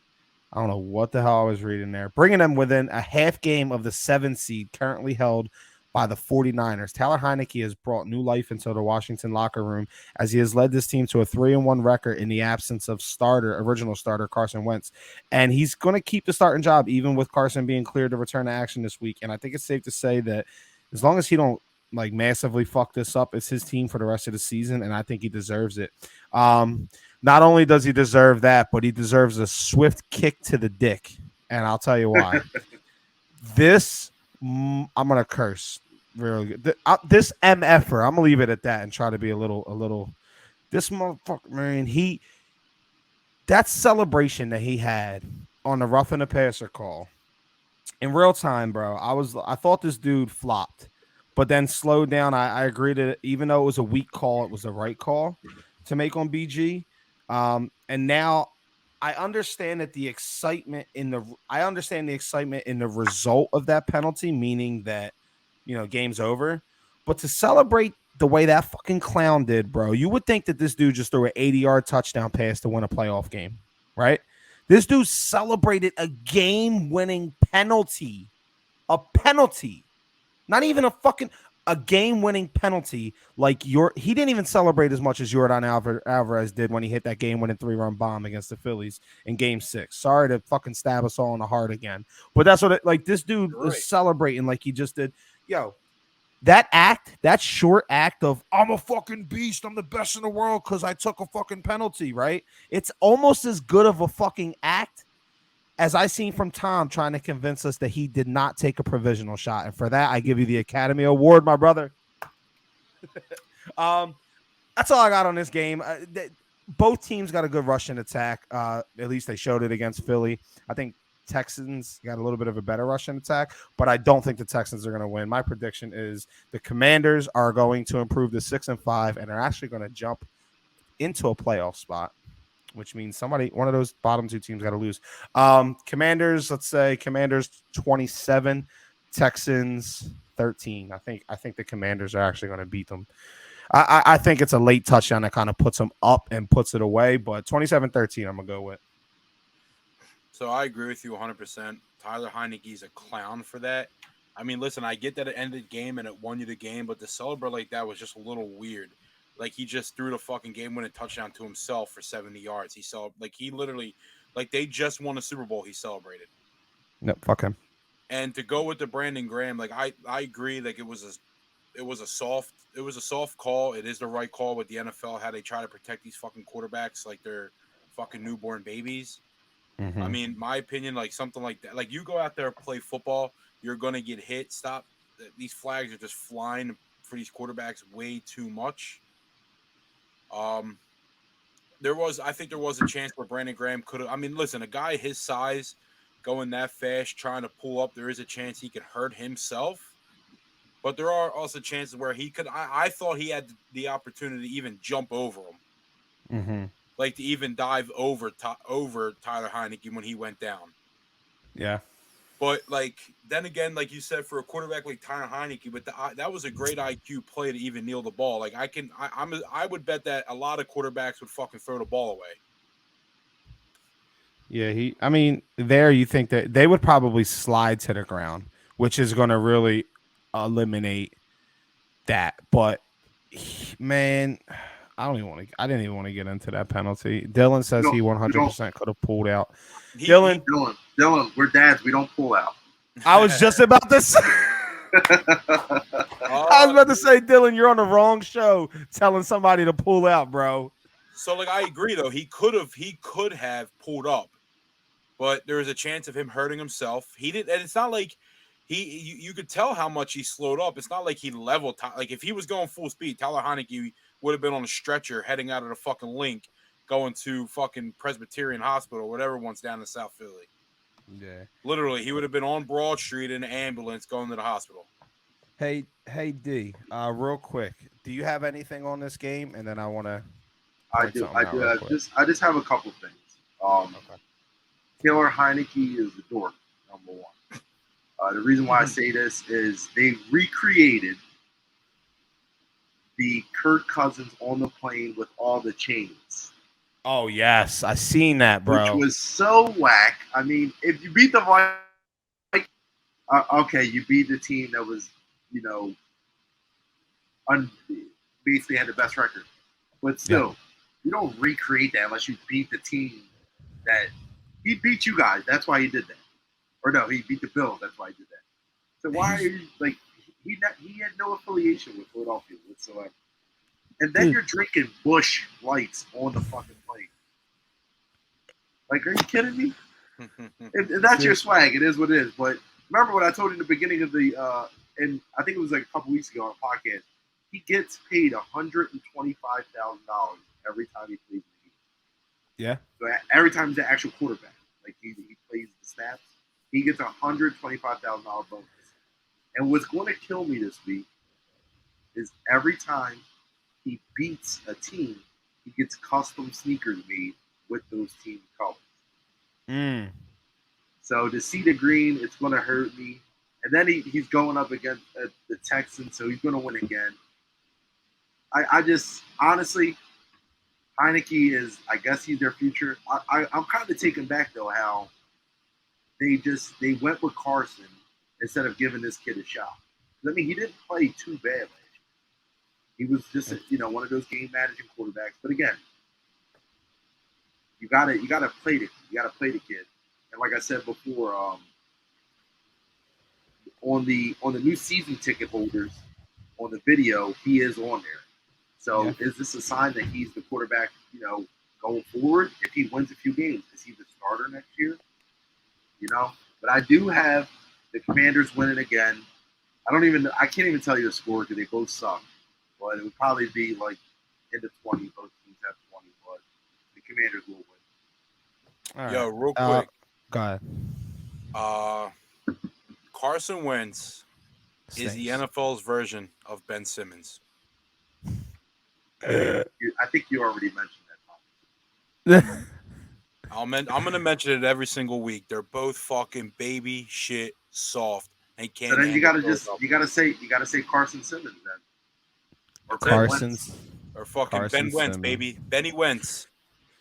I don't know what the hell I was reading there. Bringing them within a half game of the 7th seed currently held by the 49ers. Taylor Heineke has brought new life into the Washington locker room as he has led this team to a 3-1 record in the absence of original starter Carson Wentz. And he's going to keep the starting job even with Carson being cleared to return to action this week. And I think it's safe to say that as long as he don't like massively fuck this up, it's his team for the rest of the season, and I think he deserves it. Not only does he deserve that, but he deserves a swift kick to the dick, and I'll tell you why. I'm gonna curse really good. This MFer, I'm gonna leave it at that and try to be a little. This motherfucker, man, that celebration that he had on the roughing the passer call in real time, bro. I thought this dude flopped. But then slowed down. I agree that even though it was a weak call, it was the right call to make on BG. And now I understand that the excitement in the result of that penalty, meaning that game's over. But to celebrate the way that fucking clown did, bro, you would think that this dude just threw an 80-yard touchdown pass to win a playoff game, right? This dude celebrated a game-winning penalty, a penalty. Not even a game-winning penalty like he didn't even celebrate as much as Jordan Alvarez did when he hit that game-winning 3-run bomb against the Phillies in Game 6. Sorry to fucking stab us all in the heart again, but that's what this dude was celebrating like he just did. Yo, that short act of I'm a fucking beast, I'm the best in the world because I took a fucking penalty, right? It's almost as good of a fucking act as I seen from Tom trying to convince us that he did not take a provisional shot. And for that, I give you the Academy Award, my brother. That's all I got on this game. Both teams got a good rushing attack. At least they showed it against Philly. I think Texans got a little bit of a better rushing attack, but I don't think the Texans are going to win. My prediction is the Commanders are going to improve to 6-5, and are actually going to jump into a playoff spot, which means one of those bottom 2 teams got to lose. Commanders, let's say Commanders 27, Texans 13. I think the Commanders are actually going to beat them. I think it's a late touchdown that kind of puts them up and puts it away, but 27-13 I'm going to go with. So I agree with you 100%. Tyler Heineke's a clown for that. I mean, listen, I get that it ended the game and it won you the game, but to celebrate like that was just a little weird. Like he just threw the fucking game-winning touchdown to himself for 70 yards. He literally, they just won a Super Bowl. He celebrated. No, fuck him. And to go with the Brandon Graham, I agree. It was a soft call. It is the right call with the NFL how they try to protect these fucking quarterbacks like they're fucking newborn babies. Mm-hmm. I mean, my opinion, something like that. Like you go out there play football, you're gonna get hit. Stop. These flags are just flying for these quarterbacks way too much. I think there was a chance where Brandon Graham could have. I mean, listen, a guy his size going that fast, trying to pull up, there is a chance he could hurt himself. But there are also chances where he could. I thought he had the opportunity to even jump over him. Mm-hmm. like to even dive over Tyler Heineke when he went down. Yeah. But like then again, like you said, for a quarterback like Tyler Heineke, but that was a great IQ play to even kneel the ball. Like I would bet that a lot of quarterbacks would fucking throw the ball away. Yeah, I mean, there you think that they would probably slide to the ground, which is going to really eliminate that. But man, I didn't even want to get into that penalty. Dylan says he 100% could have pulled out. Dylan, we're dads. We don't pull out. I was just about to say. I was about to say, Dylan, you're on the wrong show telling somebody to pull out, bro. So like I agree though, he could have pulled up, but there was a chance of him hurting himself. He did, and it's not like you could tell how much he slowed up. It's not like he leveled. Like if he was going full speed, Tyler Heineke would have been on a stretcher heading out of the fucking link, going to fucking Presbyterian Hospital, whatever one's down in South Philly. Yeah, literally, he would have been on Broad Street in an ambulance going to the hospital. Hey D, real quick, do you have anything on this game? And then I want to. I do. I just have a couple things. Okay. Taylor Heineke is a dork, number one. The reason why I say this is they recreated the Kirk Cousins on the plane with all the chains. Oh, yes. I seen that, bro. Which was so whack. I mean, if you beat the Vikings, okay, you beat the team that was, basically had the best record. But still, you don't recreate that unless you beat the team that he beat you guys. That's why he did that. Or no, he beat the Bills. That's why he did that. So why are you like he had no affiliation with Philadelphia whatsoever. And then you're drinking Busch Lights on the fucking plane. Like, are you kidding me? If that's your swag, it is what it is. But remember what I told you in the beginning of the and I think it was like a couple weeks ago on a podcast. He gets paid $125,000 every time he plays the game. Yeah. So every time he's an actual quarterback, like he plays the snaps, he gets $125,000 bonus. And what's going to kill me this week is every time he beats a team, he gets custom sneakers made with those team colors. So to see the green, it's going to hurt me. And then he's going up against the Texans, so he's going to win again. I just, honestly, Heineke is, I guess he's their future. I'm kind of taken back, though, how they went with Carson instead of giving this kid a shot. I mean, he didn't play too bad last year. He was just, one of those game managing quarterbacks. But again, you gotta play the kid. And like I said before, on the new season ticket holders, on the video, he is on there. So is this a sign that he's the quarterback, going forward? If he wins a few games, is he the starter next year? But I do have the Commanders winning again. I can't even tell you the score because they both suck. But it would probably be like in the 20. Both teams have 20, but the Commanders will win. All right. Yo, real quick. Go ahead. Carson Wentz is the NFL's version of Ben Simmons. I think you already mentioned that. I'm going to mention it every single week. They're both fucking baby shit soft and can't. But then you gotta say Carson Simmons then. Or Carson's or fucking Carson Ben Wentz, Simmons. baby. Benny Wentz.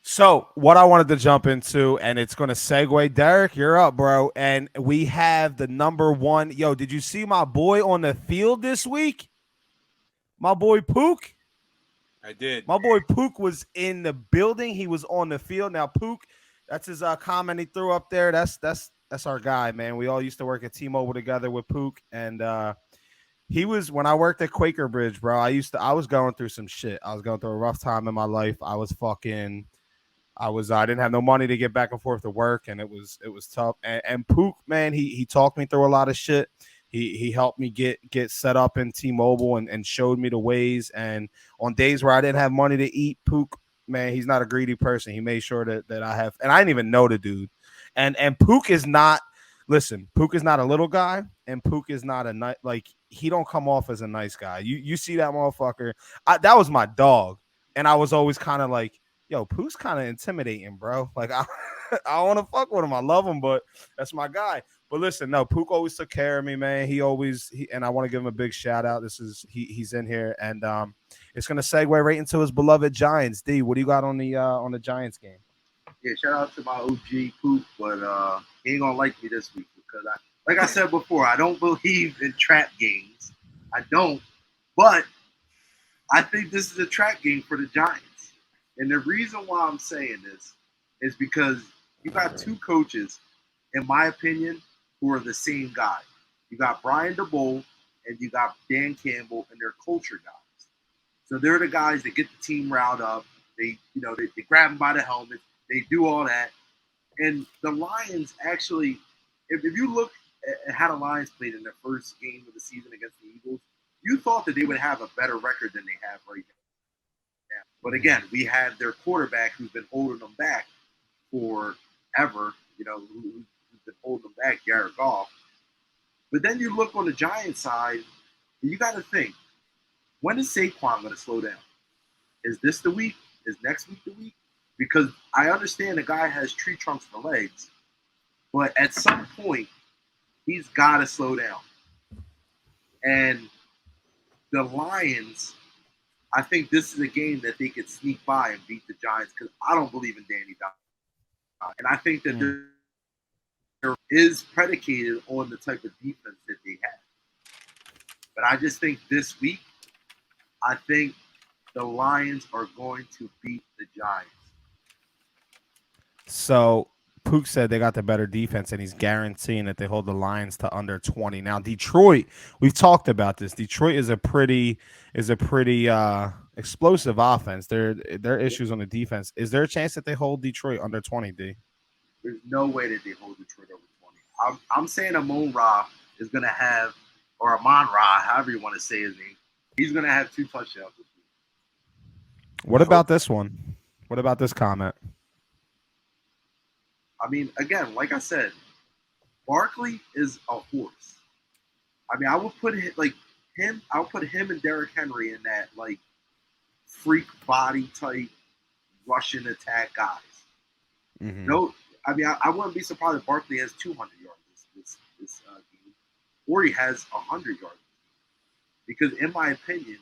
So what I wanted to jump into, and it's going to segue. Derrick, you're up, bro. And we have the number one. Yo, did you see my boy on the field this week? My boy Pook? I did. My boy Pook was in the building. He was on the field. Now, Pook, that's his comment he threw up there. That's our guy, man. We all used to work at T-Mobile together with Pook. And he was, when I worked at Quaker Bridge, bro, I was going through some shit. I was going through a rough time in my life. I didn't have no money to get back and forth to work, and it was tough. And Pook, man, he talked me through a lot of shit. He helped me get set up in T-Mobile and showed me the ways. And on days where I didn't have money to eat, Pook, man, he's not a greedy person. He made sure that I have, and I didn't even know the dude. And Pook is not, listen, Pook is not a little guy, and Pook is not he don't come off as a nice guy. You see that motherfucker. That was my dog, and I was always kind of like, yo, Pooh's kind of intimidating, bro. Like I want to fuck with him. I love him, but that's my guy. But listen, no, Pook always took care of me, man. And I want to give him a big shout out. He's in here, and it's gonna segue right into his beloved Giants. D, what do you got on the Giants game? Yeah, shout out to my OG Poop, but he ain't gonna like me this week because like I said before, I don't believe in trap games. I don't, but I think this is a trap game for the Giants. And the reason why I'm saying this is because you got two coaches, in my opinion, who are the same guy. You got Brian DeBoer and you got Dan Campbell, and they're culture guys. So they're the guys that get the team riled up. They grab them by the helmet. They do all that. And the Lions actually, if you look at how the Lions played in their first game of the season against the Eagles, you thought that they would have a better record than they have right now. But again, we had their quarterback who's been holding them back forever, who's been holding them back, Jared Goff. But then you look on the Giants side, and you got to think, when is Saquon going to slow down? Is this the week? Is next week the week? Because I understand the guy has tree trunks for legs, but at some point, he's got to slow down. And the Lions, I think this is a game that they could sneak by and beat the Giants because I don't believe in Danny Dimes. And I think that there is predicated on the type of defense that they have. But I just think this week, I think the Lions are going to beat the Giants. So Pook said they got the better defense, and he's guaranteeing that they hold the Lions to under 20. Now, Detroit, we've talked about this. Detroit is a pretty explosive offense. There are issues on the defense. Is there a chance that they hold Detroit under 20, D? There's no way that they hold Detroit over 20. I'm saying Amon Ra is going to have, or Amon Ra, however you want to say his name, he's going to have 2 touchdowns this week. What about this one? What about this comment? I mean, again, like I said, Barkley is a horse. I mean, I would put him and Derrick Henry in that like freak body type Russian attack guys. Mm-hmm. No, I mean, I wouldn't be surprised if Barkley has 200 yards this game, or he has 100 yards. Because in my opinion,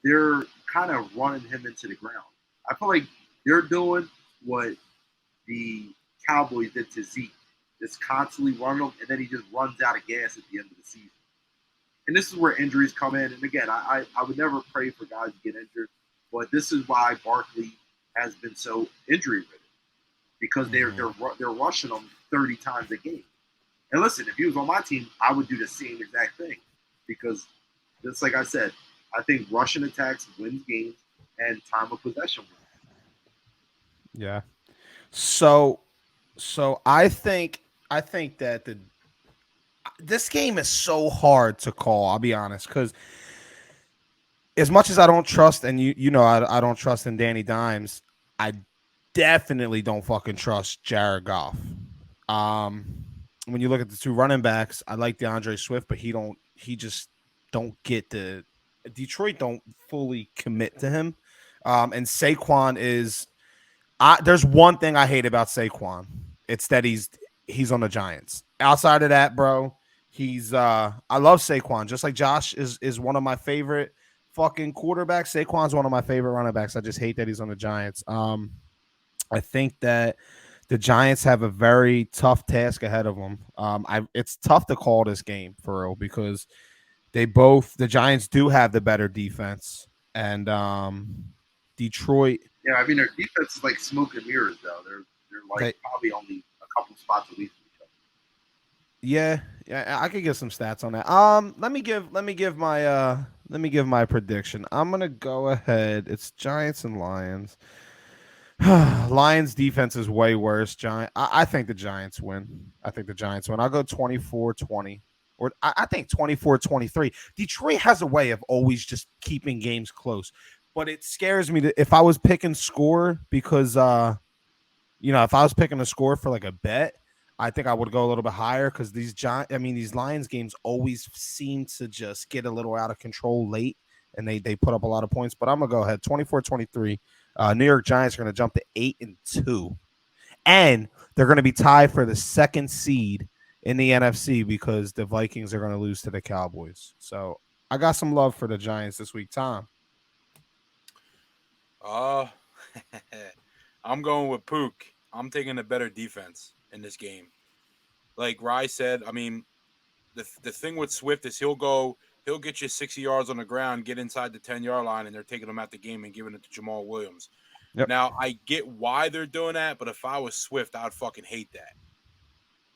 they're kind of running him into the ground. I feel like they're doing what the Cowboys did to Zeke, just constantly running him, and then he just runs out of gas at the end of the season. And this is where injuries come in. And again, I would never pray for guys to get injured, but this is why Barkley has been so injury-ridden, because they're rushing him 30 times a game. And listen, if he was on my team, I would do the same exact thing, because just like I said, I think rushing attacks wins games and time of possession wins. Yeah. So I think that this game is so hard to call. I'll be honest, because as much as I don't trust, and I don't trust in Danny Dimes, I definitely don't fucking trust Jared Goff. When you look at the 2 running backs, I like DeAndre Swift, but he just don't get Detroit don't fully commit to him. And Saquon is. There's one thing I hate about Saquon. It's that he's on the Giants. Outside of that, bro, I love Saquon. Just like Josh is one of my favorite fucking quarterbacks. Saquon's one of my favorite running backs. I just hate that he's on the Giants. I think that the Giants have a very tough task ahead of them. It's tough to call this game for real because the Giants do have the better defense, and Detroit. Yeah, I mean their defense is like smoke and mirrors though. They're like probably only a couple spots away from each other. Yeah, I could get some stats on that. Let me give my prediction. I'm gonna go ahead. It's Giants and Lions. Lions defense is way worse. I think the Giants win. I'll go 24-20. Or I think 24-23. Detroit has a way of always just keeping games close. But it scares me that if I was picking score, because if I was picking a score for like a bet, I think I would go a little bit higher, because these Lions games always seem to just get a little out of control late, and they put up a lot of points. But I'm gonna go ahead 24-23. New York Giants are going to jump to 8-2, and they're going to be tied for the second seed in the NFC because the Vikings are going to lose to the Cowboys. So I got some love for the Giants this week, Tom. I'm going with Pook. I'm taking a better defense in this game. Like Rye said, I mean, the thing with Swift is he'll get you 60 yards on the ground, get inside the 10-yard line, and they're taking him out the game and giving it to Jamal Williams. Yep. Now, I get why they're doing that, but if I was Swift, I'd fucking hate that.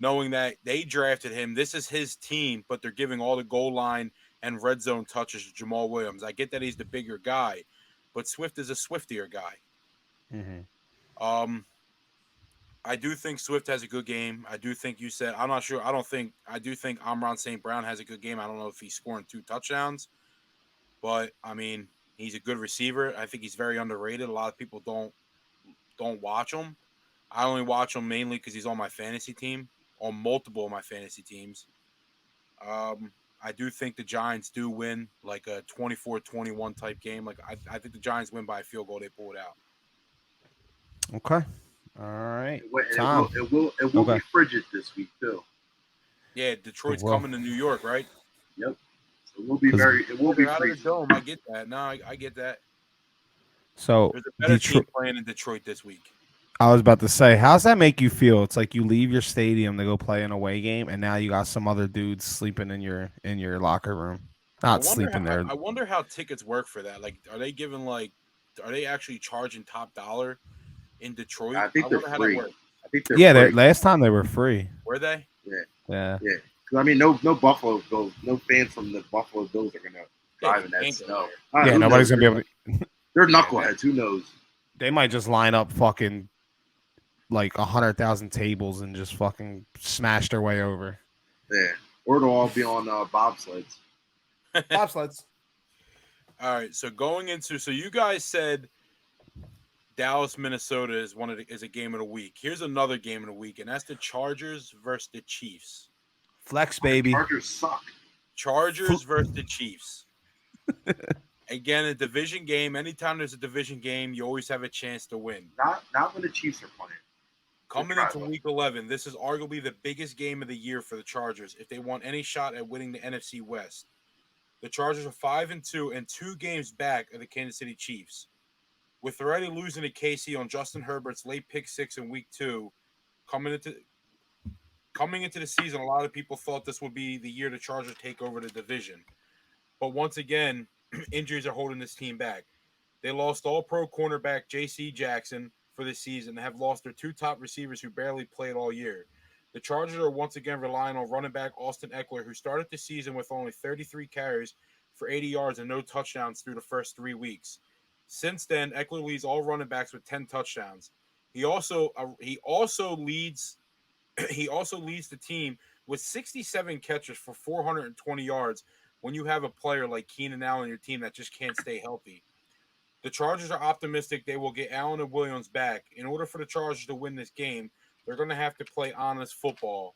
Knowing that they drafted him, this is his team, but they're giving all the goal line and red zone touches to Jamal Williams. I get that he's the bigger guy, but Swift is a Swiftier guy. Mm-hmm. I do think Swift has a good game. I do think you said, I'm not sure. I do think Amon St. Brown has a good game. I don't know if he's scoring 2 touchdowns, but I mean, he's a good receiver. I think he's very underrated. A lot of people don't watch him. I only watch him mainly because he's on my fantasy team, on multiple of my fantasy teams. I do think the Giants do win like a 24-21 type game. Like I think the Giants win by a field goal. They pull it out. Okay. All right. Tom. It will be frigid this week too. Yeah, Detroit's coming to New York, right? Yep. So it will be out of the dome. I get that. No, I get that. So there's a better team playing in Detroit this week. I was about to say, how's that make you feel? It's like you leave your stadium to go play an away game, and now you got some other dudes sleeping in your locker room. Not sleeping there. I wonder how tickets work for that. Like, are they actually charging top dollar in Detroit? I think they're free. I think they're free. Last time they were free. Were they? Yeah. Because I mean, no Buffalo Bills, no fans from the Buffalo Bills are gonna drive in that snow. Yeah, nobody's gonna be able to. They're knuckleheads. Who knows? They might just line up fucking like 100,000 tables and just fucking smash their way over. Yeah, or they'll all be on bobsleds. Bobsleds. All right. So you guys said Dallas, Minnesota is a game of the week. Here's another game of the week, and that's the Chargers versus the Chiefs. Flex, baby. Chargers suck. Chargers versus the Chiefs. Again, a division game. Anytime there's a division game, you always have a chance to win. Not when the Chiefs are playing. Coming into Week 11, this is arguably the biggest game of the year for the Chargers if they want any shot at winning the NFC West. The Chargers are 5-2 and 2 games back of the Kansas City Chiefs. With already losing to KC on Justin Herbert's late pick 6 in Week 2, coming into the season, a lot of people thought this would be the year the Chargers take over the division. But once again, injuries are holding this team back. They lost all-pro cornerback J.C. Jackson for the season and have lost their 2 top receivers who barely played all year. The Chargers are once again relying on running back Austin Eckler, who started the season with only 33 carries for 80 yards and no touchdowns through the first 3 weeks. Since then, Eckler leads all running backs with 10 touchdowns. He also leads the team with 67 catches for 420 yards when you have a player like Keenan Allen on your team that just can't stay healthy. The Chargers are optimistic they will get Allen and Williams back. In order for the Chargers to win this game, they're going to have to play honest football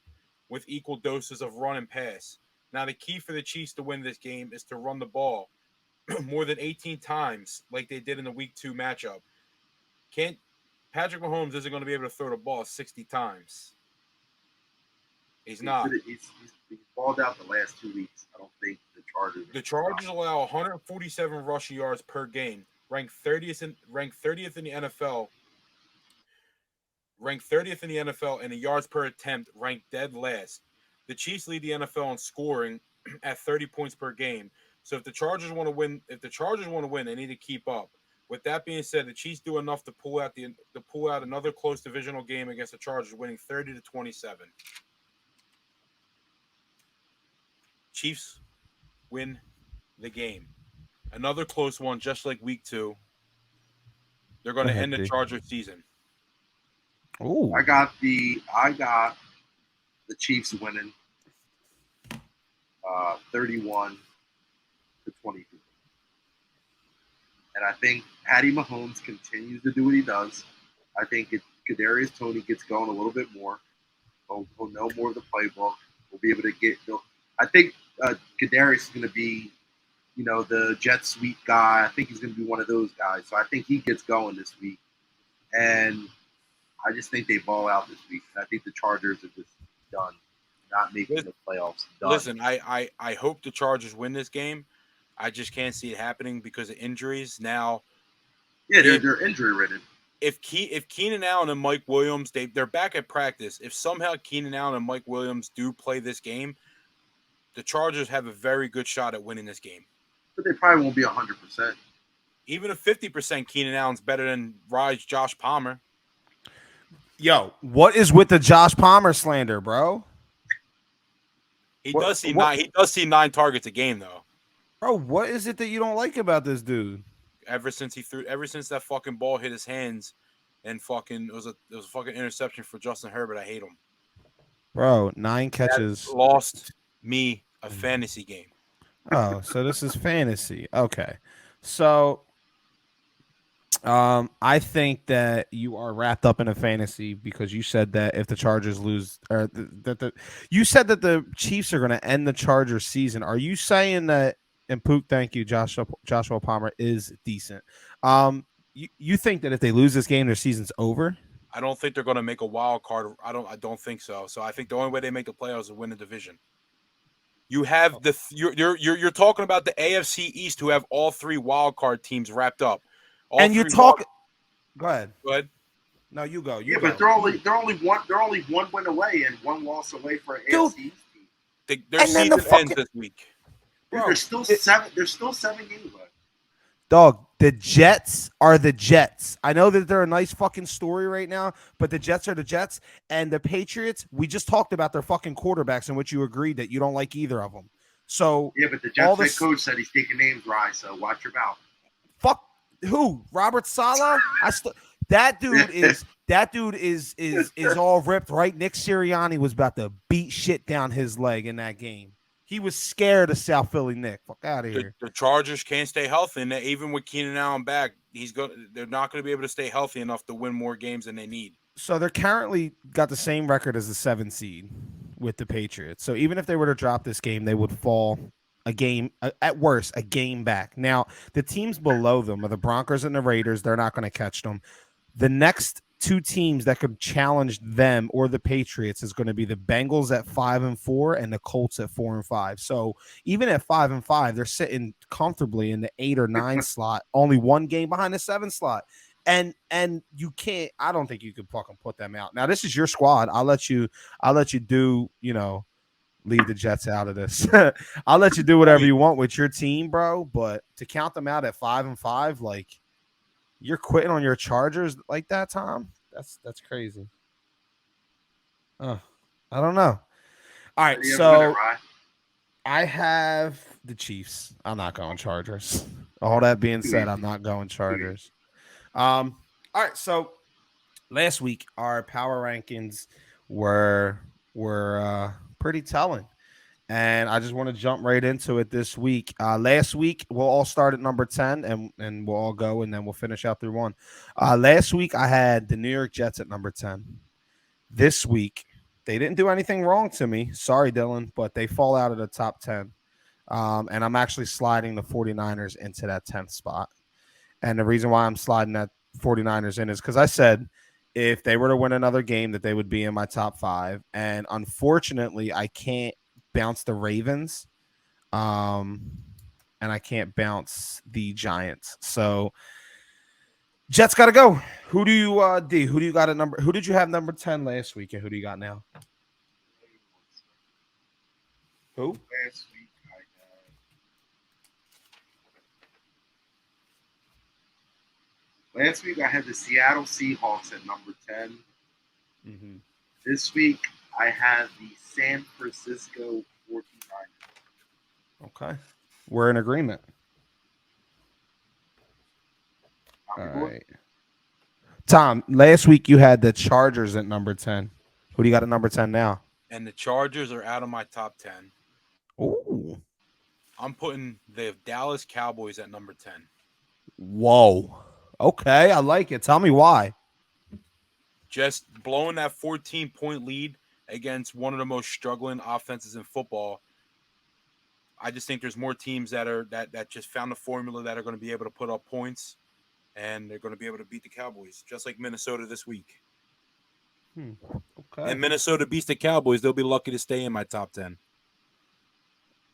with equal doses of run and pass. Now, the key for the Chiefs to win this game is to run the ball more than 18 times like they did in the Week 2 matchup. Patrick Mahomes isn't going to be able to throw the ball 60 times. He's not. He's balled out the last 2 weeks. I don't think the Chargers. The Chargers allow 147 rushing yards per game, ranked 30th in the NFL. Ranked 30th in the NFL, and in yards per attempt, ranked dead last. The Chiefs lead the NFL in scoring at 30 points per game. So if the Chargers want to win, they need to keep up. With that being said, the Chiefs do enough to pull out another close divisional game against the Chargers, winning 30-27. Chiefs win the game. Another close one, just like Week 2. They're going to end the Chargers season. Ooh. I got the Chiefs winning 31-22. And I think Patty Mahomes continues to do what he does. I think if Kadarius Toney gets going a little bit more, he'll know more of the playbook. We'll be able to I think Kadarius is going to be the jet sweep guy. I think he's going to be one of those guys. So I think he gets going this week. And I just think they ball out this week. I think the Chargers are just done, not making the playoffs. Done. Listen, I hope the Chargers win this game. I just can't see it happening because of injuries. Now, yeah, they're injury ridden. If Keenan Allen and Mike Williams, they're back at practice. If somehow Keenan Allen and Mike Williams do play this game, the Chargers have a very good shot at winning this game. But they probably won't be 100%. Even a 50% Keenan Allen's better than Josh Palmer. Yo, what is with the Josh Palmer slander, bro? He does see 9 targets a game though. Bro, what is it that you don't like about this dude? Ever since that fucking ball hit his hands, and it was a fucking interception for Justin Herbert. I hate him. Bro, 9 catches. That lost me a fantasy game. Oh, so this is fantasy. Okay. So I think that you are wrapped up in a fantasy because you said that if the Chargers lose, or you said that the Chiefs are going to end the Chargers season. Are you saying that? And Pook, thank you, Joshua Palmer is decent. You think that if they lose this game, their season's over? I don't think they're going to make a wild card. I don't think so. So I think the only way they make the playoffs is win the division. You have you're talking about the AFC East, who have all 3 wild card teams wrapped up. And you talk. Go ahead. Go ahead. No, you go. But they're only one win away and 1 loss away for an AFC East team. Their season ends this week. Bro, there's still 7 games left. Dog, the Jets are the Jets. I know that they're a nice fucking story right now, but the Jets are the Jets. And the Patriots, we just talked about their fucking quarterbacks, in which you agreed that you don't like either of them. So yeah, but the Jets head coach said he's taking names right, so watch your mouth. Fuck who? Robert Saleh? That dude is all ripped, right? Nick Sirianni was about to beat shit down his leg in that game. He was scared of South Philly Nick. Fuck out of here. The Chargers can't stay healthy, and even with Keenan Allen back, they're not going to be able to stay healthy enough to win more games than they need. So they're currently got the same record as the 7 seed with the Patriots. So even if they were to drop this game, they would fall a game, at worst, a game back. Now, the teams below them are the Broncos and the Raiders. They're not going to catch them. The next 2 teams that could challenge them or the Patriots is going to be the Bengals at 5-4 and the Colts at 4-5. So even at 5-5, they're sitting comfortably in the 8 or 9 slot, only 1 game behind the 7 slot. And you can't. I don't think you could fucking put them out. Now this is your squad. I'll let you do. Leave the Jets out of this. I'll let you do whatever you want with your team, bro. But to count them out at 5-5, like. You're quitting on your Chargers like that, Tom? That's crazy. I don't know. All right, so I have the Chiefs. I'm not going Chargers. All that being said, I'm not going Chargers. All right, so last week our power rankings were pretty telling. And I just want to jump right into it this week. Last week, we'll all start at number 10, and we'll all go, and then we'll finish out through 1. Last week, I had the New York Jets at number 10. This week, they didn't do anything wrong to me. Sorry, Dylan, but they fall out of the top 10. And I'm actually sliding the 49ers into that 10th spot. And the reason why I'm sliding that 49ers in is because I said if they were to win another game that they would be in my top 5. And unfortunately, I can't bounce the Ravens, and I can't bounce the Giants. So Jets got to go. Who do you Who do you got at number? Who did you have number 10 last week, and who do you got now? Who? Last week I had the Seattle Seahawks at number 10. Mm-hmm. This week I have the San Francisco 49ers. Okay. We're in agreement. All right. Tom, last week you had the Chargers at number 10. Who do you got at number 10 now? And the Chargers are out of my top 10. Ooh. I'm putting the Dallas Cowboys at number 10. Whoa. Okay, I like it. Tell me why. Just blowing that 14-point lead against one of the most struggling offenses in football. I just think there's more teams that just found the formula that are going to be able to put up points, and they're going to be able to beat the Cowboys, just like Minnesota this week. Okay. And Minnesota beats the Cowboys, they'll be lucky to stay in my top 10.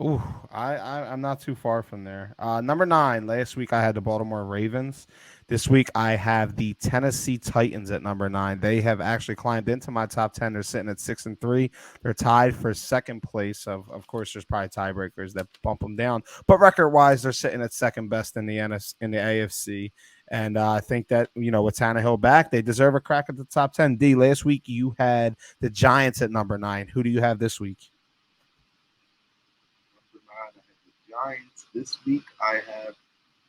Ooh, I'm not too far from there. Number 9. Last week I had the Baltimore Ravens. This week I have the Tennessee Titans at number 9. They have actually climbed into my top 10. They're sitting at 6-3. They're tied for second place. Of course, there's probably tiebreakers that bump them down, but record wise, they're sitting at second best in the AFC. And I think that with Tannehill back, they deserve a crack at the top 10. D, last week you had the Giants at number 9. Who do you have this week? Giants. This week I have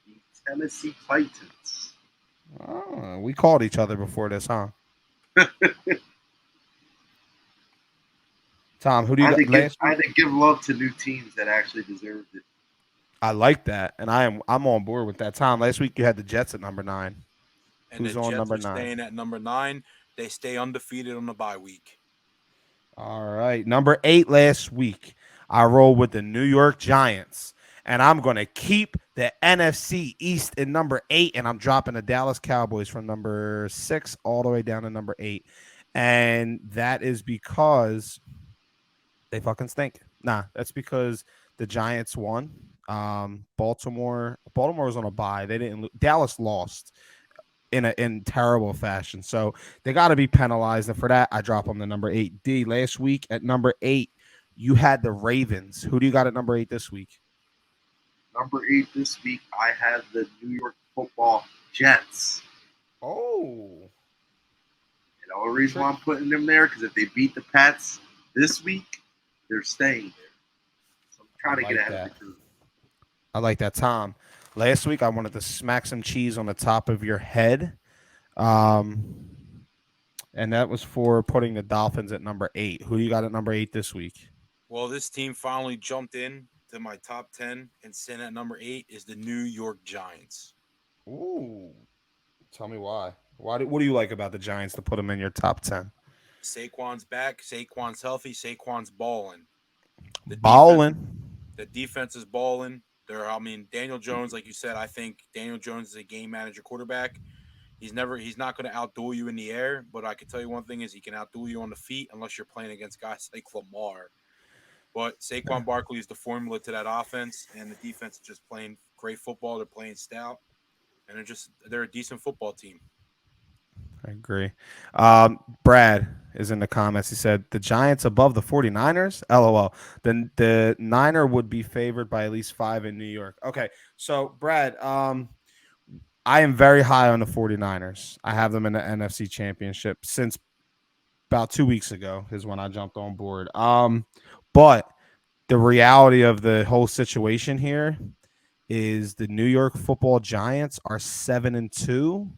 the Tennessee Titans. Oh, we called each other before this, huh? Tom, who do you got? I had to give love to new teams that actually deserved it. I like that, and I'm on board with that. Tom, last week you had the Jets at number 9. And Who's the on Jets number are 9? staying at number 9. They stay undefeated on the bye week. All right, number 8 last week. I rolled with the New York Giants, and I'm going to keep the NFC East in number 8, and I'm dropping the Dallas Cowboys from number 6 all the way down to number 8. And that is because they fucking stink. Nah, that's because the Giants won. Baltimore was on a bye. They didn't. Dallas lost in terrible fashion. So they got to be penalized. And for that, I drop them to number 8. D, last week at number 8, you had the Ravens. Who do you got at number 8 this week? Number 8 this week, I have the New York Football Jets. Oh. And the only reason why I'm putting them there, because if they beat the Pats this week, they're staying there. So I'm trying to get ahead of the curve. I like that, Tom. Last week, I wanted to smack some cheese on the top of your head. And that was for putting the Dolphins at number 8. Who do you got at number 8 this week? Well, this team finally jumped in to my top 10, and sitting at number 8 is the New York Giants. Ooh. Tell me why. What do you like about the Giants to put them in your top 10? Saquon's back. Saquon's healthy. Saquon's balling. The defense is balling. Daniel Jones, like you said, I think Daniel Jones is a game manager quarterback. He's not going to outduel you in the air, but I can tell you one thing is he can outduel you on the feet unless you're playing against guys like Lamar. But Saquon Barkley is the formula to that offense, and the defense is just playing great football. They're playing stout, and they're a decent football team. I agree. Brad is in the comments. He said, the Giants above the 49ers? LOL. Then the Niner would be favored by at least 5 in New York. Okay, so Brad, I am very high on the 49ers. I have them in the NFC Championship since about 2 weeks ago is when I jumped on board. But the reality of the whole situation here is the New York Football Giants are 7-2.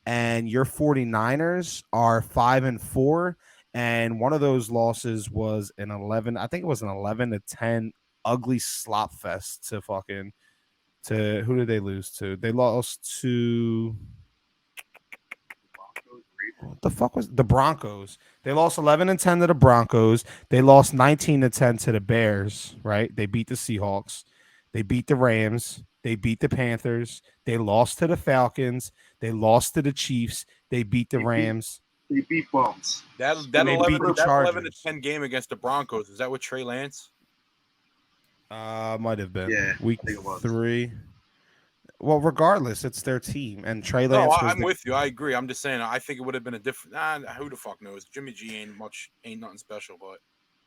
And your 49ers are 5-4, and one of those losses was an 11. I think it was an 11-10 ugly slop fest to who did they lose to? They lost to what the fuck was the Broncos? They lost 11-10 to the Broncos. They lost 19-10 to the Bears. Right? They beat the Seahawks. They beat the Rams. They beat the Panthers. They lost to the Falcons. They lost to the Chiefs. They beat the Rams. They beat bums. That 11-10 game against the Broncos, is that with Trey Lance? Might have been. Yeah, week 3. Well, regardless, it's their team, and Trey Lance. No, I'm with you. I agree. I'm just saying. I think it would have been a different. Who the fuck knows? Jimmy G ain't nothing special, but.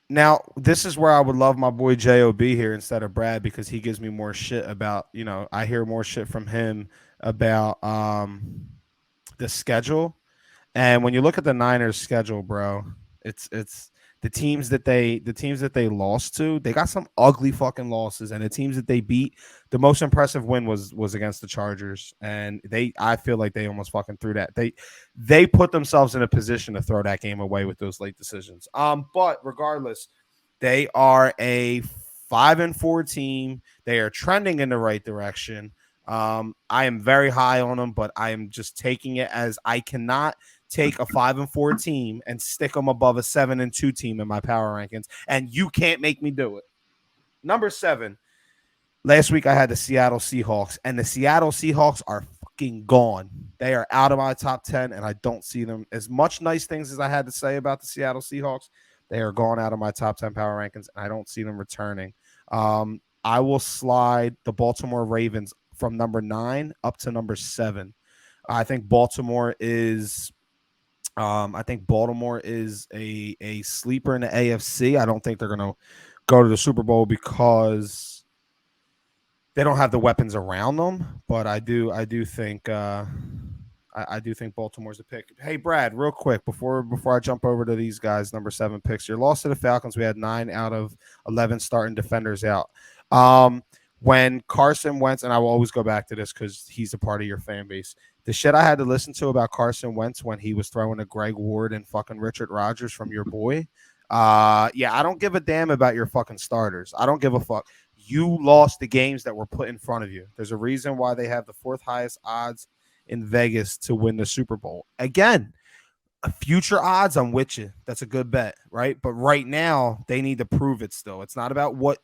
Now, this is where I would love my boy J.O.B. here instead of Brad because he gives me more shit about, I hear more shit from him about the schedule. And when you look at the Niners schedule, bro, it's the teams that they lost to, they got some ugly fucking losses. And the teams that they beat, the most impressive win was against the Chargers. And I feel like they almost fucking threw that. They put themselves in a position to throw that game away with those late decisions. But regardless, they are a 5-4 team. They are trending in the right direction. I am very high on them, but I am just taking it as I cannot take a 5-4 team and stick them above a 7-2 team in my power rankings, and you can't make me do it. Number 7, Last week I had the Seattle Seahawks, and the Seattle Seahawks are fucking gone. They are out of my top 10, and I don't see them. As much nice things as I had to say about the Seattle Seahawks, they are gone out of my top 10 power rankings, and I don't see them returning. I will slide the Baltimore Ravens from number 9 up to number 7. I think Baltimore is a sleeper in the AFC. I don't think they're going to go to the Super Bowl because they don't have the weapons around them. But I do think I do think Baltimore's a pick. Hey, Brad, real quick before I jump over to these guys, number 7 picks. Your loss to the Falcons. We had 9 out of 11 starting defenders out. When Carson Wentz, and I will always go back to this because he's a part of your fan base. The shit I had to listen to about Carson Wentz when he was throwing to Greg Ward and fucking Richard Rodgers from your boy. Yeah, I don't give a damn about your fucking starters. I don't give a fuck. You lost the games that were put in front of you. There's a reason why they have the 4th highest odds in Vegas to win the Super Bowl. Again, future odds, I'm with you. That's a good bet, right? But right now, they need to prove it still. It's not about what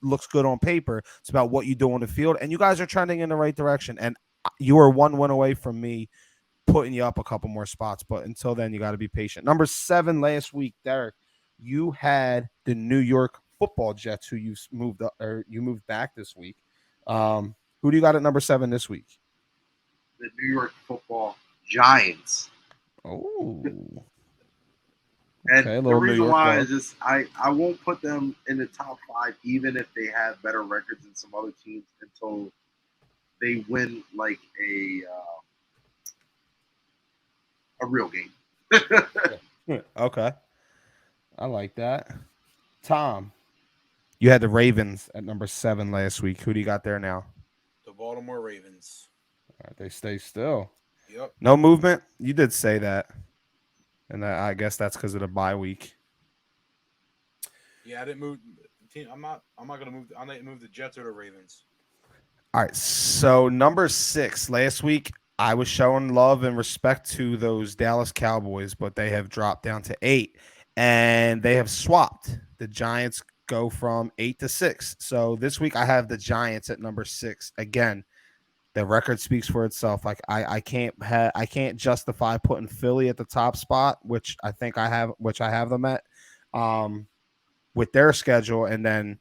looks good on paper. It's about what you do on the field. And you guys are trending in the right direction. And you are 1 win away from me putting you up a couple more spots. But until then, you got to be patient. Number 7 last week, Derrick, you had the New York Football Jets, who you moved up, or you moved back this week. Who do you got at number 7 this week? The New York Football Giants. Oh. And the reason why is just I won't put them in the top 5 even if they have better records than some other teams until they win like a real game. Okay. I like that. Tom, you had the Ravens at number 7 last week. Who do you got there now? The Baltimore Ravens. All right, they stay still. Yep. No movement. You did say that. And I guess that's because of the bye week. Yeah, I didn't move. I'm not gonna move. I'm not move the Jets or the Ravens. All right. So number 6 last week, I was showing love and respect to those Dallas Cowboys, but they have dropped down to 8, and they have swapped. The Giants go from 8 to 6. So this week, I have the Giants at number 6 again. The record speaks for itself. Like I can't justify putting Philly at the top spot, which I have them at, with their schedule, and then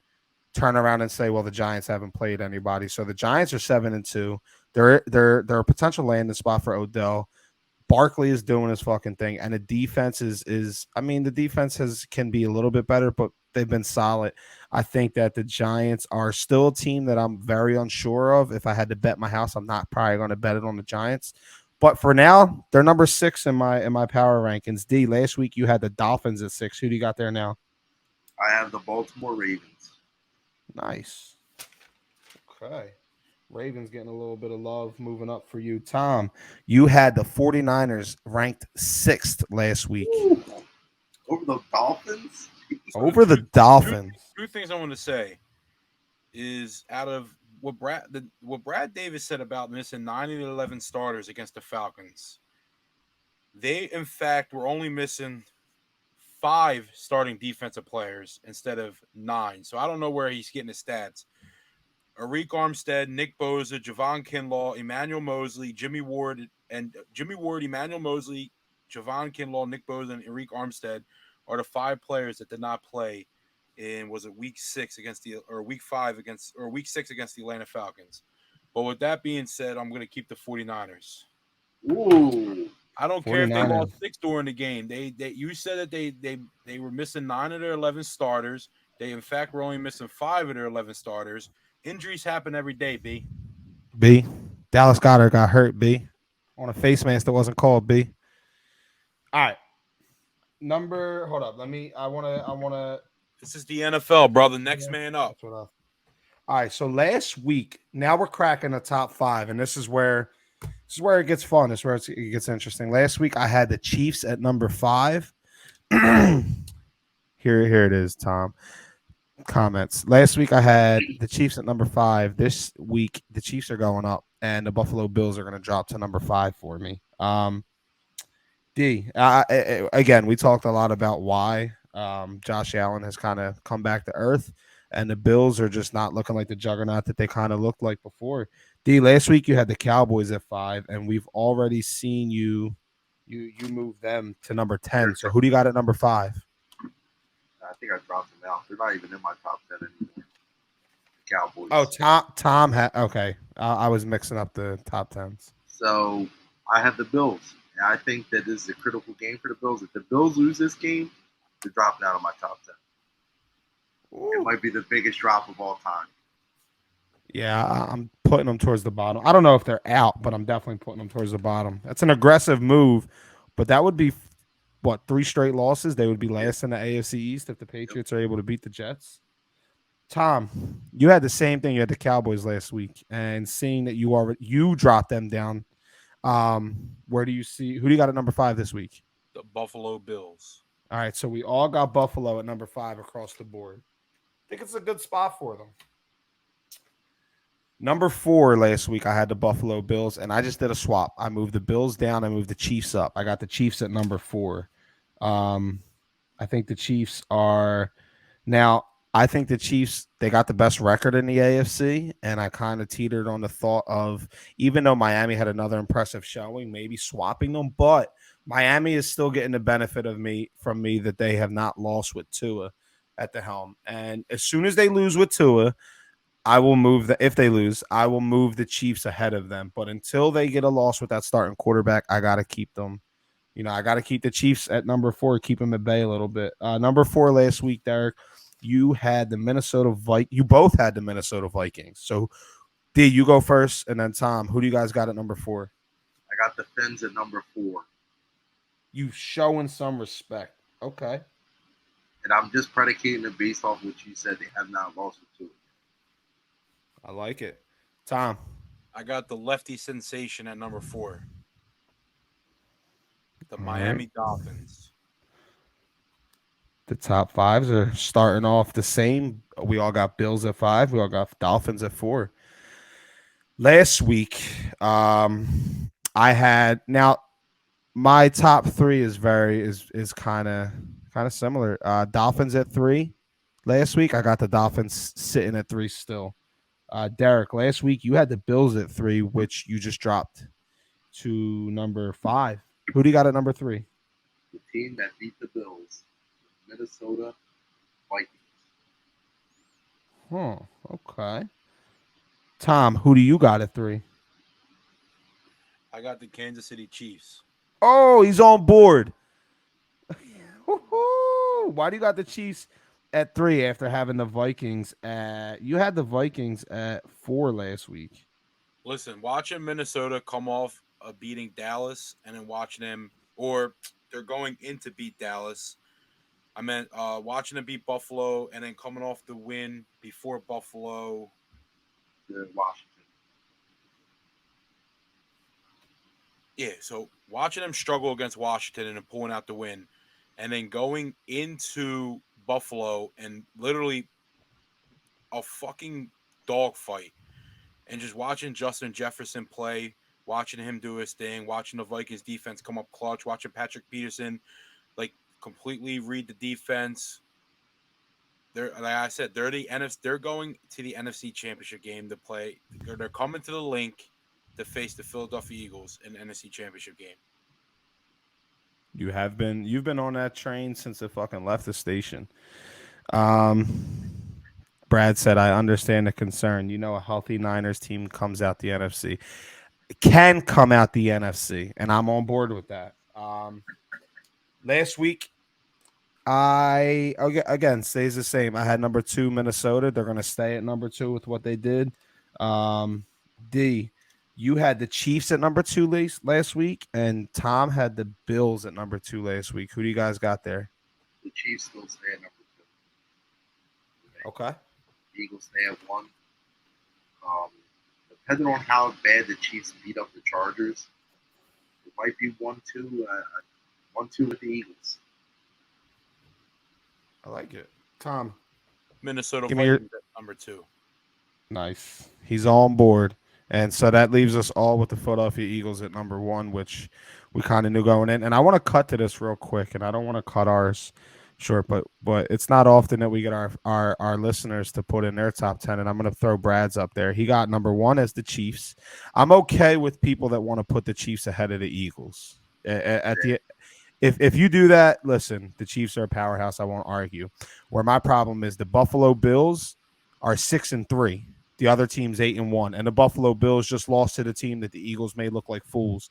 turn around and say, well, the Giants haven't played anybody. So the Giants are 7-2. They're a potential landing spot for Odell. Barkley is doing his fucking thing, and the defense the defense can be a little bit better, but they've been solid. I think that the Giants are still a team that I'm very unsure of. If I had to bet my house, I'm not probably going to bet it on the Giants. But for now, they're number 6 in my power rankings. D, last week you had the Dolphins at 6. Who do you got there now? I have the Baltimore Ravens. Nice. Okay. Ravens getting a little bit of love moving up for you. Tom, you had the 49ers ranked 6th last week. Ooh. Over the Dolphins? Over the Dolphins. Two things I want to say is out of what Brad Davis said about missing 9 of the 11 starters against the Falcons. They, in fact, were only missing 5 starting defensive players instead of 9. So I don't know where he's getting his stats. Arik Armstead, Nick Bosa, Javon Kinlaw, Emmanuel Mosley, Jimmy Ward, Emmanuel Mosley, Javon Kinlaw, Nick Bosa, and Arik Armstead are the 5 players that did not play in week 6 against week 5 against week 6 against the Atlanta Falcons. But with that being said, I'm going to keep the 49ers. Ooh. I don't care if they lost 6 during the game. You said that they were missing 9 of their 11 starters. They in fact were only missing 5 of their 11 starters. Injuries happen every day, B. Dallas Goedert got hurt, B. On a face mask that wasn't called, B. All right. Hold up. I wanna This is the NFL, brother. Next man up. All right. So last week, now we're cracking the top 5, and this is where it gets fun. This is where it gets interesting. Last week I had the Chiefs at number 5. Here it is, Tom. Comments. Last week I had the Chiefs at number 5. This week the Chiefs are going up, and the Buffalo Bills are going to drop to number 5 for me. Again, we talked a lot about why Josh Allen has kind of come back to earth, and the Bills are just not looking like the juggernaut that they kind of looked like before. D, last week you had the Cowboys at 5, and we've already seen you move them to number 10. So who do you got at number 5? I think I dropped them out. They're not even in my top 10 anymore. The Cowboys. Oh, Tom had okay. I was mixing up the top 10s. So I have the Bills. And I think that this is a critical game for the Bills. If the Bills lose this game, they're dropping out of my top 10. Ooh. It might be the biggest drop of all time. Yeah, I'm putting them towards the bottom. I don't know if they're out, but I'm definitely putting them towards the bottom. That's an aggressive move, but that would be, what, 3 straight losses? They would be last in the AFC East if the Patriots are able to beat the Jets. Tom, you had the same thing. You had the Cowboys last week, and seeing that you dropped them down, where do you see – who do you got at number 5 this week? The Buffalo Bills. All right, so we all got Buffalo at number 5 across the board. I think it's a good spot for them. Number 4 last week, I had the Buffalo Bills, and I just did a swap. I moved the Bills down. I moved the Chiefs up. I got the Chiefs at number 4. I think the Chiefs are now. I think the Chiefs, they got the best record in the AFC, and I kind of teetered on the thought of, even though Miami had another impressive showing, maybe swapping them, but Miami is still getting the benefit of from me that they have not lost with Tua at the helm. And as soon as they lose with Tua, I will move if they lose, I will move the Chiefs ahead of them. But until they get a loss with that starting quarterback, I got to keep them. I got to keep the Chiefs at number 4, keep them at bay a little bit. Number 4 last week, Derrick, you had the Minnesota Vikings. You both had the Minnesota Vikings. So, D, you go first, and then Tom, who do you guys got at number 4? I got the Fins at number 4. You showing some respect. Okay. And I'm just predicating it based off what you said. They have not lost with Tua. I like it. Tom. I got the lefty sensation at number 4. The All Miami right. Dolphins. The top 5s are starting off the same. We all got Bills at 5. We all got Dolphins at 4. Last week, I had now my top 3 is kind of similar. Dolphins at 3. Last week, I got the Dolphins sitting at 3 still. Derrick, last week you had the Bills at 3, which you just dropped to number 5. Who do you got at number 3? The team that beat the Bills, Minnesota Vikings. Okay. Tom, who do you got at 3? I got the Kansas City Chiefs. Oh, he's on board. Why do you got the Chiefs at 3 after having the Vikings you had the Vikings at 4 last week? Listen, watching Minnesota come off of beating Dallas and then watching them, or they're going in to beat Dallas. I meant watching them beat Buffalo and then coming off the win before Buffalo. Washington. Yeah, so watching them struggle against Washington and then pulling out the win, and then going into Buffalo and literally a fucking dogfight, and just watching Justin Jefferson play, watching him do his thing, watching the Vikings defense come up clutch, watching Patrick Peterson completely read the defense. They're, like I said, they're going to the NFC Championship game to play. They're coming to the link to face the Philadelphia Eagles in the NFC Championship game. You've been on that train since it fucking left the station. Brad said, I understand the concern. A healthy Niners team comes out the NFC. It can come out the NFC, and I'm on board with that. Last week, again stays the same. I had number 2 Minnesota. They're going to stay at number 2 with what they did. D, you had the Chiefs at number 2 last week, and Tom had the Bills at number 2 last week. Who do you guys got there? The Chiefs still stay at number 2. Okay. The Eagles stay at 1. Depending on how bad the Chiefs beat up the Chargers, it might be 1-2. 1-2 with the Eagles. I like it. Tom. Minnesota Vikings at number 2. Nice. He's on board. And so that leaves us all with the Philadelphia Eagles at number 1, which we kind of knew going in. And I want to cut to this real quick, and I don't want to cut ours Sure, but it's not often that we get our listeners to put in their top 10, and I'm going to throw Brad's up there. He got number 1 as the Chiefs. I'm okay with people that want to put the Chiefs ahead of the Eagles. At the if you do that, listen, the Chiefs are a powerhouse. I won't argue. Where my problem is, the Buffalo Bills are 6-3. The other team's 8-1, and the Buffalo Bills just lost to the team that the Eagles made look like fools.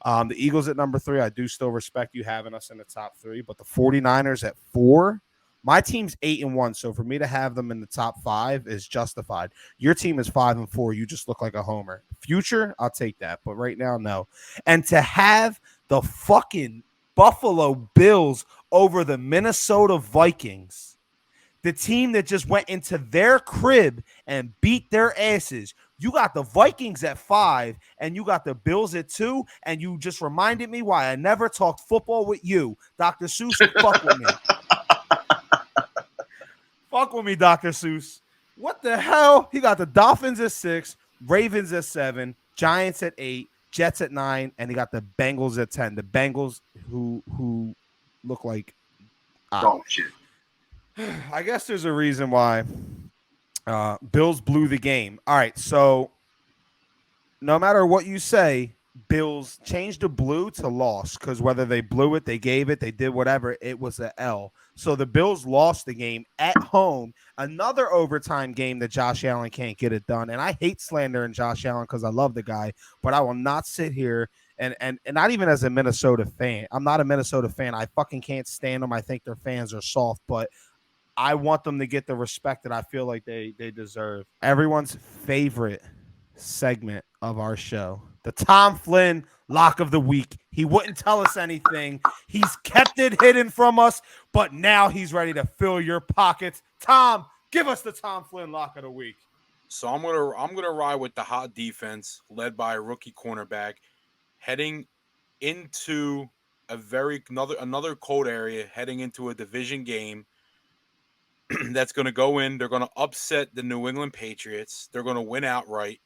The Eagles at number 3, I do still respect you having us in the top 3, but the 49ers at 4, my team's 8-1, so for me to have them in the top 5 is justified. Your team is 5-4. You just look like a homer. Future, I'll take that, but right now, no. And to have the fucking Buffalo Bills over the Minnesota Vikings, the team that just went into their crib and beat their asses. You got the Vikings at 5, and you got the Bills at 2, and you just reminded me why I never talked football with you. Dr. Seuss, fuck with me. Fuck with me, Dr. Seuss. What the hell? He got the Dolphins at 6, Ravens at 7, Giants at 8, Jets at 9, and he got the Bengals at 10. The Bengals who look like dog shit. I guess there's a reason why Bills blew the game. All right, so no matter what you say, Bills changed the blue to loss because whether they blew it, they gave it, they did whatever, it was an L. So the Bills lost the game at home, another overtime game that Josh Allen can't get it done. And I hate slandering Josh Allen because I love the guy, but I will not sit here and not even as a Minnesota fan. I'm not a Minnesota fan. I fucking can't stand them. I think their fans are soft, but I want them to get the respect that I feel like they deserve. Everyone's favorite segment of our show, the Tom Flynn lock of the week. He wouldn't tell us anything. He's kept it hidden from us, but now he's ready to fill your pockets. Tom, give us the Tom Flynn lock of the week. So I'm gonna ride with the hot defense led by a rookie cornerback, heading into another cold area, heading into a division game. That's going to go in. They're going to upset the New England Patriots. They're going to win outright.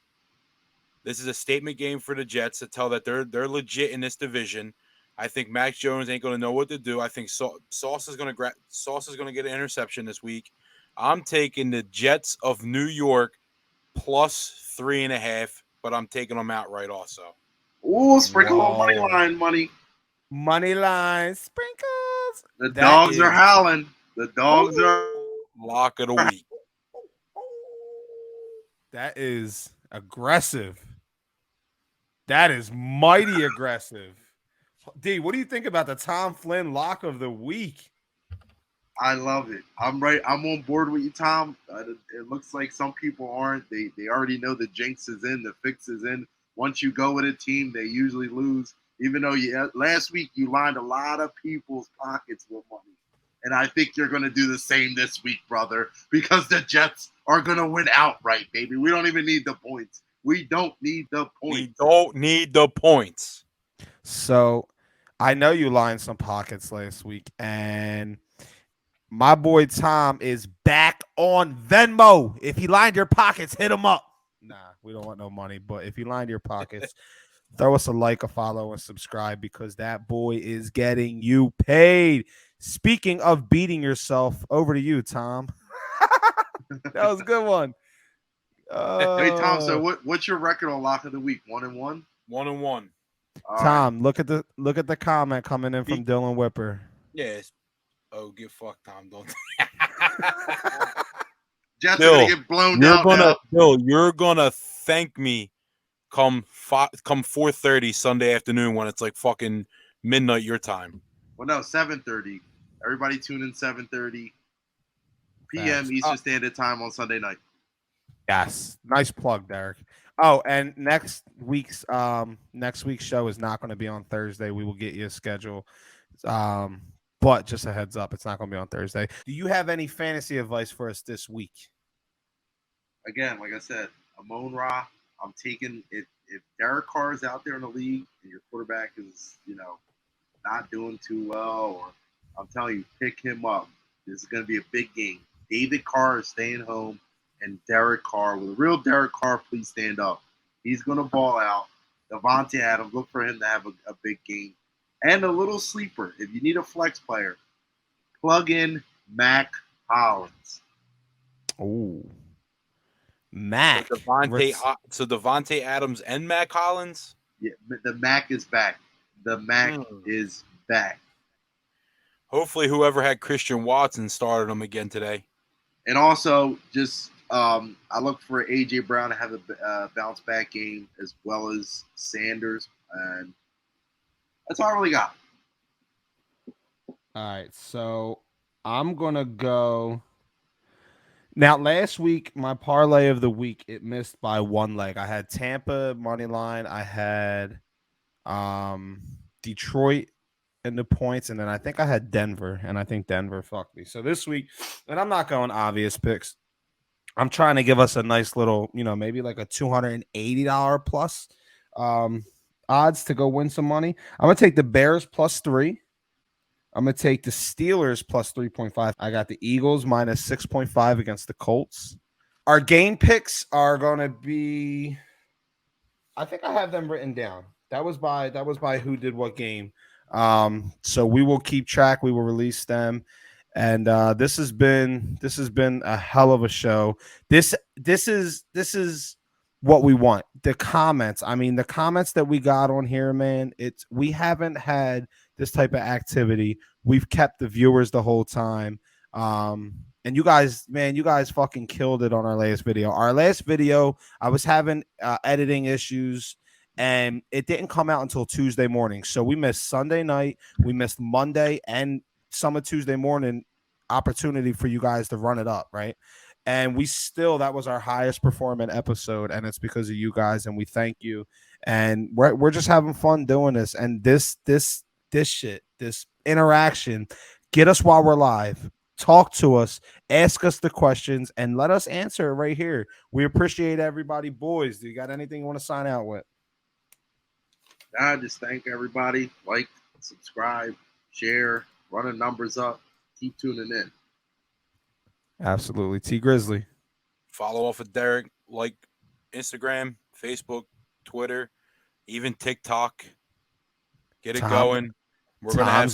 This is a statement game for the Jets to tell that they're legit in this division. I think Mac Jones ain't going to know what to do. I think Sauce is going to get an interception this week. I'm taking the Jets of New York plus 3.5, but I'm taking them outright also. Ooh, sprinkle on money line money. Money line sprinkles. The dogs are howling. The dogs are lock of the week. That is aggressive. That is mighty aggressive. D, what do you think about the Tom Flynn lock of the week? I love it. I'm on board with you, Tom. It looks like some people aren't. They already know the jinx is in, the fix is in. Once you go with a team, they usually lose. Even though last week you lined a lot of people's pockets with money. And I think you're going to do the same this week, brother, because the Jets are going to win outright, baby. We don't even need the points. We don't need the points. So I know you lined some pockets last week, and my boy Tom is back on Venmo. If he lined your pockets, hit him up. Nah, we don't want no money, but if you lined your pockets, throw us a like, a follow, and subscribe because that boy is getting you paid. Speaking of beating yourself, over to you, Tom. That was a good one. Hey, Tom, so what's your record on lock of the week? 1-1? 1-1. Tom, look at the comment coming in from Dylan Whipper. Yes. Oh, get fucked, Tom. Don't. Jets are gonna get blown out. Bill, you're gonna thank me come 4:30 Sunday afternoon when it's like fucking midnight your time. Well, no, 7:30. Everybody tune in 7:30 p.m. Eastern Standard Time on Sunday night. Yes, nice plug, Derrick. Oh, and next week's show is not going to be on Thursday. We will get you a schedule, but just a heads up, it's not going to be on Thursday. Do you have any fantasy advice for us this week? Again, like I said, Amon Ra. I'm taking it. If Derek Carr is out there in the league and your quarterback is, not doing too well, or I'm telling you, pick him up. This is going to be a big game. David Carr is staying home, and Derek Carr, with a real Derek Carr, please stand up. He's going to ball out. Devontae Adams, look for him to have a big game. And a little sleeper. If you need a flex player, Plug in Mac Hollins. Oh, So Mac. Devontae Adams and Mac Hollins. Yeah, the Mac is back. The Mac is back. Hopefully, whoever had Christian Watson started him again today. And also, just I look for AJ Brown to have a bounce back game as well as Sanders, and that's all I really got. All right, so I'm gonna go. Now, last week, my parlay of the week, it missed by one leg. I had Tampa money line. I had Detroit in the points, and then I think I had Denver, and I think Denver fucked me. So this week, and I'm not going obvious picks. I'm trying to give us a nice little, maybe like a $280 plus odds to go win some money. I'm gonna take the Bears +3. I'm going to take the Steelers +3.5. I got the Eagles -6.5 against the Colts. Our game picks are going to be, I think I have them written down. That was by who did what game. So we will keep track. We will release them. And this has been a hell of a show. This is what we want. The comments. I mean, the comments that we got on here, man, we haven't had this type of activity. We've kept the viewers the whole time. And you guys fucking killed it on our last video. Our last video, I was having editing issues and it didn't come out until Tuesday morning. So we missed Sunday night, we missed Monday and some of Tuesday morning opportunity for you guys to run it up, right? And that was our highest performing episode, and it's because of you guys, and we thank you. And we're just having fun doing this, and this shit, this interaction, get us while we're live. Talk to us, ask us the questions, and let us answer it right here. We appreciate everybody. Boys, do you got anything you want to sign out with? I just thank everybody. Like, subscribe, share, run the numbers up. Keep tuning in. Absolutely. T Grizzly. Follow off of Derrick, like Instagram, Facebook, Twitter, even TikTok. Get it going. We're gonna have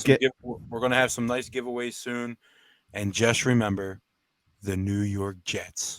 some nice giveaways soon. And just remember, the New York Jets.